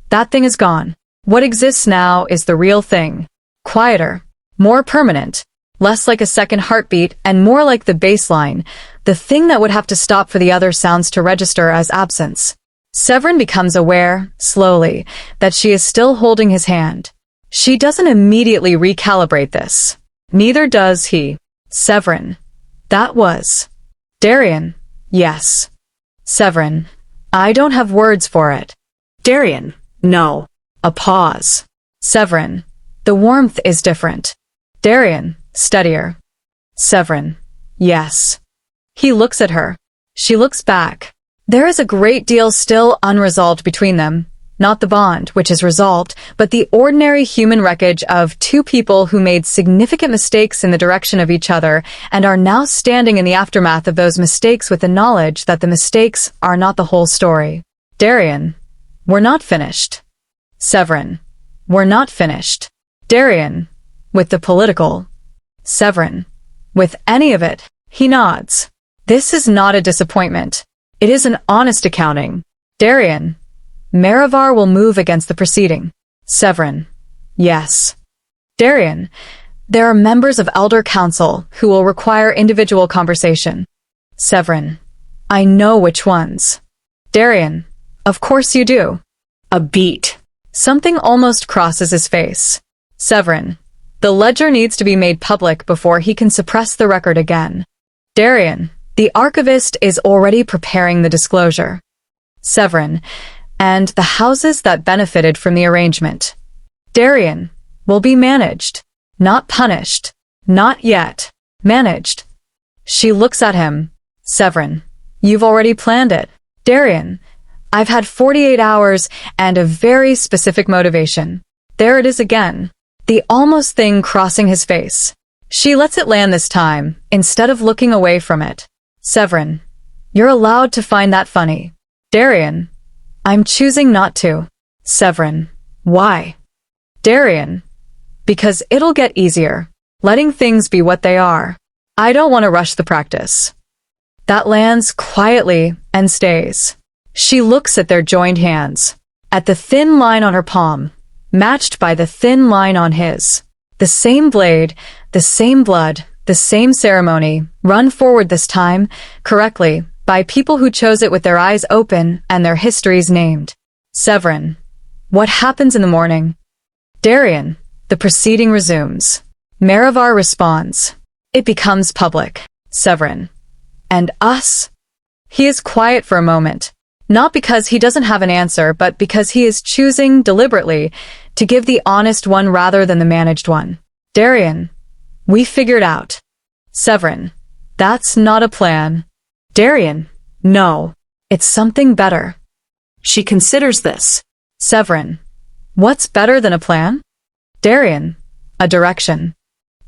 That thing is gone. What exists now is the real thing. Quieter, more permanent, less like a second heartbeat and more like the baseline, the thing that would have to stop for the other sounds to register as absence. Sevrin becomes aware, slowly, that she is still holding his hand. She doesn't immediately recalibrate this. Neither does he. Sevrin. That was. Darian. Yes. Sevrin. I don't have words for it. Darian. No. A pause. Sevrin. The warmth is different. Darian. Steadier. Sevrin. Yes. He looks at her. She looks back. There is a great deal still unresolved between them. Not the bond, which is resolved, but the ordinary human wreckage of two people who made significant mistakes in the direction of each other and are now standing in the aftermath of those mistakes with the knowledge that the mistakes are not the whole story. Darian. We're not finished. Sevrin. We're not finished. Darian. With the political. Sevrin. With any of it. He nods. This is not a disappointment. It is an honest accounting. Darian. Maravar will move against the proceeding. Sevrin. Yes. Darian. There are members of Elder Council who will require individual conversation. Sevrin. I know which ones. Darian. Of course you do. A beat. Something almost crosses his face. Sevrin. The ledger needs to be made public before he can suppress the record again. Darian. The archivist is already preparing the disclosure. Sevrin. And the houses that benefited from the arrangement. Darian. Will be managed. Not punished. Not yet. Managed. She looks at him. Sevrin. You've already planned it. Darian. I've had 48 hours and a very specific motivation. There it is again. The almost thing crossing his face. She lets it land this time, instead of looking away from it. Sevrin. You're allowed to find that funny. Darian. I'm choosing not to. Sevrin. Why? Darian. Because it'll get easier. Letting things be what they are. I don't want to rush the practice. That lands quietly and stays. She looks at their joined hands. At the thin line on her palm, matched by the thin line on his. The same blade, the same blood, the same ceremony, run forward this time, correctly, by people who chose it with their eyes open and their histories named. Sevrin. What happens in the morning? Darian. The proceeding resumes. Maravar responds. It becomes public. Sevrin. And us? He is quiet for a moment. Not because he doesn't have an answer, but because he is choosing, deliberately, to give the honest one rather than the managed one. Darian. We figured out. Sevrin. That's not a plan. Darian. No. It's something better. She considers this. Sevrin. What's better than a plan? Darian. A direction.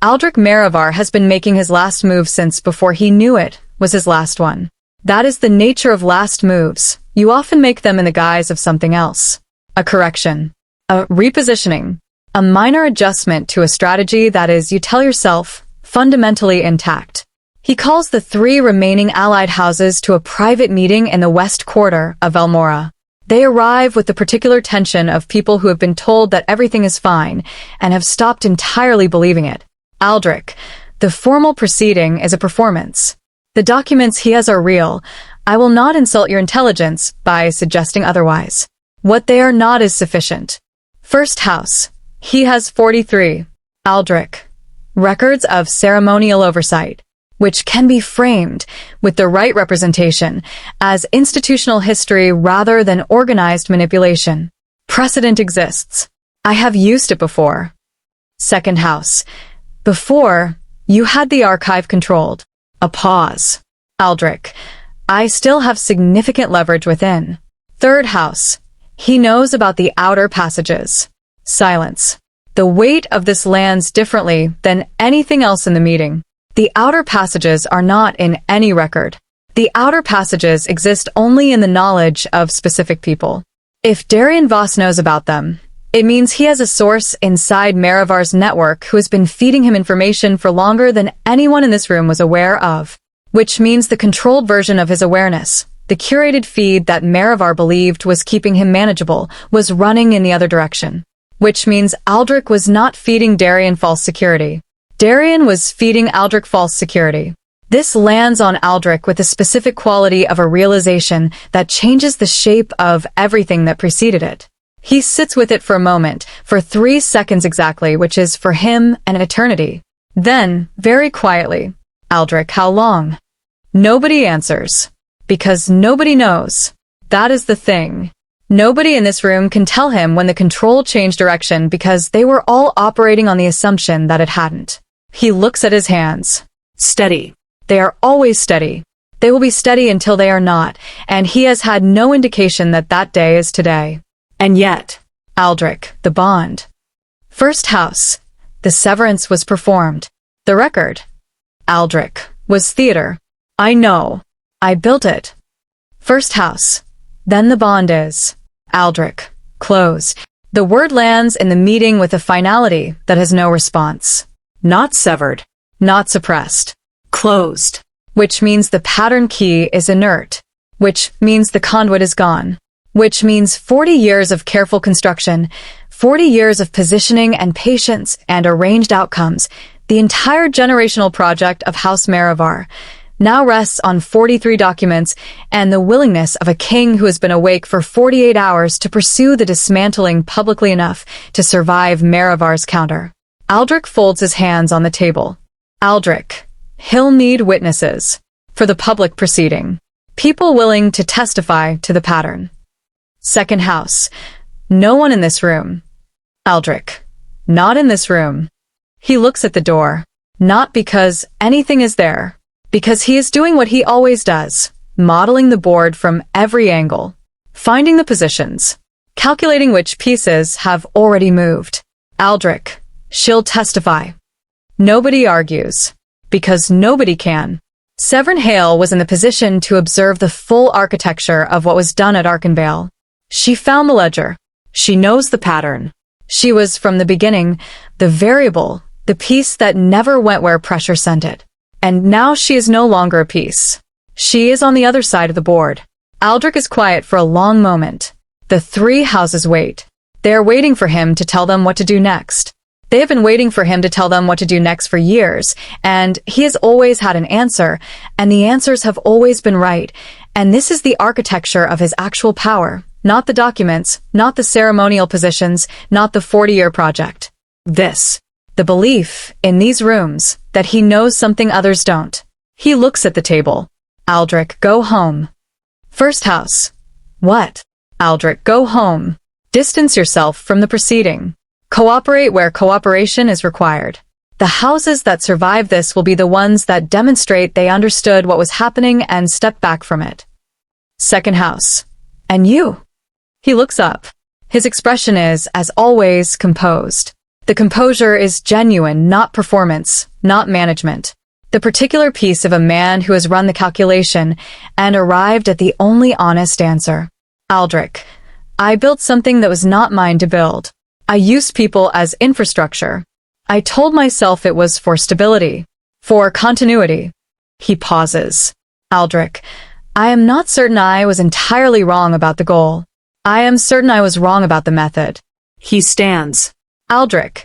Aldrich Maravar has been making his last move since before he knew it was his last one. That is the nature of last moves. You often make them in the guise of something else. A correction. A repositioning. A minor adjustment to a strategy that is, you tell yourself, fundamentally intact. He calls the 3 remaining allied houses to a private meeting in the west quarter of Elmora. They arrive with the particular tension of people who have been told that everything is fine and have stopped entirely believing it. Aldrich. The formal proceeding is a performance. The documents he has are real. I will not insult your intelligence by suggesting otherwise. What they are not is sufficient. First house. He has 43. Aldrich. Records of ceremonial oversight, which can be framed, with the right representation, as institutional history rather than organized manipulation. Precedent exists. I have used it before. Second house. Before, you had the archive controlled. A pause. Aldrich. I still have significant leverage within. Third house. He knows about the outer passages. Silence. The weight of this lands differently than anything else in the meeting. The outer passages are not in any record. The outer passages exist only in the knowledge of specific people. If Darian Voss knows about them, it means he has a source inside Maravar's network who has been feeding him information for longer than anyone in this room was aware of. Which means the controlled version of his awareness, the curated feed that Maravar believed was keeping him manageable, was running in the other direction. Which means Aldrich was not feeding Darian false security. Darian was feeding Aldrich false security. This lands on Aldrich with a specific quality of a realization that changes the shape of everything that preceded it. He sits with it for a moment, for 3 seconds exactly, which is for him an eternity. Then, very quietly, Aldrich, how long? Nobody answers. Because nobody knows. That is the thing. Nobody in this room can tell him when the control changed direction because they were all operating on the assumption that it hadn't. He looks at his hands. Steady. They are always steady. They will be steady until they are not, and he has had no indication that that day is today. And yet, Aldrich, the bond. First house. The severance was performed. The record. Aldrich, was theater. I know. I built it. First house. Then the bond is. Aldrich, close. The word lands in the meeting with a finality that has no response. Not severed. Not suppressed. Closed. Which means the pattern key is inert. Which means the conduit is gone. which means 40 years of careful construction, 40 years of positioning and patience and arranged outcomes. The entire generational project of House Merivar now rests on 43 documents and the willingness of a king who has been awake for 48 hours to pursue the dismantling publicly enough to survive Merivar's counter. Aldrich folds his hands on the table. Aldrich, he'll need witnesses for the public proceeding. People willing to testify to the pattern. Second house. No one in this room. Aldrich. Not in this room. He looks at the door. Not because anything is there. Because he is doing what he always does. Modeling the board from every angle. Finding the positions. Calculating which pieces have already moved. Aldrich. She'll testify. Nobody argues. Because nobody can. Sevrin Hale was in the position to observe the full architecture of what was done at Arkenvale. She found the ledger. She knows the pattern. She was, from the beginning, the variable, the piece that never went where pressure sent it. And now she is no longer a piece. She is on the other side of the board. Aldrich is quiet for a long moment. The three houses wait. They are waiting for him to tell them what to do next. They have been waiting for him to tell them what to do next for years, and he has always had an answer, and the answers have always been right, and this is the architecture of his actual power, not the documents, not the ceremonial positions, not the 40-year project. This, the belief in these rooms, that he knows something others don't. He looks at the table. Aldrich, go home. First house. What? Aldrich, go home. Distance yourself from the proceeding. Cooperate where cooperation is required. The houses that survive this will be the ones that demonstrate they understood what was happening and stepped back from it. Second house. And you? He looks up. His expression is, as always, composed. The composure is genuine, not performance, not management. The particular piece of a man who has run the calculation and arrived at the only honest answer. Aldrich, I built something that was not mine to build. I used people as infrastructure. I told myself it was for stability, for continuity. He pauses. Aldrich, I am not certain I was entirely wrong about the goal. I am certain I was wrong about the method. He stands. Aldrich,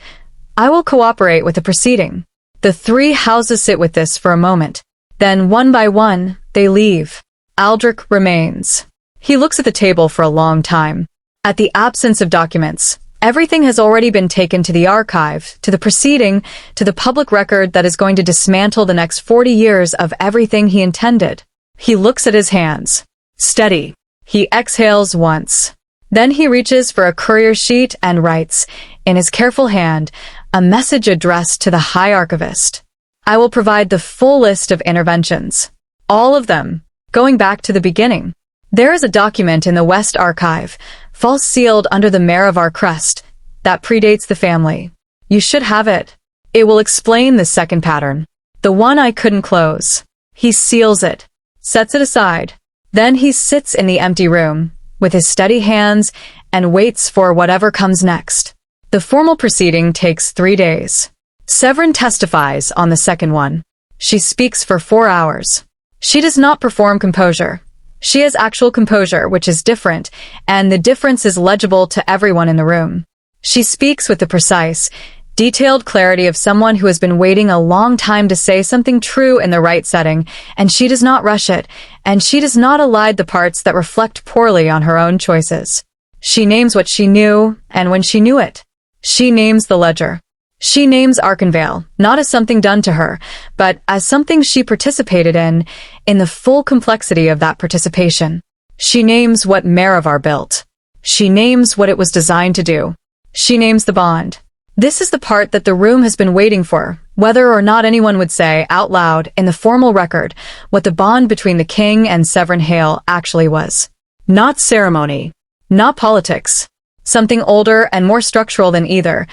I will cooperate with the proceeding. The three houses sit with this for a moment. Then, one by one, they leave. Aldrich remains. He looks at the table for a long time. At the absence of documents, everything has already been taken to the archive, to the proceeding, to the public record that is going to dismantle the next 40 years of everything he intended. He looks at his hands. Steady. He exhales once. Then he reaches for a courier sheet and writes, in his careful hand, a message addressed to the High Archivist. I will provide the full list of interventions. All of them, going back to the beginning. There is a document in the West Archive, false sealed under the Merivar crest, that predates the family. You should have it. It will explain the second pattern. The one I couldn't close. He seals it, sets it aside. Then he sits in the empty room, with his steady hands, and waits for whatever comes next. The formal proceeding takes 3 days. Sevrin testifies on the second one. She speaks for 4 hours. She does not perform composure. She has actual composure, which is different, and the difference is legible to everyone in the room. She speaks with the precise, detailed clarity of someone who has been waiting a long time to say something true in the right setting, and she does not rush it, and she does not elide the parts that reflect poorly on her own choices. She names what she knew, and when she knew it. She names the ledger. She names Arkenvale, not as something done to her, but as something she participated in the full complexity of that participation. She names what Merivar built. She names what it was designed to do. She names the bond. This is the part that the room has been waiting for, whether or not anyone would say out loud in the formal record what the bond between the king and Sevrin Hale actually was. Not ceremony. Not politics. Something older and more structural than either,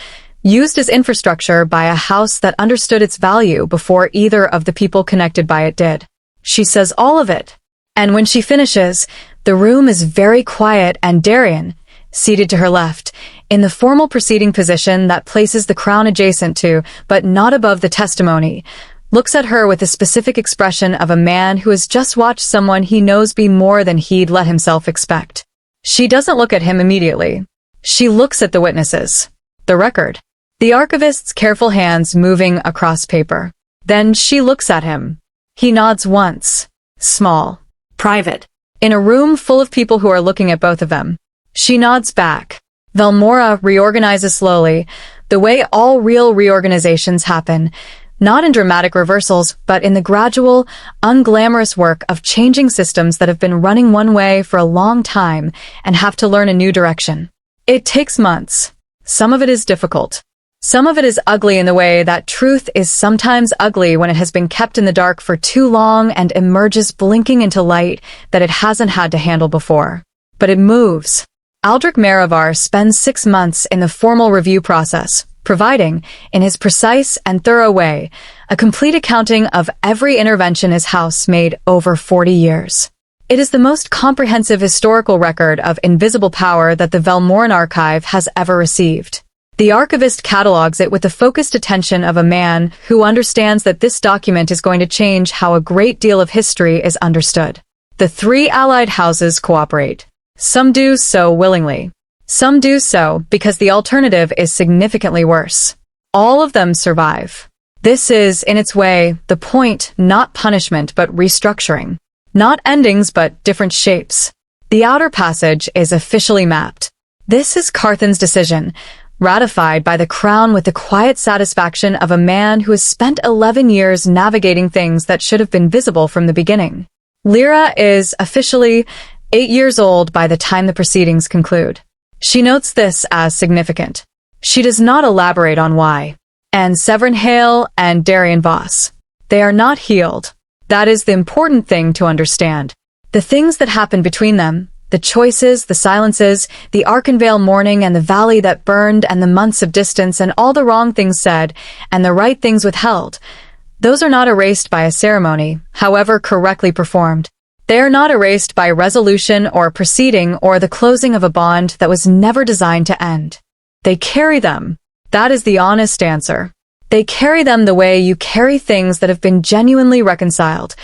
used as infrastructure by a house that understood its value before either of the people connected by it did. She says all of it. And when she finishes, the room is very quiet and Darian, seated to her left, in the formal proceeding position that places the crown adjacent to, but not above the testimony, looks at her with the specific expression of a man who has just watched someone he knows be more than he'd let himself expect. She doesn't look at him immediately. She looks at the witnesses. The record. The archivist's careful hands moving across paper. Then she looks at him. He nods once. Small. Private. In a room full of people who are looking at both of them. She nods back. Velmora reorganizes slowly, the way all real reorganizations happen, not in dramatic reversals, but in the gradual, unglamorous work of changing systems that have been running one way for a long time and have to learn a new direction. It takes months. Some of it is difficult. Some of it is ugly in the way that truth is sometimes ugly when it has been kept in the dark for too long and emerges blinking into light that it hasn't had to handle before. But it moves. Aldrich Marivar spends 6 months in the formal review process, providing, in his precise and thorough way, a complete accounting of every intervention his house made over 40 years. It is the most comprehensive historical record of invisible power that the Velmoran archive has ever received. The archivist catalogs it with the focused attention of a man who understands that this document is going to change how a great deal of history is understood. The 3 allied houses cooperate. Some do so willingly. Some do so because the alternative is significantly worse. All of them survive. This is, in its way, the point, not punishment but restructuring. Not endings but different shapes. The outer passage is officially mapped. This is Carthan's decision, ratified by the crown with the quiet satisfaction of a man who has spent 11 years navigating things that should have been visible from the beginning. Lyra is officially 8 years old by the time the proceedings conclude. She notes this as significant. She does not elaborate on why. And Sevrin Hale and Darian Voss. They are not healed. That is the important thing to understand. The things that happen between them, the choices, the silences, the Arkenvale morning and the valley that burned and the months of distance and all the wrong things said and the right things withheld, those are not erased by a ceremony, however correctly performed. They are not erased by resolution or proceeding or the closing of a bond that was never designed to end. They carry them. That is the honest answer. They carry them the way you carry things that have been genuinely reconciled,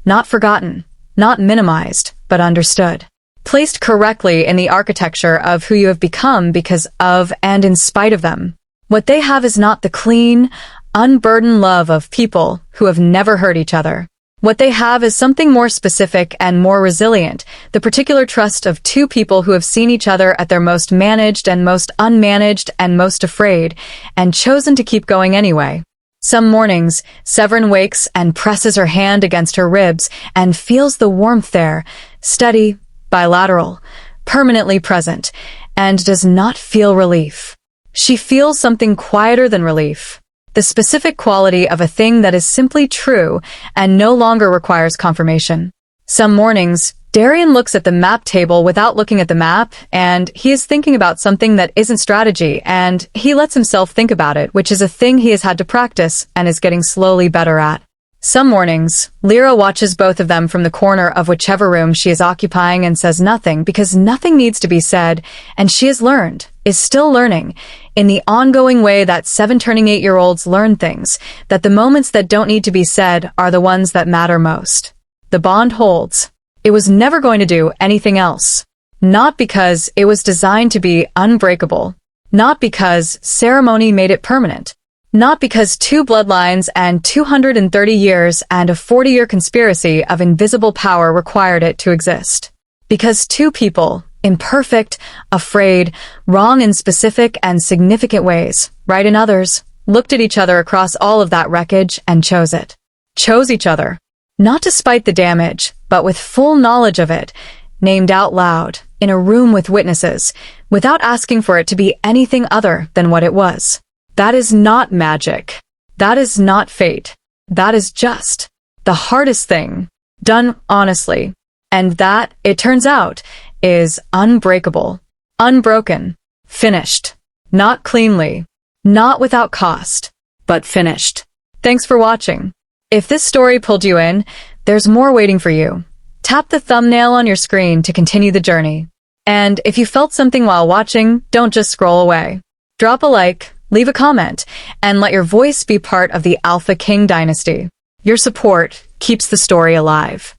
not forgotten, not minimized, but understood. Placed correctly in the architecture of who you have become because of and in spite of them. What they have is not the clean, unburdened love of people who have never hurt each other. What they have is something more specific and more resilient, the particular trust of 2 people who have seen each other at their most managed and most unmanaged and most afraid, and chosen to keep going anyway. Some mornings, Sevrin wakes and presses her hand against her ribs and feels the warmth there, steady, bilateral, permanently present, and does not feel relief. She feels something quieter than relief. The specific quality of a thing that is simply true and no longer requires confirmation. Some mornings, Darian looks at the map table without looking at the map, and he is thinking about something that isn't strategy, and he lets himself think about it, which is a thing he has had to practice and is getting slowly better at. Some mornings, Lyra watches both of them from the corner of whichever room she is occupying and says nothing because nothing needs to be said, and she has learned, is still learning, in the ongoing way that 7 turning 8-year-olds learn things, that the moments that don't need to be said are the ones that matter most. The bond holds. It was never going to do anything else. Not because it was designed to be unbreakable. Not because ceremony made it permanent. Not because 2 bloodlines and 230 years and a 40-year conspiracy of invisible power required it to exist. Because 2 people, imperfect, afraid, wrong in specific and significant ways, right in others, looked at each other across all of that wreckage and chose it. Chose each other. Not despite the damage, but with full knowledge of it, named out loud, in a room with witnesses, without asking for it to be anything other than what it was. That is not magic. That is not fate. That is just the hardest thing, done honestly. And that, it turns out, is unbreakable, unbroken, finished, not cleanly, not without cost, but finished. Thanks for watching. If this story pulled you in, there's more waiting for you. Tap the thumbnail on your screen to continue the journey. And if you felt something while watching, don't just scroll away. Drop a like, leave a comment, and let your voice be part of the Alpha King Dynasty. Your support keeps the story alive.